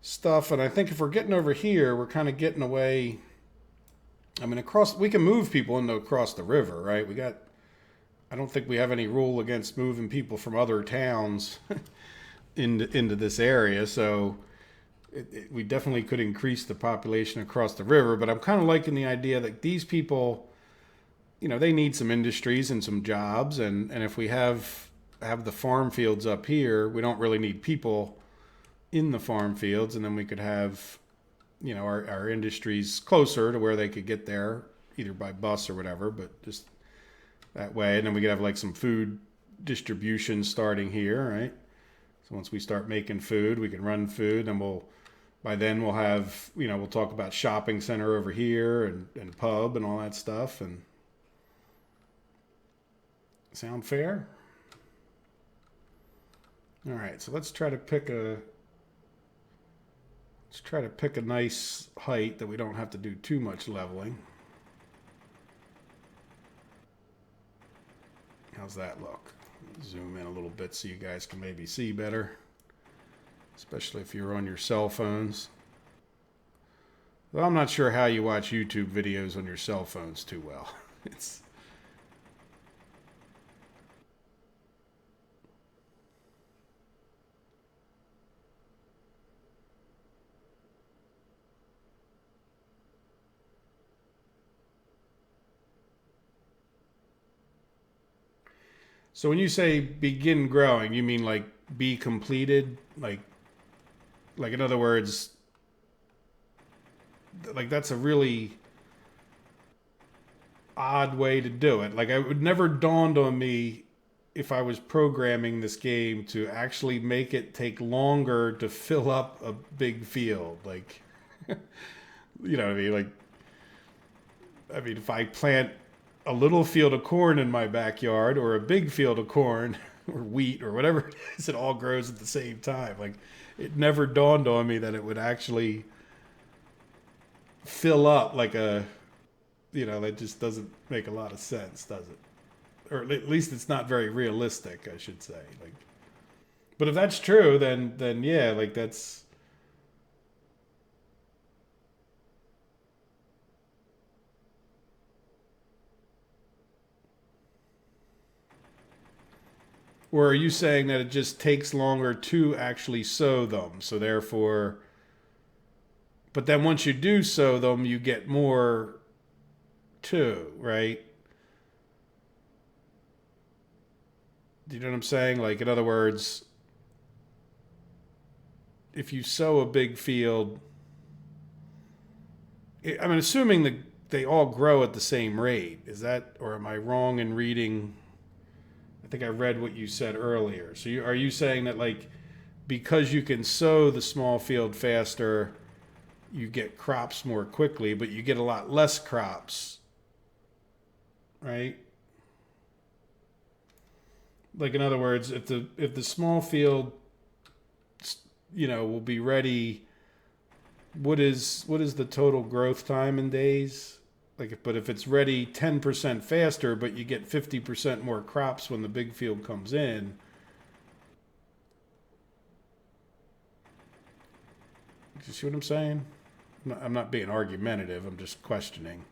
stuff, and I think if we're getting over here, we're kind of getting away. I mean, we can move people across the river, right? I don't think we have any rule against moving people from other towns into this area, so we definitely could increase the population across the river. But I'm kind of liking the idea that these people, they need some industries and some jobs, and if we have the farm fields up here, we don't really need people in the farm fields, and then we could have our industries closer to where they could get there either by bus or whatever, but just that way. And then we could have like some food distribution starting here, right? So once we start making food, we can run food, and by then we'll have, we'll talk about shopping center over here and pub and all that stuff. And sound fair? All right, so let's try to pick a nice height that we don't have to do too much leveling. How's that look? Zoom in a little bit so you guys can maybe see better, especially if you're on your cell phones. Well, I'm not sure how you watch YouTube videos on your cell phones too well. It's So when you say begin growing, you mean like be completed? Like in other words, like that's a really odd way to do it. Like it would never dawned on me if I was programming this game to actually make it take longer to fill up a big field. Like, you know what I mean? Like, I mean, if I plant a little field of corn in my backyard or a big field of corn or wheat or whatever it is, it all grows at the same time. Like, it never dawned on me that it would actually fill up like a, that just doesn't make a lot of sense, does it? Or at least it's not very realistic, I should say. Like, but if that's true, then yeah, like that's. Or are you saying that it just takes longer to actually sow them? So therefore, but then once you do sow them, you get more too, right? Do you know what I'm saying? Like, in other words, if you sow a big field, I'm assuming that they all grow at the same rate. Is that, or am I wrong in reading? I think I read what you said earlier. So are you saying that, like, because you can sow the small field faster, you get crops more quickly, but you get a lot less crops, right? Like, in other words, if the small field, will be ready. What is the total growth time in days? Like, but if it's ready 10% faster, but you get 50% more crops when the big field comes in. Do you see what I'm saying? I'm not being argumentative. I'm just questioning.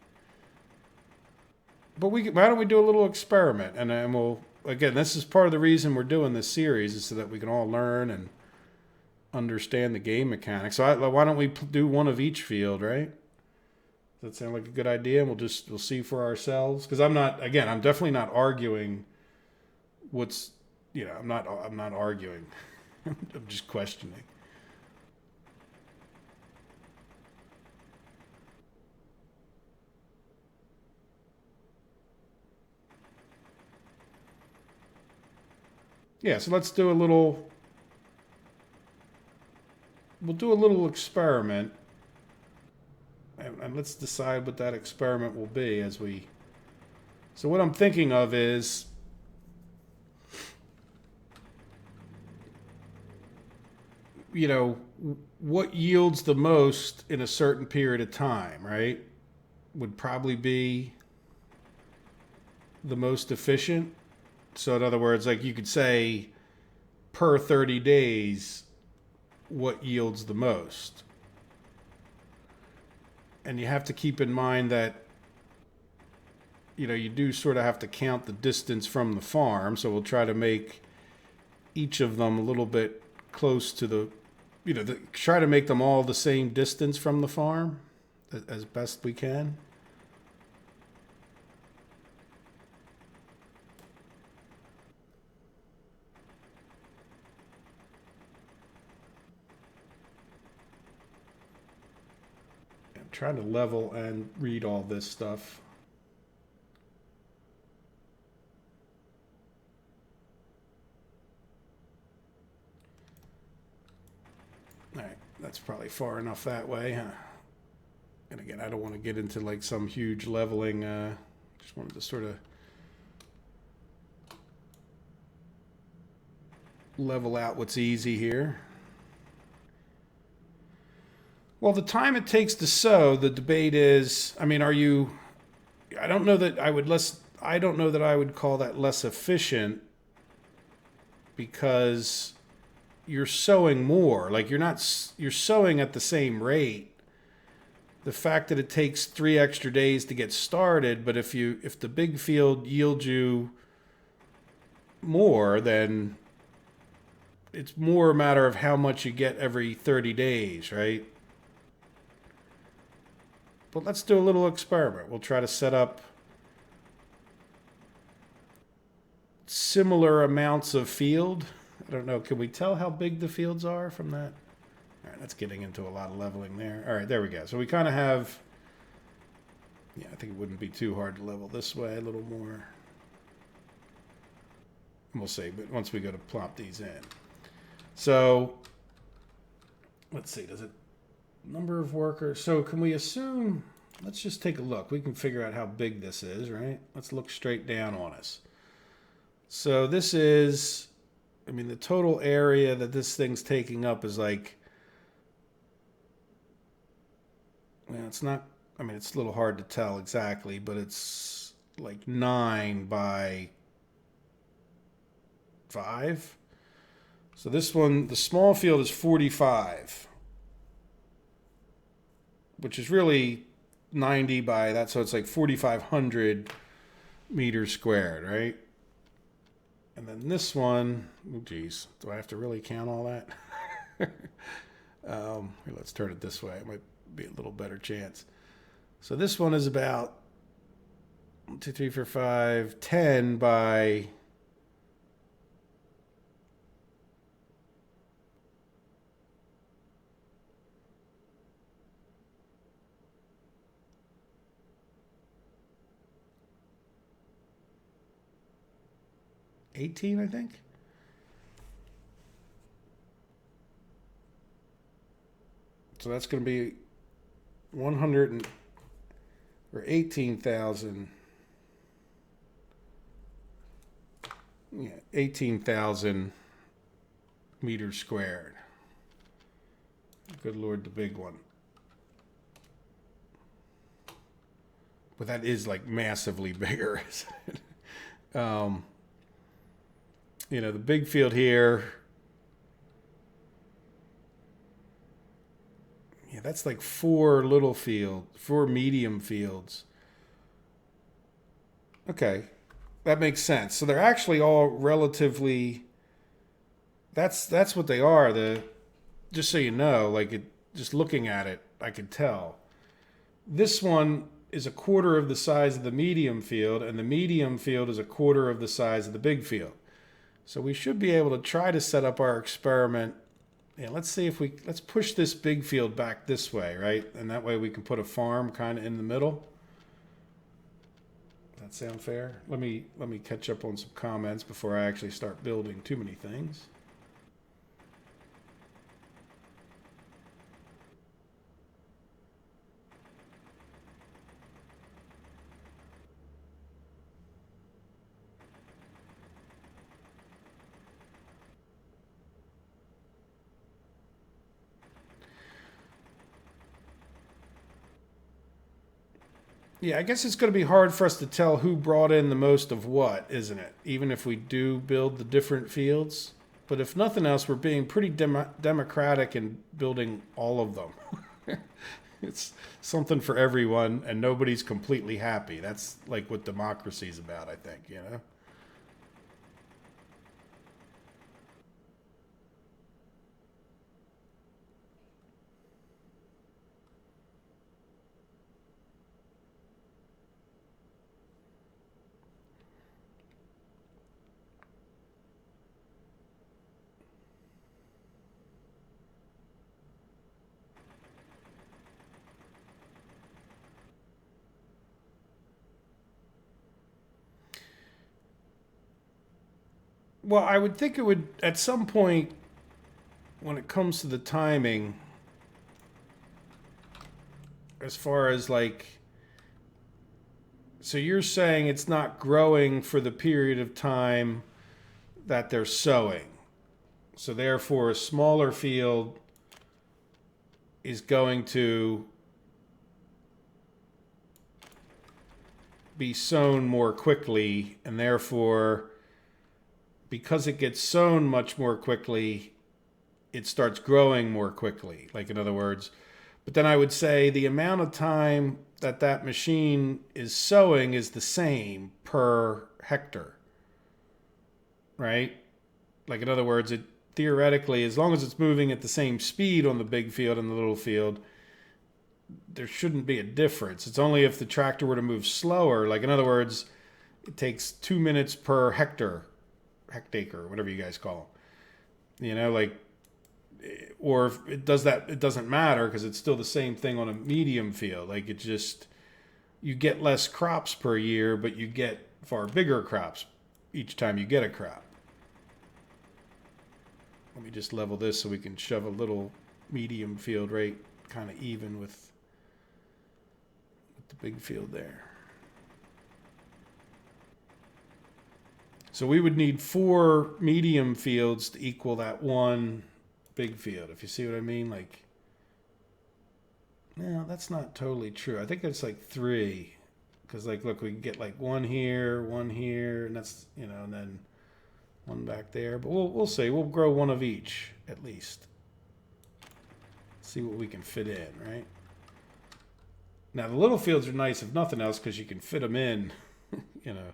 But why don't we do a little experiment, and we'll, again, this is part of the reason we're doing this series is so that we can all learn and understand the game mechanics. So why don't we do one of each field, right? Does that sound like a good idea? And we'll see for ourselves. Because I'm definitely not arguing what's, I'm not arguing. I'm just questioning. Yeah, so we'll do a little experiment, and let's decide what that experiment will be as we. So what I'm thinking of is, what yields the most in a certain period of time, right? Would probably be the most efficient. So in other words, like you could say per 30 days, what yields the most. And you have to keep in mind that, you do sort of have to count the distance from the farm. So we'll try to make each of them a little bit close to try to make them all the same distance from the farm as best we can. I'm trying to level and read all this stuff. All right, that's probably far enough that way, huh? And again, I don't want to get into like some huge leveling. Just wanted to sort of level out what's easy here. Well, the time it takes to sow, the debate is, I mean, I don't know that I would call that less efficient because you're sowing more. Like you're sowing at the same rate. The fact that it takes 3 extra days to get started, but if the big field yields you more, then it's more a matter of how much you get every 30 days, right? But let's do a little experiment. We'll try to set up similar amounts of field. I don't know. Can we tell how big the fields are from that? All right, that's getting into a lot of leveling there. All right, there we go. So we kind of have, yeah, I think it wouldn't be too hard to level this way a little more. We'll see, but once we go to plop these in. So let's see, does it, number of workers. So can we assume, let's just take a look. We can figure out how big this is, right? Let's look straight down on us. So this is, I mean, the total area that this thing's taking up is like, well, it's not, I mean, it's a little hard to tell exactly, but it's like 9 by 5. So this one, the small field is 45, which is really 90 by that. So it's like 4,500 meters squared, right? And then this one, oh geez, do I have to really count all that? Here, let's turn it this way. It might be a little better chance. So this one is about 1, 2, 3, 4, 5, 10 by 18, I think. So that's going to be 100 or 18,000. Yeah, 18,000 meters squared. Good Lord, the big one. But that is like massively bigger. You know, the big field here, yeah, that's like 4 medium fields. Okay, that makes sense. So they're actually all relatively, that's what they are. Just so you know, like just looking at it, I could tell. This one is a quarter of the size of the medium field, and the medium field is a quarter of the size of the big field. So we should be able to try to set up our experiment. Yeah, let's see if let's push this big field back this way, right? And that way we can put a farm kind of in the middle. Does that sound fair? Let me catch up on some comments before I actually start building too many things. Yeah, I guess it's going to be hard for us to tell who brought in the most of what, isn't it? Even if we do build the different fields. But if nothing else, we're being pretty democratic in building all of them. It's something for everyone, and nobody's completely happy. That's like what democracy's about, I think, you know? Well, I would think it would, at some point, when it comes to the timing, as far as like, so you're saying it's not growing for the period of time that they're sowing. So therefore, a smaller field is going to be sown more quickly, and therefore, because it gets sown much more quickly, it starts growing more quickly. Like, in other words, but then I would say the amount of time that that machine is sowing is the same per hectare, right? Like, in other words, it theoretically, as long as it's moving at the same speed on the big field and the little field, there shouldn't be a difference. It's only if the tractor were to move slower. Like, in other words, it takes 2 minutes per hectare hectare, or whatever you guys call them. You know, like, or if it does that, it doesn't matter because it's still the same thing on a medium field. Like, it just, you get less crops per year, but you get far bigger crops each time you get a crop. Let me just level this so we can shove a little medium field right kind of even with the big field there. So we would need 4 medium fields to equal that 1 big field, if you see what I mean. Like, no, that's not totally true. I think it's like 3. Because, like, look, we can get like 1 here, and that's, you know, and then 1 back there. But we'll see. We'll grow 1 of each, at least. See what we can fit in, right? Now, the little fields are nice, if nothing else, because you can fit them in, you know.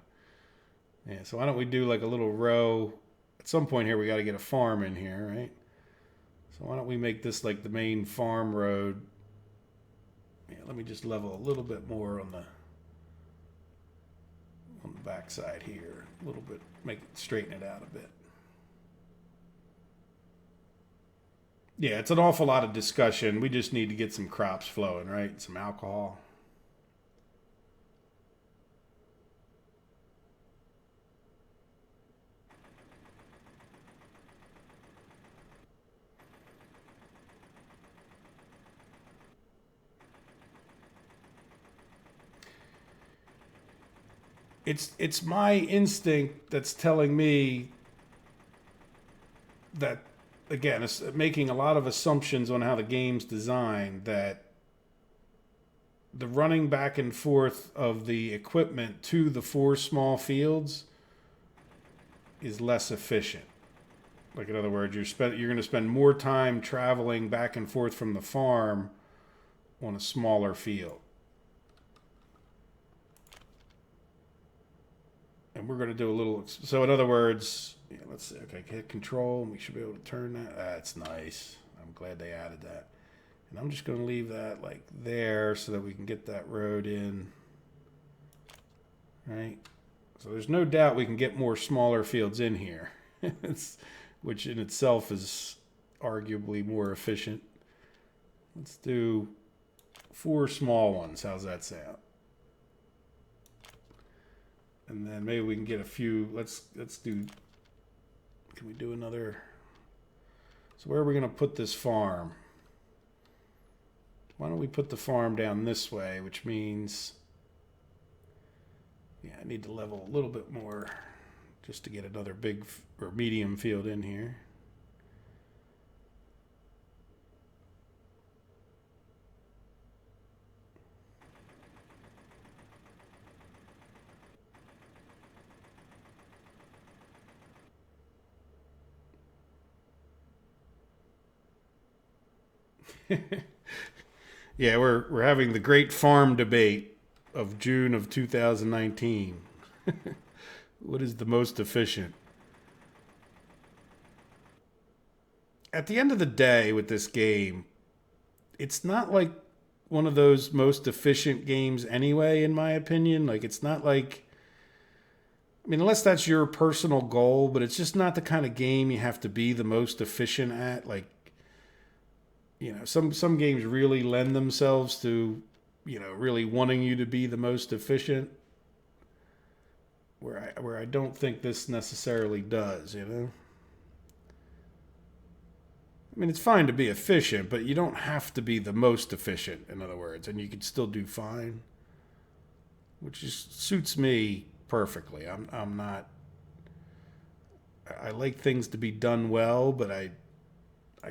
Yeah, so why don't we do like a little row? At some point here, we got to get a farm in here, right? So why don't we make this like the main farm road? Yeah, let me just level a little bit more on the backside here. A little bit, straighten it out a bit. Yeah, it's an awful lot of discussion. We just need to get some crops flowing, right? Some alcohol. It's my instinct that's telling me that, again, it's making a lot of assumptions on how the game's designed, that the running back and forth of the equipment to the 4 small fields is less efficient. Like, in other words, you're going to spend more time traveling back and forth from the farm on a smaller field. And we're going to do a little, so in other words, yeah, let's see, okay, hit control, and we should be able to turn that. That's nice. I'm glad they added that. And I'm just going to leave that like there so that we can get that road in. Right? So there's no doubt we can get more smaller fields in here, which in itself is arguably more efficient. Let's do 4 small ones. How's that sound? And then maybe we can get a few. Let's do. Can we do another? So where are we going to put this farm? Why don't we put the farm down this way, which means, yeah, I need to level a little bit more just to get another big or medium field in here. Yeah, we're having the great farm debate of June of 2019. What is the most efficient? At the end of the day with this game, it's not like one of those most efficient games anyway, in my opinion. Like, it's not like, I mean, unless that's your personal goal, but it's just not the kind of game you have to be the most efficient at. Like, you know, some games really lend themselves to, you know, really wanting you to be the most efficient, where I don't think this necessarily does, you know. I mean, it's fine to be efficient, but you don't have to be the most efficient, in other words, and you can still do fine, which just suits me perfectly. I'm not, I like things to be done well, but I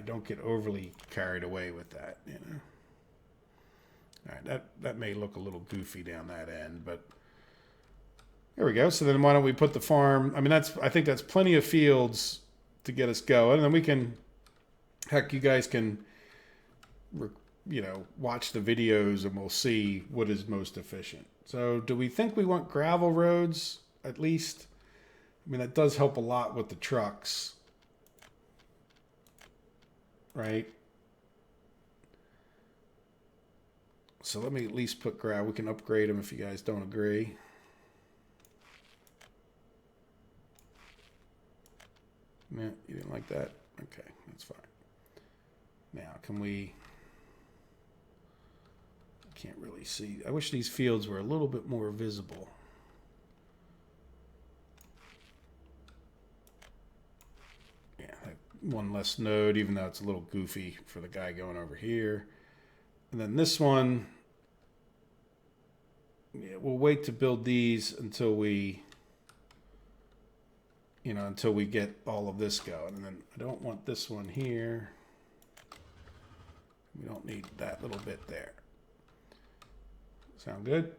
don't get overly carried away with that, you know. All right, that may look a little goofy down that end, but there we go. So then why don't we put the farm, I mean, I think that's plenty of fields to get us going, and then we can, heck, you guys can, you know, watch the videos and we'll see what is most efficient. So do we think we want gravel roads at least? I mean, that does help a lot with the trucks, right? So let me at least put gravel. We can upgrade them if you guys don't agree. Yeah, you didn't like that? Okay, that's fine. Now, can we... I can't really see. I wish these fields were a little bit more visible. Yeah, one less node, even though it's a little goofy for the guy going over here. And then this one, yeah, we'll wait to build these until we, until we get all of this going. And then I don't want this one here. We don't need that little bit there. Sound good?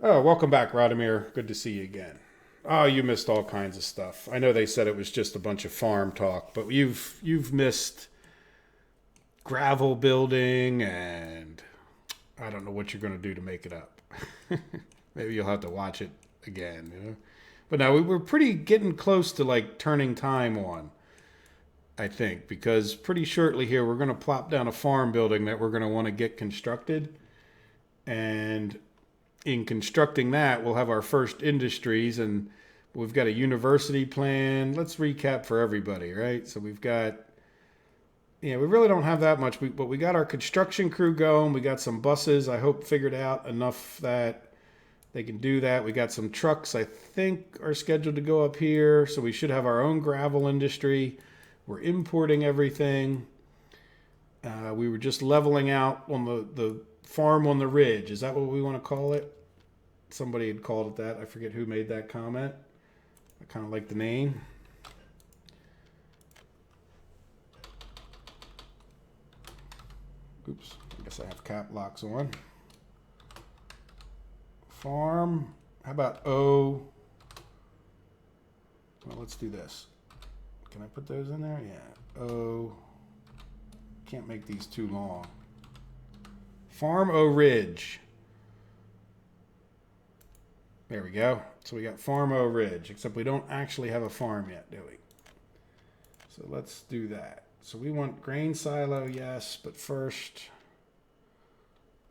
Oh, welcome back, Radomir. Good to see you again. Oh, you missed all kinds of stuff. I know they said it was just a bunch of farm talk, but you've missed gravel building, and I don't know what you're going to do to make it up. Maybe you'll have to watch it again. But now we're pretty getting close to like turning time on, I think, because pretty shortly here we're going to plop down a farm building that we're going to want to get constructed, and in constructing that, we'll have our first industries, and we've got a university plan. Let's recap for everybody, right? So we've got, we really don't have that much, but we got our construction crew going. We got some buses, I hope, figured out enough that they can do that. We got some trucks, I think, are scheduled to go up here. So we should have our own gravel industry. We're importing everything. We were just leveling out on the farm on the ridge. Is that what we want to call it? Somebody had called it that. I forget who made that comment. I kind of like the name. Oops, I guess I have cap locks on. Farm. How about O? Well, let's do this. Can I put those in there? Yeah. O. Can't make these too long. Farm O Ridge. There we go. So we got Farm O Ridge, except we don't actually have a farm yet, do we? So let's do that. So we want grain silo, yes, but first,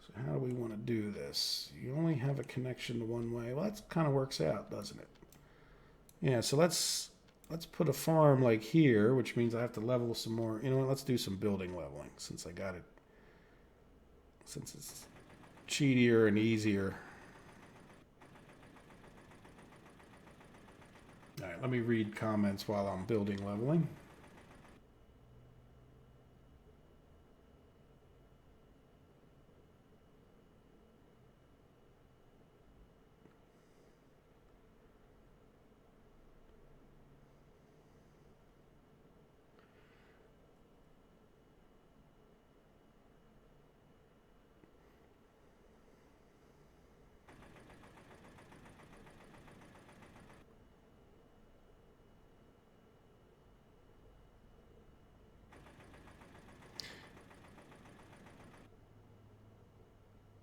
so how do we want to do this? You only have a connection to one way. Well, that kind of works out, doesn't it? Yeah, so let's put a farm like here, which means I have to level some more. You know what? Let's do some building leveling since I got it. Since it's cheatier and easier. All right, let me read comments while I'm building leveling.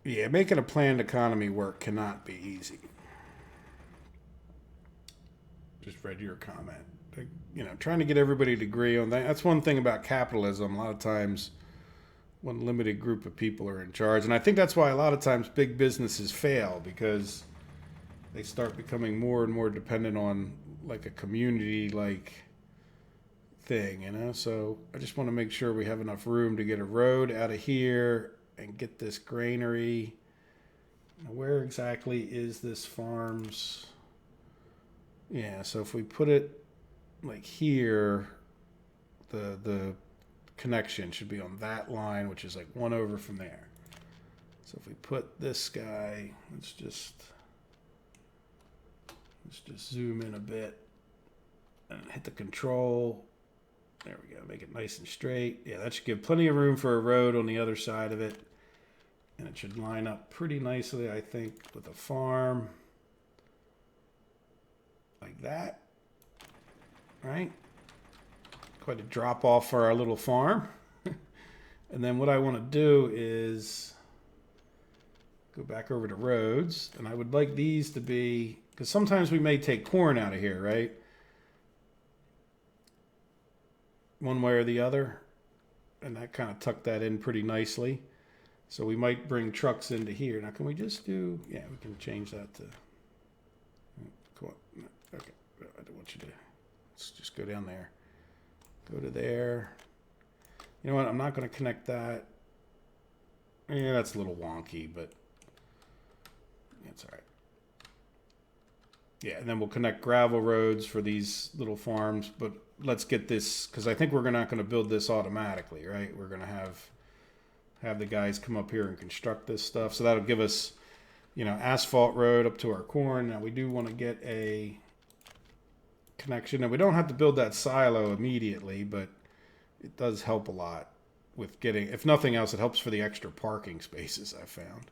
Yeah, making a planned economy work cannot be easy. Just read your comment. Trying to get everybody to agree on that. That's one thing about capitalism. A lot of times, one limited group of people are in charge. And I think that's why a lot of times big businesses fail, because they start becoming more and more dependent on like a community like thing. So I just want to make sure we have enough room to get a road out of here and get this granary. Now, where exactly is this farm's? Yeah, so if we put it like here, the connection should be on that line, which is like one over from there. So if we put this guy, let's just zoom in a bit and hit the control. There we go, make it nice and straight. Yeah, that should give plenty of room for a road on the other side of it. And it should line up pretty nicely, I think, with a farm. Like that. Right? Quite a drop off for our little farm. And then what I want to do is go back over to roads. And I would like these to be, because sometimes we may take corn out of here, right? One way or the other. And that kind of tucked that in pretty nicely. So we might bring trucks into here. Now, can we just do, yeah, we can change that to, come on, go down there. Go to there. You know what? I'm not going to connect that. Yeah, that's a little wonky, but that's all right. Yeah, and then we'll connect gravel roads for these little farms, but let's get this, because I think we're not going to build this automatically, right? We're going to have the guys come up here and construct this stuff. So that'll give us, you know, asphalt road up to our corn. Now we do want to get a connection, and we don't have to build that silo immediately, but it does help a lot with getting, if nothing else, it helps for the extra parking spaces I found.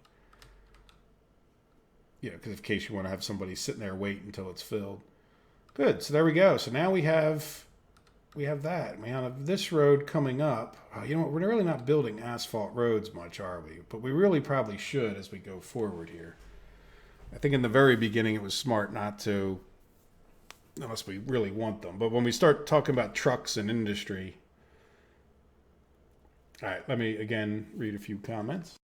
Yeah, because in case you want to have somebody sitting there waiting until it's filled. Good, so there we go. So now we have that. We have this road coming up. You know what, we're really not building asphalt roads much, are we? But we really probably should as we go forward here. I think in the very beginning it was smart not to, unless we really want them. But when we start talking about trucks and industry. All right, let me again read a few comments.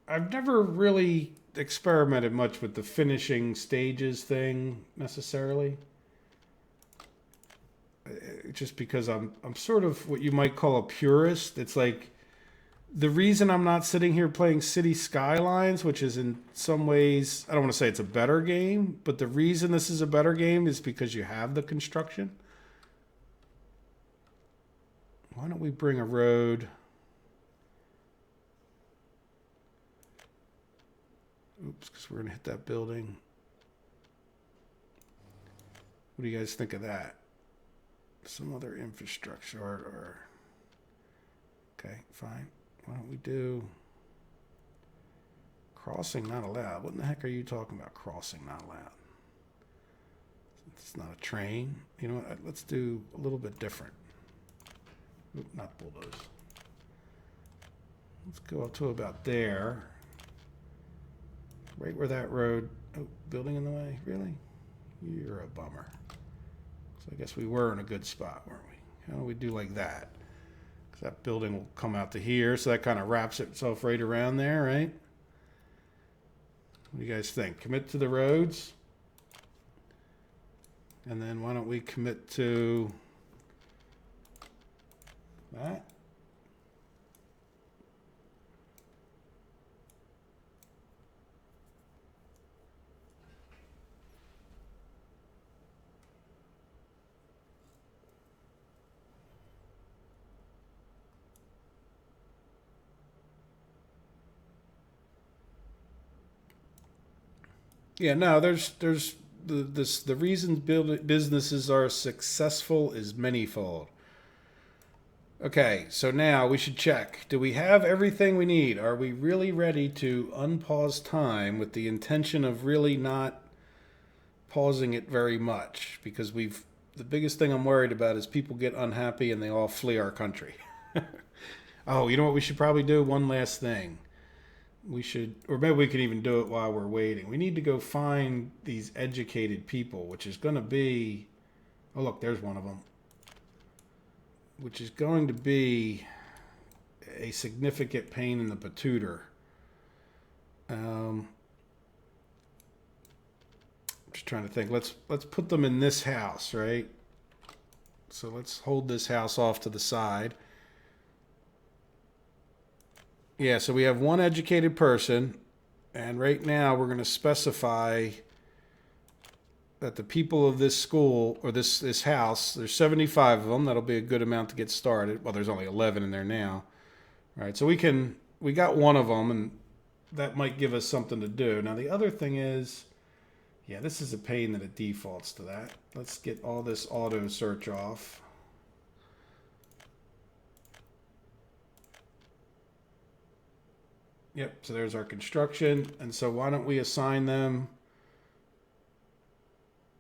I've never really experimented much with the finishing stages thing necessarily. Just because I'm sort of what you might call a purist. It's like the reason I'm not sitting here playing City Skylines, which is in some ways, I don't want to say it's a better game, but the reason this is a better game is because you have the construction. Why don't we bring a road? Oops, because we're going to hit that building. What do you guys think of that? Some other infrastructure or okay, fine. Why don't we do crossing not allowed? What in the heck are you talking about, crossing not allowed? It's not a train. You know what? Let's do a little bit different. Oop, not bulldoze. Let's go up to about there. Right where that road. Oh, building in the way? Really? You're a bummer. So I guess we were in a good spot, weren't we? How do we do like that? Because that building will come out to here, so that kind of wraps itself right around there, right? What do you guys think? Commit to the roads? And then why don't we commit to that? Yeah, no, there's the reasons businesses are successful is manyfold. Okay, so now we should check. Do we have everything we need? Are we really ready to unpause time with the intention of really not pausing it very much? Because the biggest thing I'm worried about is people get unhappy and they all flee our country. Oh, you know what we should probably do? One last thing. We should, or maybe we could even do it while we're waiting. We need to go find these educated people, which is going to be, oh, look, there's one of them, which is going to be a significant pain in the patooter. Just trying to think. Let's put them in this house, right? So let's hold this house off to the side. Yeah, so we have one educated person, and right now we're going to specify that the people of this school, or this house, there's 75 of them. That'll be a good amount to get started. Well, there's only 11 in there now. All right, so we got one of them, and that might give us something to do. Now, the other thing is, yeah, this is a pain that it defaults to that. Let's get all this auto search off. Yep, so there's our construction. And so why don't we assign them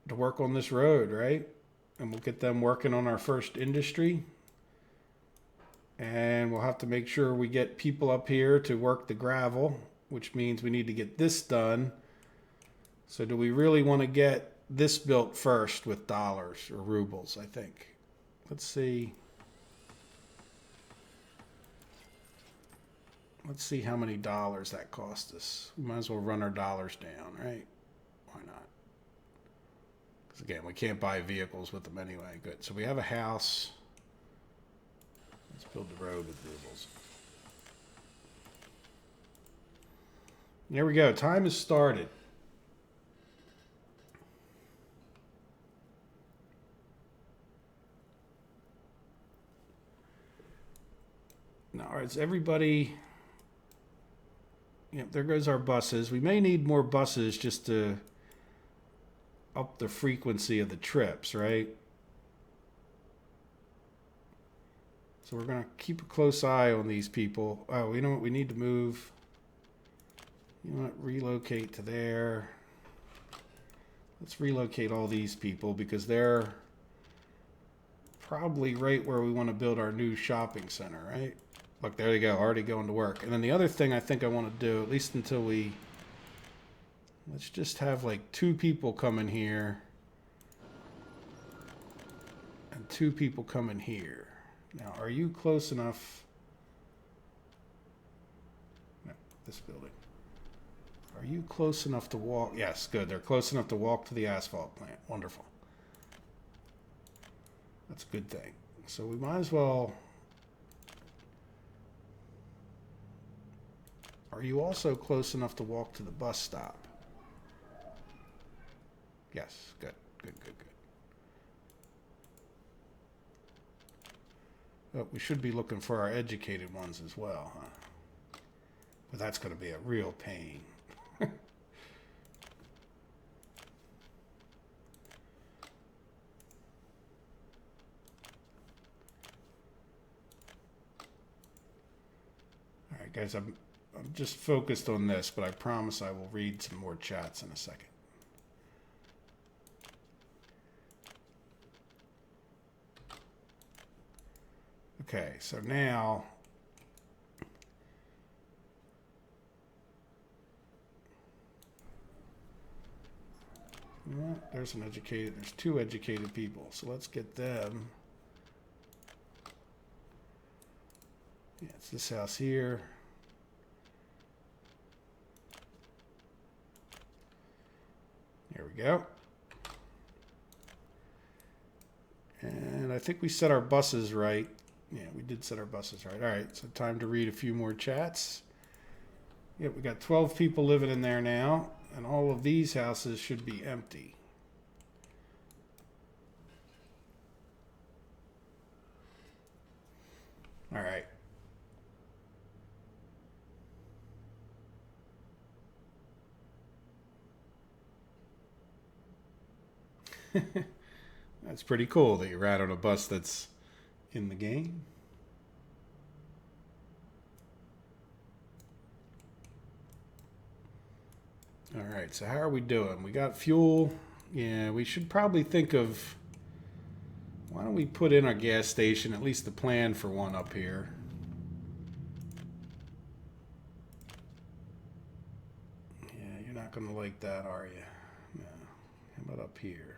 to work on this road, right? And we'll get them working on our first industry. And we'll have to make sure we get people up here to work the gravel, which means we need to get this done. So do we really want to get this built first with dollars or rubles, I think. Let's see. Let's see how many dollars that cost us. We might as well run our dollars down, right? Why not? Because again, we can't buy vehicles with them anyway. Good. So we have a house. Let's build the road with rubles. There we go. Time has started. Now, all right, is everybody... Yep, there goes our buses. We may need more buses just to up the frequency of the trips, right? So we're going to keep a close eye on these people. Oh, you know what? We need to move. You know what? Relocate to there. Let's relocate all these people because they're probably right where we want to build our new shopping center, right? Look, there they go, already going to work. And then the other thing I think I want to do, at least until we... Let's just have like 2 people come in here. And 2 people come in here. Now, are you close enough? No, this building. Are you close enough to walk? Yes, good. They're close enough to walk to the asphalt plant. Wonderful. That's a good thing. So we might as well... Are you also close enough to walk to the bus stop? Yes, good, good, good, good. Oh, we should be looking for our educated ones as well, huh? But that's going to be a real pain. All right, guys, I'm just focused on this, but I promise I will read some more chats in a second. Okay, so now well, there's 2 educated people, so let's get them. Yeah, it's this house here. There we go. And I think we set our buses right. Yeah, we did set our buses right. All right, so time to read a few more chats. Yep, we got 12 people living in there now, and all of these houses should be empty. All right. That's pretty cool that you ride on a bus that's in the game. All right, so how are we doing? We got fuel. Yeah, we should probably think of, why don't we put in our gas station, at least the plan for one up here. Yeah, you're not going to like that, are you? No. How about up here?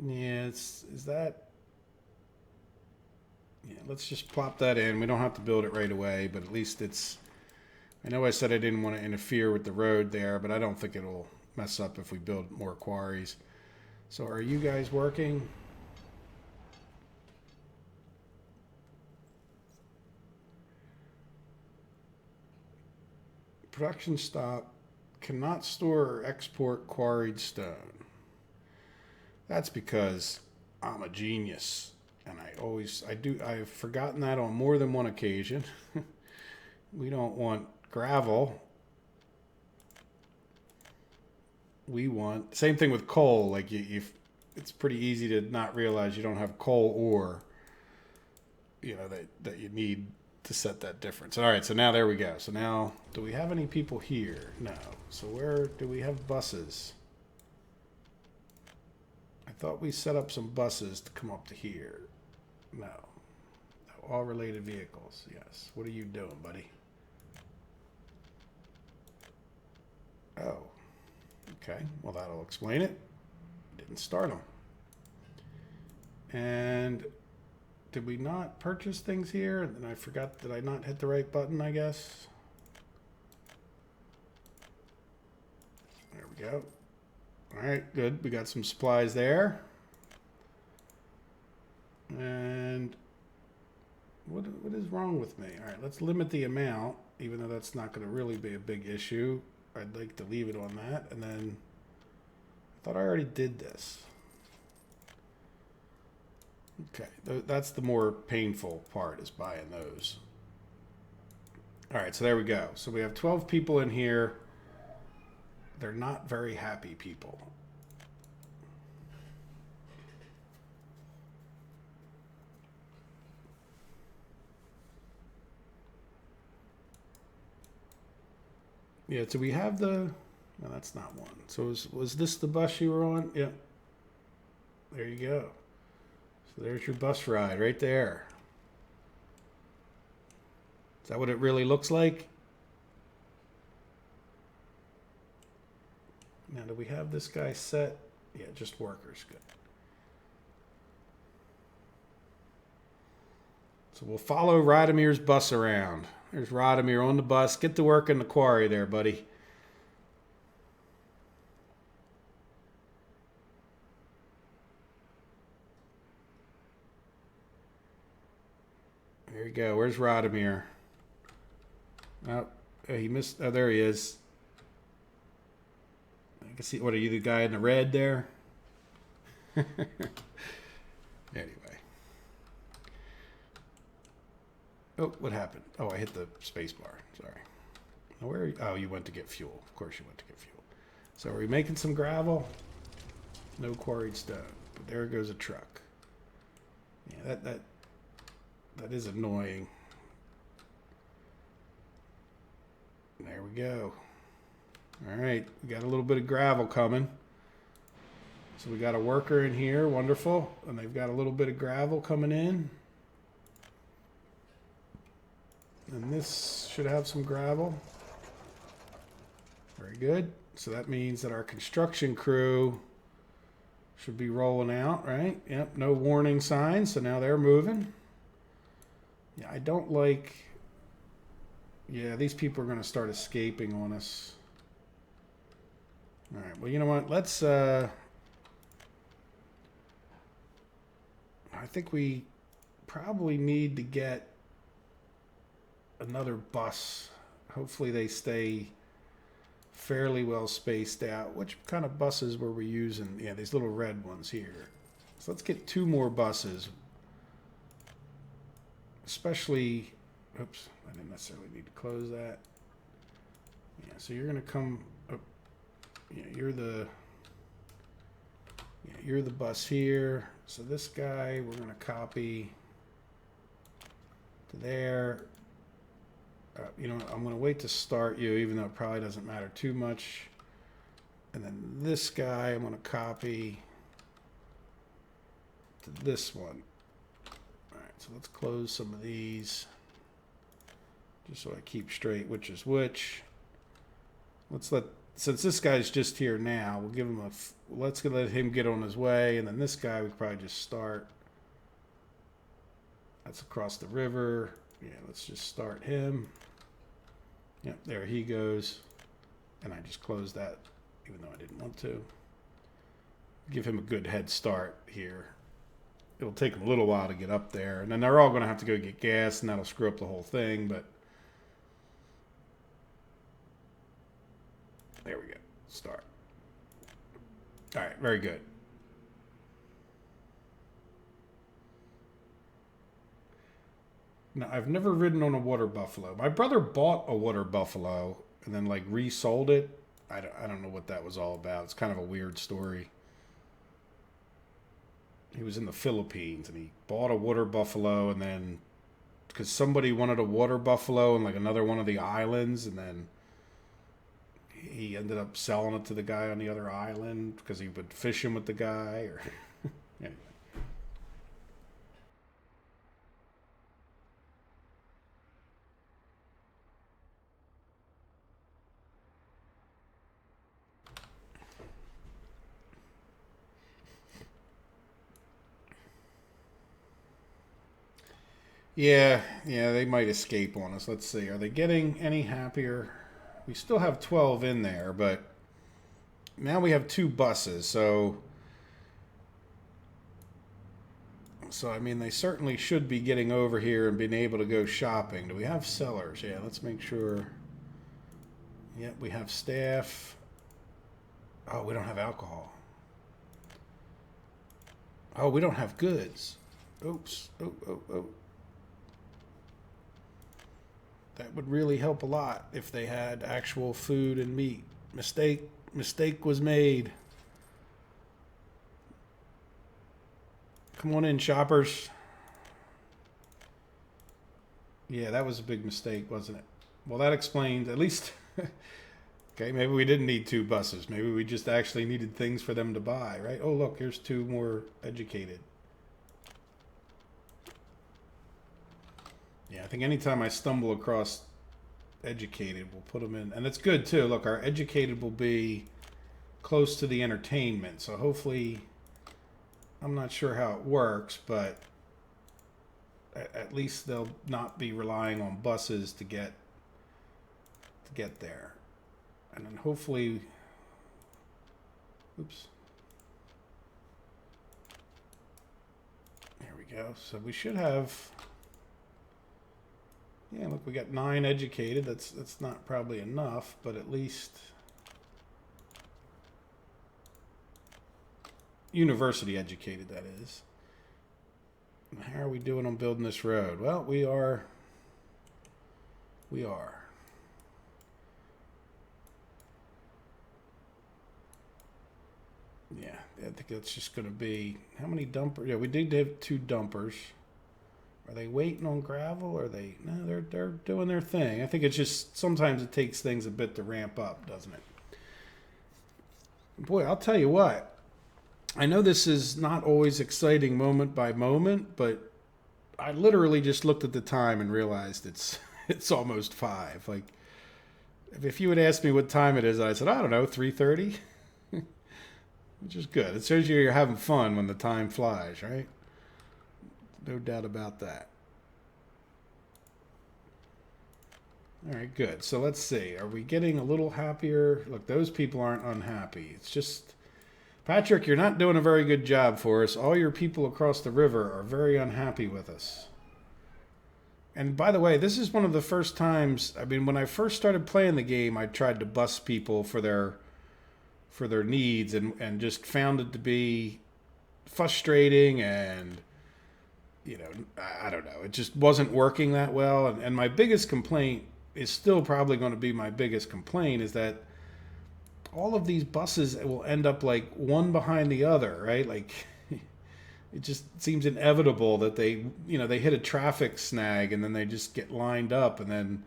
Yeah, is that... Yeah, let's just plop that in. We don't have to build it right away, but at least it's... I know I said I didn't want to interfere with the road there, but I don't think it'll mess up if we build more quarries. So are you guys working? Production stop. Cannot store or export quarried stone. That's because I'm a genius, and I've forgotten that on more than one occasion. We don't want gravel. We want, same thing with coal, like it's pretty easy to not realize you don't have coal ore, you know, that you need to set that difference. All right, so now there we go. So now, do we have any people here? No. So where do we have buses? I thought we set up some buses to come up to here. No. All related vehicles, yes. What are you doing, buddy? Oh. Okay, well that'll explain it. Didn't start them. And did we not purchase things here? And I forgot, did I not hit the right button, I guess? There we go. All right, good. We got some supplies there. And what is wrong with me? All right, let's limit the amount, even though that's not going to really be a big issue. I'd like to leave it on that. And then I thought I already did this. Okay, that's the more painful part, is buying those. All right, so there we go. So we have 12 people in here. They're not very happy people. Yeah, so we have the... No, that's not one. So was this the bus you were on? Yep. There you go. So there's your bus ride right there. Is that what it really looks like? Now, do we have this guy set? Yeah, just workers. Good. So we'll follow Radomir's bus around. There's Radomir on the bus. Get to work in the quarry there, buddy. There you go. Where's Radomir? Oh, he missed. Oh, there he is. I can see. What, are you the guy in the red there? Anyway. Oh, what happened? Oh, I hit the space bar. Sorry. Where are you? Oh, you went to get fuel. Of course you went to get fuel. So are we making some gravel? No quarried stone. But there goes a truck. Yeah, that is annoying. There we go. All right, we got a little bit of gravel coming. So we got a worker in here, wonderful. And they've got a little bit of gravel coming in. And this should have some gravel. Very good. So that means that our construction crew should be rolling out, right? Yep, no warning signs, so now they're moving. Yeah, I don't like... Yeah, these people are going to start escaping on us. All right, well, you know what? Let's... I think we probably need to get another bus. Hopefully they stay fairly well spaced out. Which kind of buses were we using? Yeah, these little red ones here. So let's get 2 more buses. Especially, oops, I didn't necessarily need to close that. Yeah, so you're gonna come up. Yeah, you're the bus here. So this guy we're gonna copy to there. You know, I'm going to wait to start you, even though it probably doesn't matter too much. And then this guy, I'm going to copy to this one. All right, so let's close some of these, just so I keep straight which is which. Since this guy's just here now, we'll give him let's let him get on his way, and then this guy we could probably just start. That's across the river. Yeah, let's just start him. Yep, there he goes. And I just closed that, even though I didn't want to. Give him a good head start here. It'll take him a little while to get up there. And then they're all going to have to go get gas, and that'll screw up the whole thing. But there we go. Start. All right, very good. Now, I've never ridden on a water buffalo. My brother bought a water buffalo and then like resold it. I don't know what that was all about. It's kind of a weird story. He was in the Philippines and he bought a water buffalo and then because somebody wanted a water buffalo in like another one of the islands, and then he ended up selling it to the guy on the other island because he would fish him with the guy. Or anyway. Yeah, yeah, they might escape on us. Let's see. Are they getting any happier? We still have 12 in there, but now we have two buses. So I mean, they certainly should be getting over here and being able to go shopping. Do we have sellers? Yeah, let's make sure. Yep, we have staff. Oh, we don't have alcohol. Oh, we don't have goods. Oops. Oh, oh, oh. That would really help a lot if they had actual food and meat. Mistake was made. Come on in, shoppers. Yeah, that was a big mistake, wasn't it? Well, that explains, at least, okay, maybe we didn't need two buses. Maybe we just actually needed things for them to buy, right? Oh, look, here's two more educated. Yeah, I think anytime I stumble across educated, we'll put them in. And it's good, too. Look, our educated will be close to the entertainment. So hopefully, I'm not sure how it works, but at least they'll not be relying on buses to get there. And then hopefully, oops. There we go. So we should have, yeah, look, we got 9 educated. That's not probably enough, but at least university educated, that is. How are we doing on building this road? Well, we are. Yeah, I think that's just going to be, how many dumpers? Yeah, we did have 2 dumpers. Are they waiting on gravel? Or are they, no, they're doing their thing. I think it's just, sometimes it takes things a bit to ramp up, doesn't it? Boy, I'll tell you what. I know this is not always exciting moment by moment, but I literally just looked at the time and realized it's almost 5. Like, if you had asked me what time it is, I said, I don't know, 3:30, which is good. It shows you're having fun when the time flies, right? No doubt about that. All right, good. So let's see. Are we getting a little happier? Look, those people aren't unhappy. It's just, Patrick, you're not doing a very good job for us. All your people across the river are very unhappy with us. And by the way, this is one of the first times, I mean, when I first started playing the game, I tried to bus people for their needs, and just found it to be frustrating, and I don't know, it just wasn't working that well. And my biggest complaint is still probably going to be my biggest complaint, is that all of these buses will end up like one behind the other, right? Like, it just seems inevitable that they hit a traffic snag and then they just get lined up. And then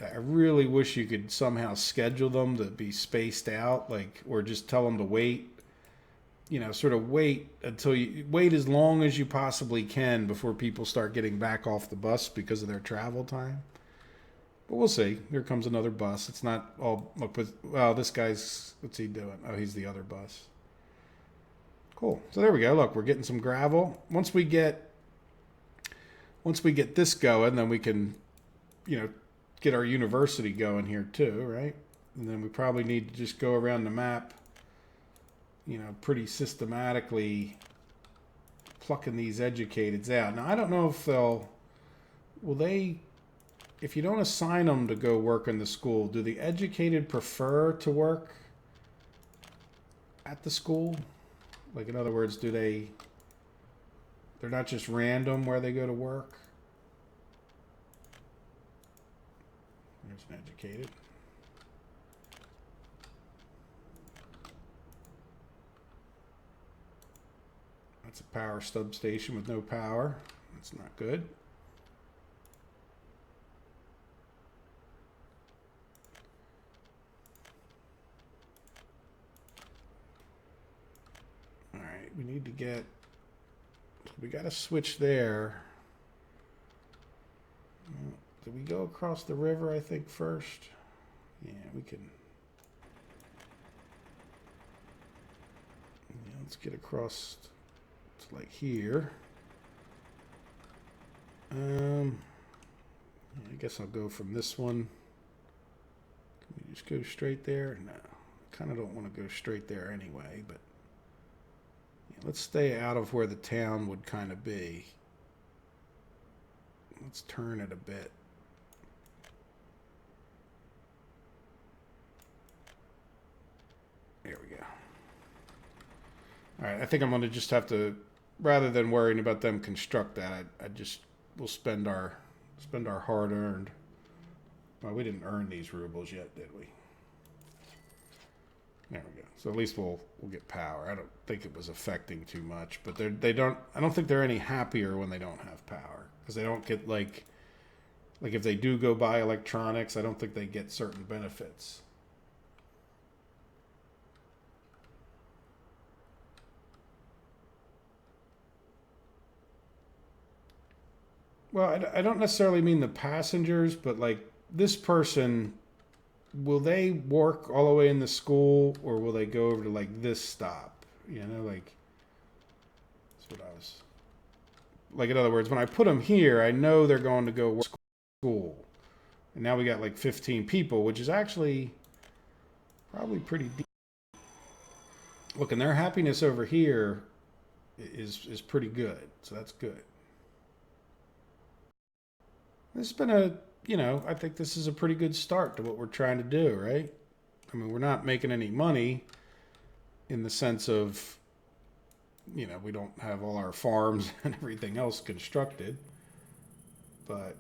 I really wish you could somehow schedule them to be spaced out, like, or just tell them to wait, sort of wait until you wait as long as you possibly can before people start getting back off the bus because of their travel time. But we'll see. Here comes another bus. It's not all, look, well, this guy's, what's he doing? Oh, he's the other bus. Cool. So there we go. Look, we're getting some gravel. Once we get this going, then we can, get our university going here too, right? And then we probably need to just go around the map, pretty systematically plucking these educateds out. Now, I don't know if if you don't assign them to go work in the school, do the educated prefer to work at the school? Like, in other words, they're not just random where they go to work? There's an educated. That's a power substation with no power. That's not good. we need to get, we got to switch there. Did we go across the river, I think, first? Yeah, we can. Yeah, let's get across to like here. I guess I'll go from this one. Can we just go straight there? No, I kind of don't want to go straight there anyway, but yeah, let's stay out of where the town would kind of be. Let's turn it a bit. There we go. All right, I think I'm going to just have to, rather than worrying about them construct that, I just will spend our hard-earned. Well, we didn't earn these rubles yet, did we? There we go. So at least we'll get power. I don't think it was affecting too much, but they don't. I don't think they're any happier when they don't have power, because they don't get like if they do go buy electronics, I don't think they get certain benefits. Well, I don't necessarily mean the passengers, but like this person, will they work all the way in the school, or will they go over to like this stop? You know, like that's what I was. Like, in other words, when I put them here, I know they're going to go work school. And now we got like 15 people, which is actually probably pretty deep. Look, and their happiness over here is pretty good, so that's good. This has been I think this is a pretty good start to what we're trying to do, right? I mean, we're not making any money in the sense of, we don't have all our farms and everything else constructed, but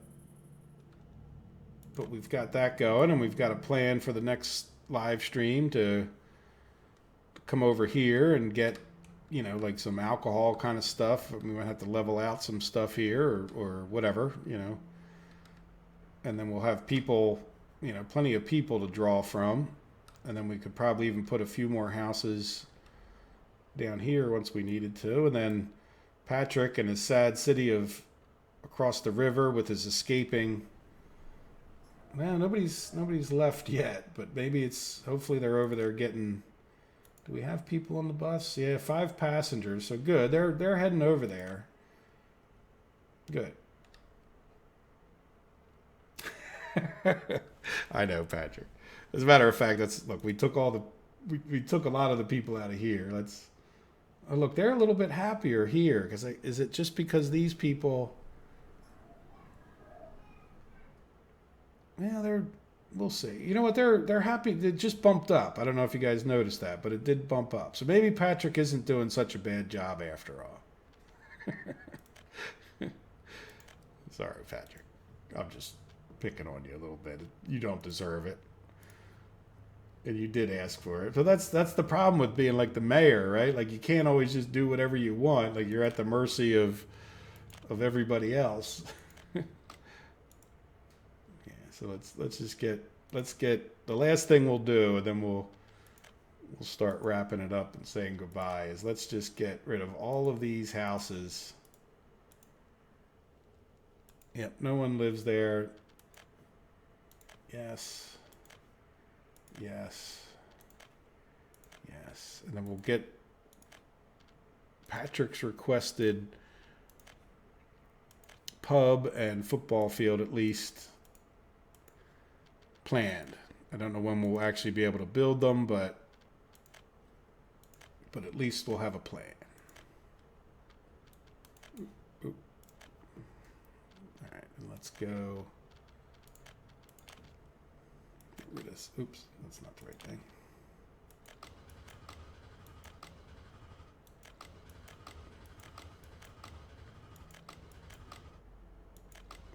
we've got that going, and we've got a plan for the next live stream to come over here and get, like some alcohol kind of stuff. We might have to level out some stuff here or whatever, and then we'll have people, plenty of people to draw from. And then we could probably even put a few more houses down here once we needed to. And then Patrick and his sad city of across the river with his escaping. Well, nobody's left yet, but maybe hopefully they're over there getting. Do we have people on the bus? Yeah, 5 passengers. So good. They're heading over there. Good. I know, Patrick. As a matter of fact, look. We took we took a lot of the people out of here. Look. They're a little bit happier here because is it just because these people? Yeah, we'll see. You know what? They're happy. It just bumped up. I don't know if you guys noticed that, but it did bump up. So maybe Patrick isn't doing such a bad job after all. Sorry, Patrick. I'm just picking on you a little bit. You don't deserve it. And you did ask for it. So that's the problem with being like the mayor, right? Like you can't always just do whatever you want. Like you're at the mercy of everybody else. Yeah, so let's get the last thing we'll do, and then we'll start wrapping it up and saying goodbye, is let's just get rid of all of these houses. Yep, no one lives there. Yes. Yes. Yes. And then we'll get Patrick's requested pub and football field at least planned. I don't know when we'll actually be able to build them, but at least we'll have a plan. Oop. All right, let's go. Get rid of this. Oops, that's not the right thing.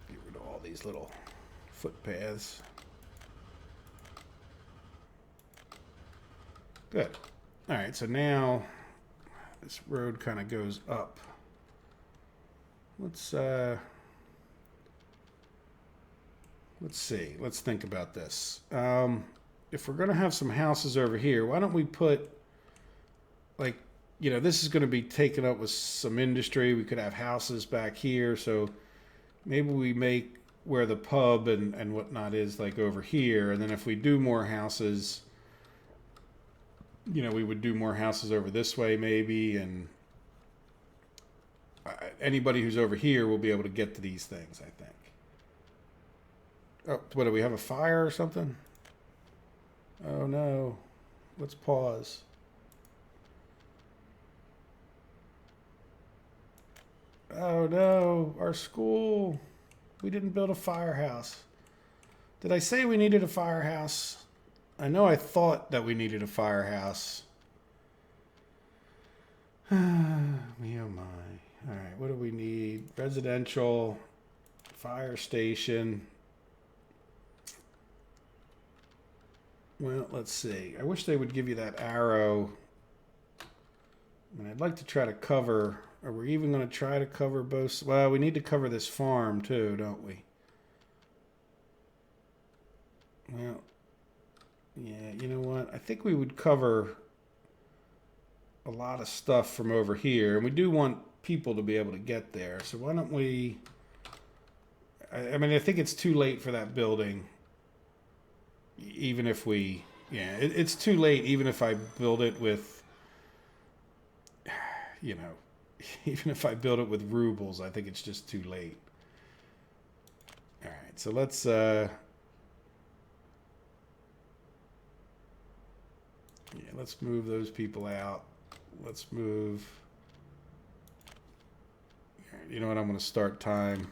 Get rid of all these little footpaths. Good. All right, so now this road kind of goes up. Let's see. Let's think about this. If we're going to have some houses over here, why don't we put, like, you know, this is going to be taken up with some industry. We could have houses back here. So maybe we make where the pub and whatnot is like over here. And then if we do more houses, you know, we would do more houses over this way maybe. And anybody who's over here will be able to get to these things, I think. Oh, what, do we have a fire or something? Oh no. Let's pause. Oh no, our school. We didn't build a firehouse. Did I say we needed a firehouse? I know I thought that we needed a firehouse. Me oh my. All right, what do we need? Residential, fire station. Well, let's see. I wish they would give you that arrow. And I'd like to try to cover. Are we even going to try to cover both? Well, we need to cover this farm too, don't we? Well, yeah, you know what? I think we would cover a lot of stuff from over here. And we do want people to be able to get there. So why don't we... I mean, I think it's too late for that building. Even if we... Yeah, it's too late even if I build it with... You know... Even if I build it with rubles, I think it's just too late. All right, so let's... Yeah, let's move those people out. Let's move... You know what? I'm going to start time.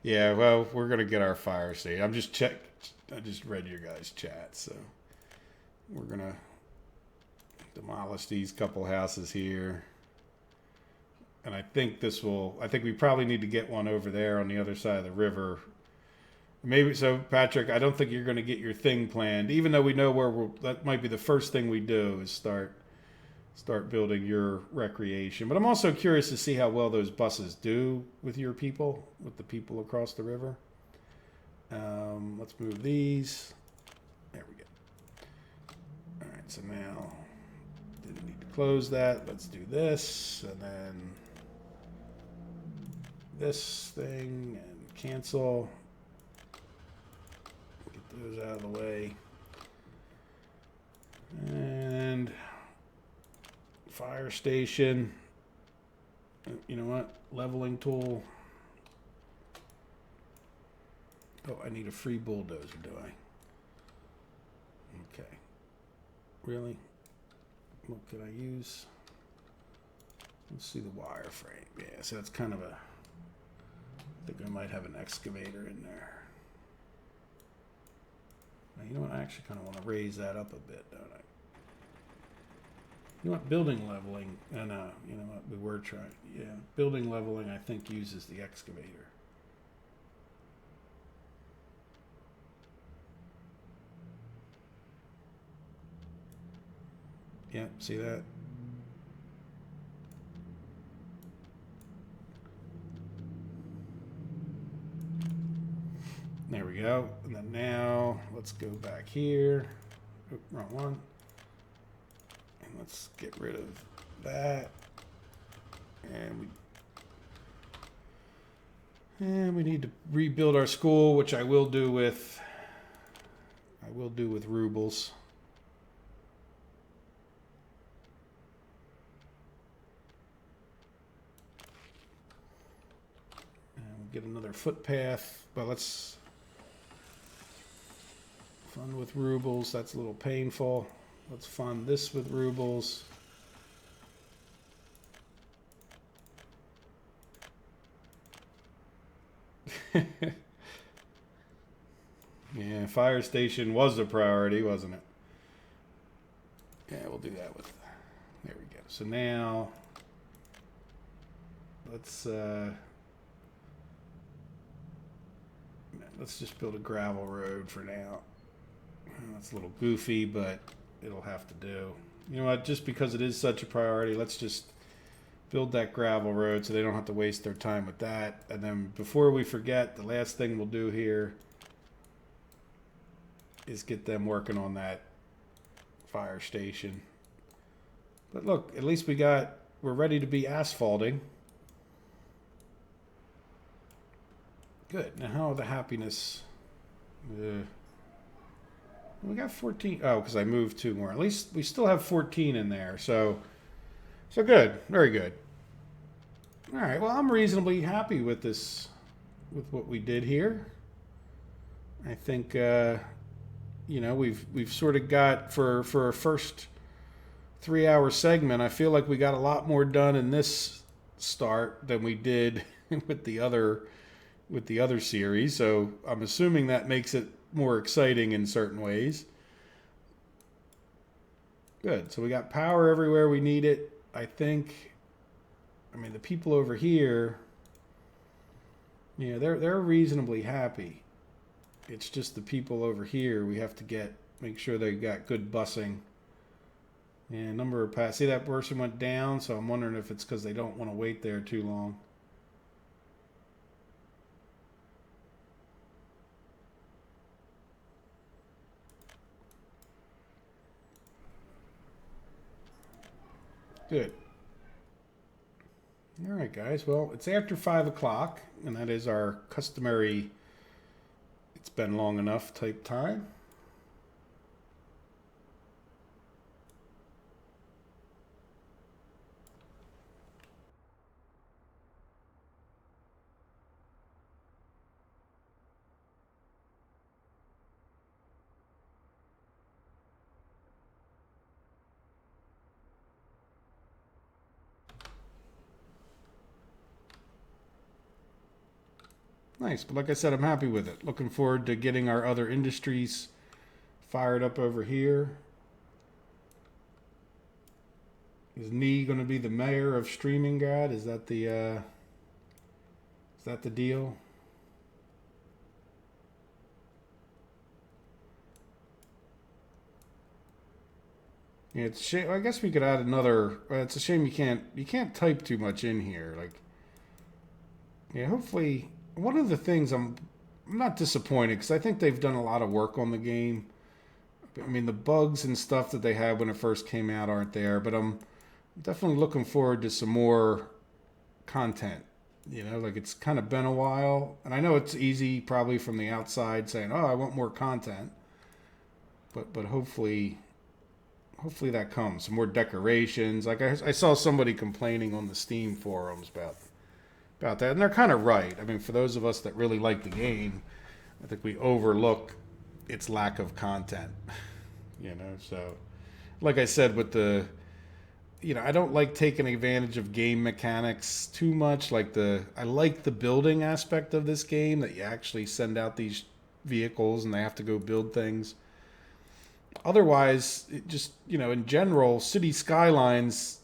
Yeah, well, we're going to get our fire station. I just read your guys' chat, so... We're going to demolish these couple houses here. And I think we probably need to get one over there on the other side of the river. Maybe so, Patrick, I don't think you're going to get your thing planned, even though we know that might be the first thing we do is start building your recreation. But I'm also curious to see how well those buses do with your people, with the people across the river. Let's move these. There we go. All right, so now didn't need to close that. Let's do this, and then this thing, and cancel. Get those out of the way. And fire station. You know what? Leveling tool. Oh, I need a free bulldozer, do I? Okay. Really? What could I use? Let's see the wireframe. Yeah, so that's kind of a... I think I might have an excavator in there. Now, you know what? I actually kind of want to raise that up a bit, don't I? You know what? Building leveling. No, you know what? We were trying. Yeah, building leveling, I think, uses the excavator. Yeah, see that? There we go. And then now let's go back here. Oh, wrong one. And let's get rid of that. And we need to rebuild our school, which I will do with rubles. Get another footpath, but let's fund with rubles. That's a little painful. Let's fund this with rubles. Yeah, fire station was a priority, wasn't it? Yeah, we'll do that with... There we go. So now, let's just build a gravel road for now. That's a little goofy, but it'll have to do. You know what? Just because it is such a priority, let's just build that gravel road so they don't have to waste their time with that. And then before we forget, the last thing we'll do here is get them working on that fire station. But look, at least we're ready to be asphalting. Good. Now how are the happiness? We got 14. Oh, because I moved 2 more. At least we still have 14 in there. So good. Very good. All right. Well, I'm reasonably happy with this, with what we did here. I think we've sort of got for a first 3-hour segment. I feel like we got a lot more done in this start than we did with the other series. So I'm assuming that makes it more exciting in certain ways. Good. So we got power everywhere we need it. I think. I mean, the people over here, they're reasonably happy. It's just the people over here we have to make sure they got good busing. And number of pass. See, that person went down, so I'm wondering if it's because they don't want to wait there too long. Good. All right, guys. Well, it's after 5 o'clock, and that is our customary "it's been long enough" type time. Nice, but like I said, I'm happy with it. Looking forward to getting our other industries fired up over here. Is Nee going to be the mayor of Streaming God? Is that the deal? Yeah, it's a shame. I guess we could add another. It's a shame you can't type too much in here. Like, yeah, hopefully. One of the things I'm not disappointed because I think they've done a lot of work on the game. I mean, the bugs and stuff that they had when it first came out aren't there, but I'm definitely looking forward to some more content. Like it's kind of been a while, and I know it's easy probably from the outside saying, "Oh, I want more content," but hopefully that comes. Some more decorations. Like I saw somebody complaining on the Steam forums about that, and they're kind of right. I mean, for those of us that really like the game, I think we overlook its lack of content. So like I said with I don't like taking advantage of game mechanics too much. I like the building aspect of this game, that you actually send out these vehicles and they have to go build things. Otherwise, it just, in general, City Skylines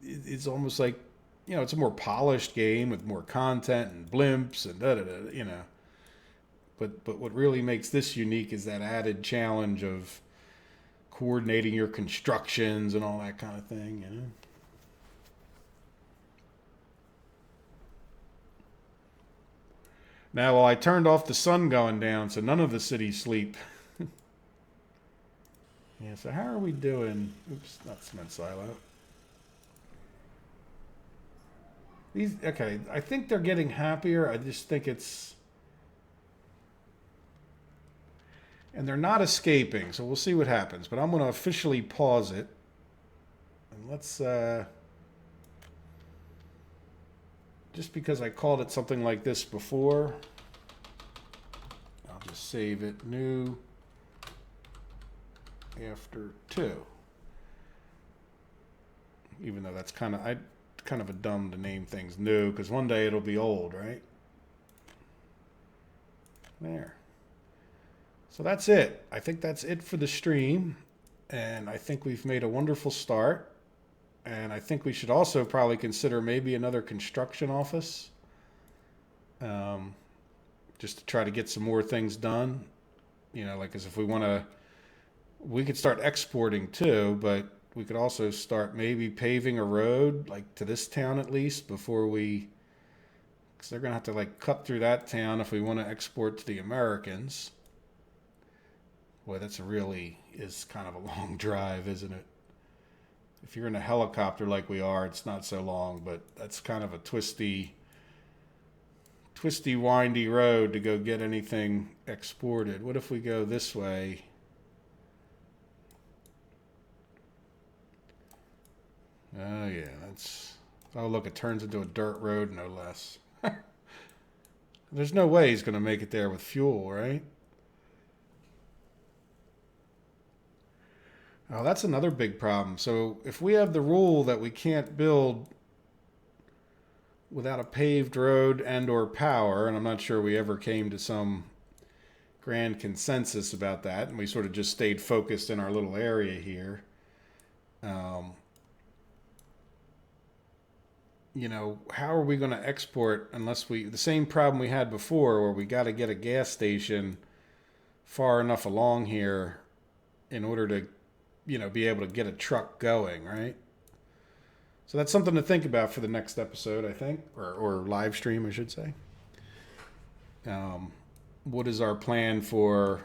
is almost like, it's a more polished game with more content and blimps and da-da-da. But what really makes this unique is that added challenge of coordinating your constructions and all that kind of thing. Now, well, I turned off the sun going down, so none of the cities sleep. Yeah, so how are we doing? Oops, not cement silo. Okay, I think they're getting happier. I just think it's... And they're not escaping, so we'll see what happens. But I'm going to officially pause it. And let's... just because I called it something like this before, I'll just save it. New after 2. Even though that's kind of a dumb to name things new, because one day it'll be old, right? There. So that's it. I think that's it for the stream, and I think we've made a wonderful start. And I think we should also probably consider maybe another construction office, just to try to get some more things done. As if we want to, we could start exporting too, but we could also start maybe paving a road, like to this town at least, before we, because they're going to have to cut through that town if we want to export to the Americans. Boy, that's really is kind of a long drive, isn't it? If you're in a helicopter like we are, it's not so long, but that's kind of a twisty, windy road to go get anything exported. What if we go this way? Oh, yeah, that's. Oh, look, it turns into a dirt road, no less. There's no way he's going to make it there with fuel, right? Oh, that's another big problem. So if we have the rule that we can't build without a paved road and or power, and I'm not sure we ever came to some grand consensus about that, and we sort of just stayed focused in our little area here. Um, how are we going to export unless the same problem we had before where we got to get a gas station far enough along here in order to, be able to get a truck going, right? So that's something to think about for the next episode, I think, or live stream, I should say. What is our plan for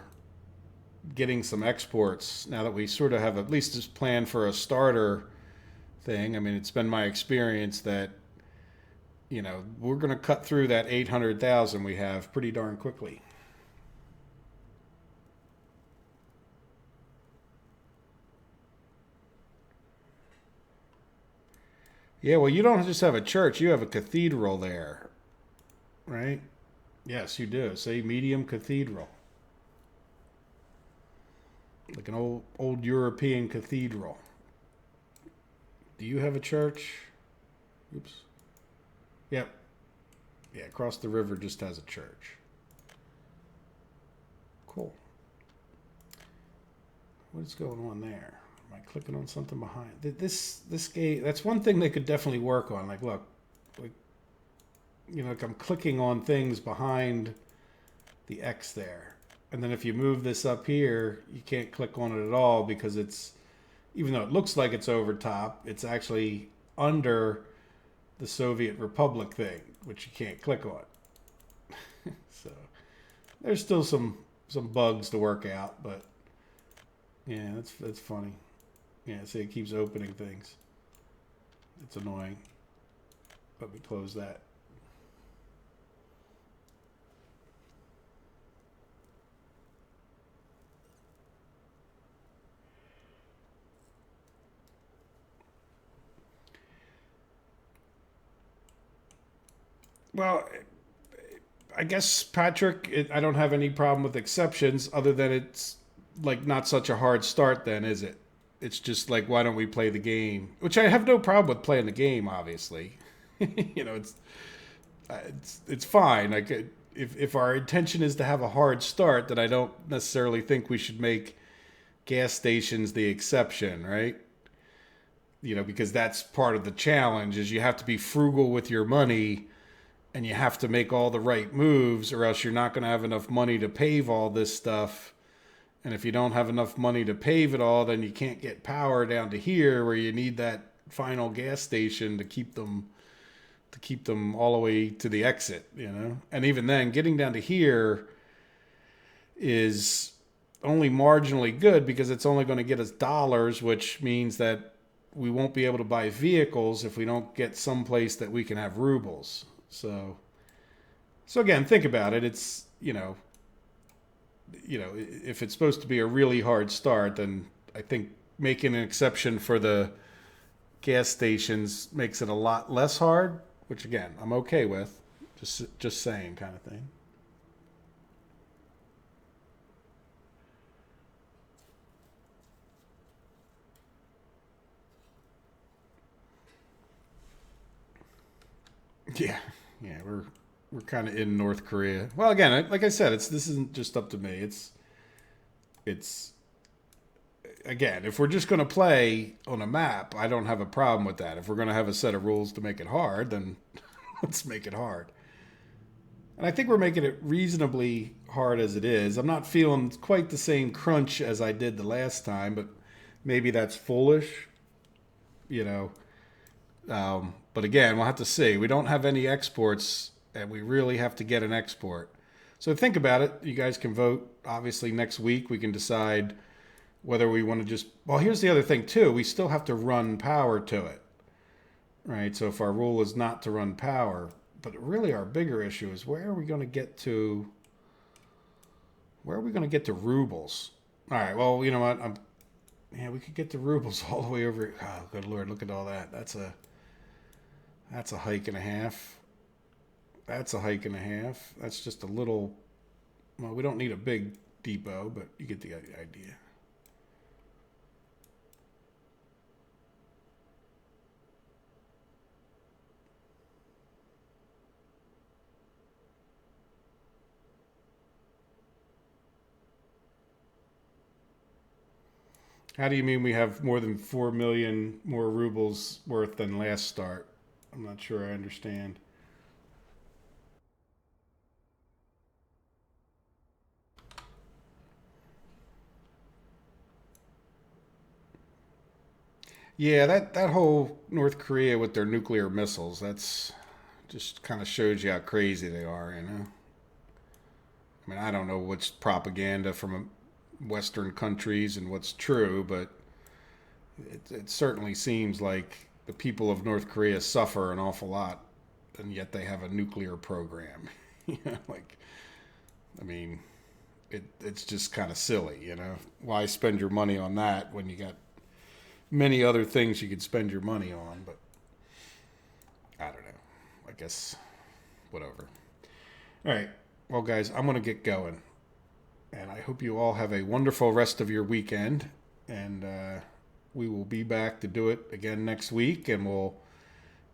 getting some exports now that we sort of have at least this plan for a starter thing? I mean, it's been my experience that, we're going to cut through that 800,000 we have pretty darn quickly. Yeah, well, you don't just have a church, you have a cathedral there, right? Yes, you do. Say medium cathedral. Like an old European cathedral. Do you have a church? Oops. Yep. Yeah, across the river just has a church. Cool. What is going on there? Am I clicking on something behind? This game, that's one thing they could definitely work on. Like, look, like, like I'm clicking on things behind the X there. And then if you move this up here, you can't click on it at all because even though it looks like it's over top, it's actually under the Soviet Republic thing, which you can't click on. So there's still some bugs to work out, but yeah, that's funny. Yeah, see, it keeps opening things. It's annoying. Let me close that. Well, I guess, Patrick, I don't have any problem with exceptions other than it's like not such a hard start then, is it? It's just like, why don't we play the game? Which I have no problem with playing the game, obviously. It's fine. Like, if our intention is to have a hard start, then I don't necessarily think we should make gas stations the exception, right? Because that's part of the challenge is you have to be frugal with your money and you have to make all the right moves or else you're not going to have enough money to pave all this stuff. And if you don't have enough money to pave it all, then you can't get power down to here where you need that final gas station to keep them all the way to the exit, And even then, getting down to here is only marginally good because it's only going to get us dollars, which means that we won't be able to buy vehicles if we don't get someplace that we can have rubles. So again, think about it. It's, if it's supposed to be a really hard start, then I think making an exception for the gas stations makes it a lot less hard, which again, I'm okay with. Just saying kind of thing. Yeah. Yeah, we're kind of in North Korea. Well, again, like I said, this isn't just up to me. It's again, if we're just going to play on a map, I don't have a problem with that. If we're going to have a set of rules to make it hard, then let's make it hard. And I think we're making it reasonably hard as it is. I'm not feeling quite the same crunch as I did the last time, but maybe that's foolish, you know. But again, we'll have to see. We don't have any exports, and we really have to get an export. So think about it. You guys can vote. Obviously, next week we can decide whether we want to just. Well, here's the other thing too. We still have to run power to it, right? So if our rule is not to run power, but really our bigger issue is where are we going to get to? Where are we going to get to rubles? All right. Well, you know what? Yeah, we could get to rubles all the way over. Oh, good lord! Look at all that. That's a hike and a half. That's a hike and a half. That's just a little. Well, we don't need a big depot, but you get the idea. How do you mean we have more than 4 million more rubles worth than last start? I'm not sure I understand. Yeah, that whole North Korea with their nuclear missiles, that's just kind of shows you how crazy they are, you know? I mean, I don't know what's propaganda from Western countries and what's true, but it certainly seems like the people of North Korea suffer an awful lot, and yet they have a nuclear program. You know, like, I mean, it's just kind of silly, you know? Why spend your money on that when you got many other things you could spend your money on? But I don't know. I guess, whatever. All right. Well, guys, I'm going to get going. And I hope you all have a wonderful rest of your weekend. And we will be back to do it again next week. And we'll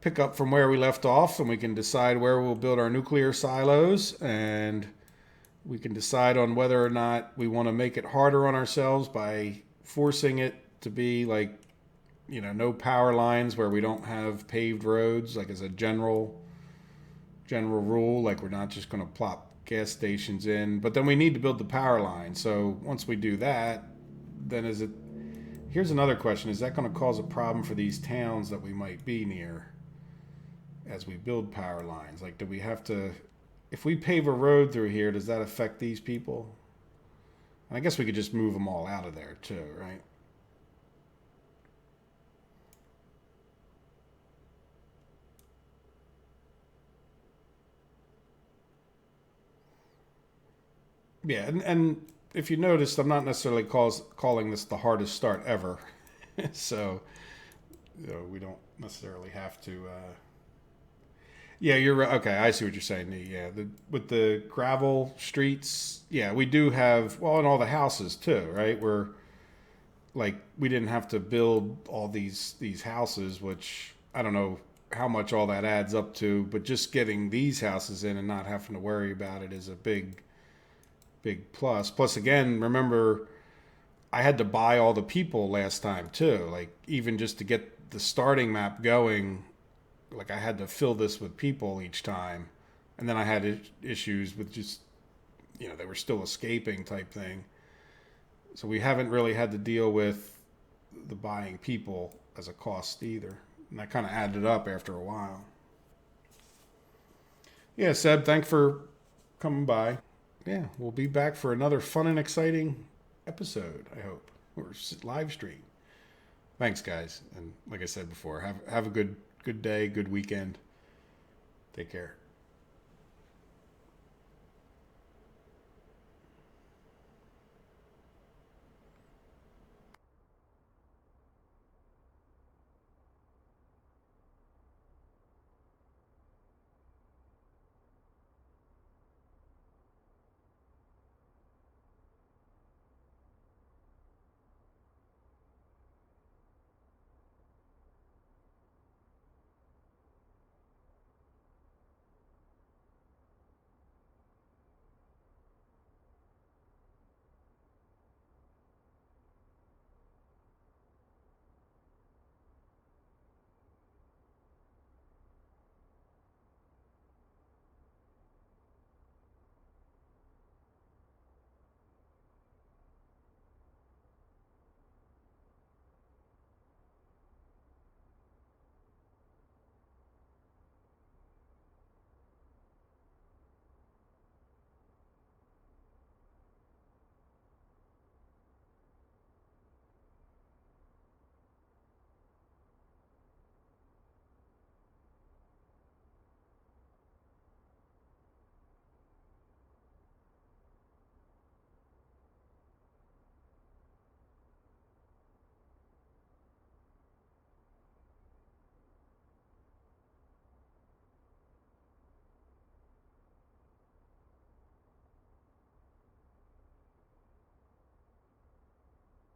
pick up from where we left off. And we can decide where we'll build our nuclear silos. And we can decide on whether or not we want to make it harder on ourselves by forcing it to be like, you know, no power lines where we don't have paved roads, like as a general rule. Like we're not just going to plop gas stations in, but then we need to build the power line. So once we do that, then is it? Here's another question: is that going to cause a problem for these towns that we might be near as we build power lines? Like, do we have to? If we pave a road through here, does that affect these people? And I guess we could just move them all out of there too, right? Yeah, and if you noticed, I'm not necessarily calling this the hardest start ever. So, you know, we don't necessarily have to. Yeah, you're right. Okay, I see what you're saying. Yeah, with the gravel streets, yeah, we do have well, in all the houses too, right? We're like we didn't have to build all these houses, which I don't know how much all that adds up to, but just getting these houses in and not having to worry about it is a big plus. Plus, again, remember I had to buy all the people last time too. Like even just to get the starting map going, like I had to fill this with people each time, and then I had issues with just they were still escaping type thing. So we haven't really had to deal with the buying people as a cost either, and that kind of added up after a while. Yeah, Seb, thanks for coming by. Yeah, we'll be back for another fun and exciting episode, I hope, or live stream. Thanks, guys, and like I said before, have a good day, good weekend. Take care.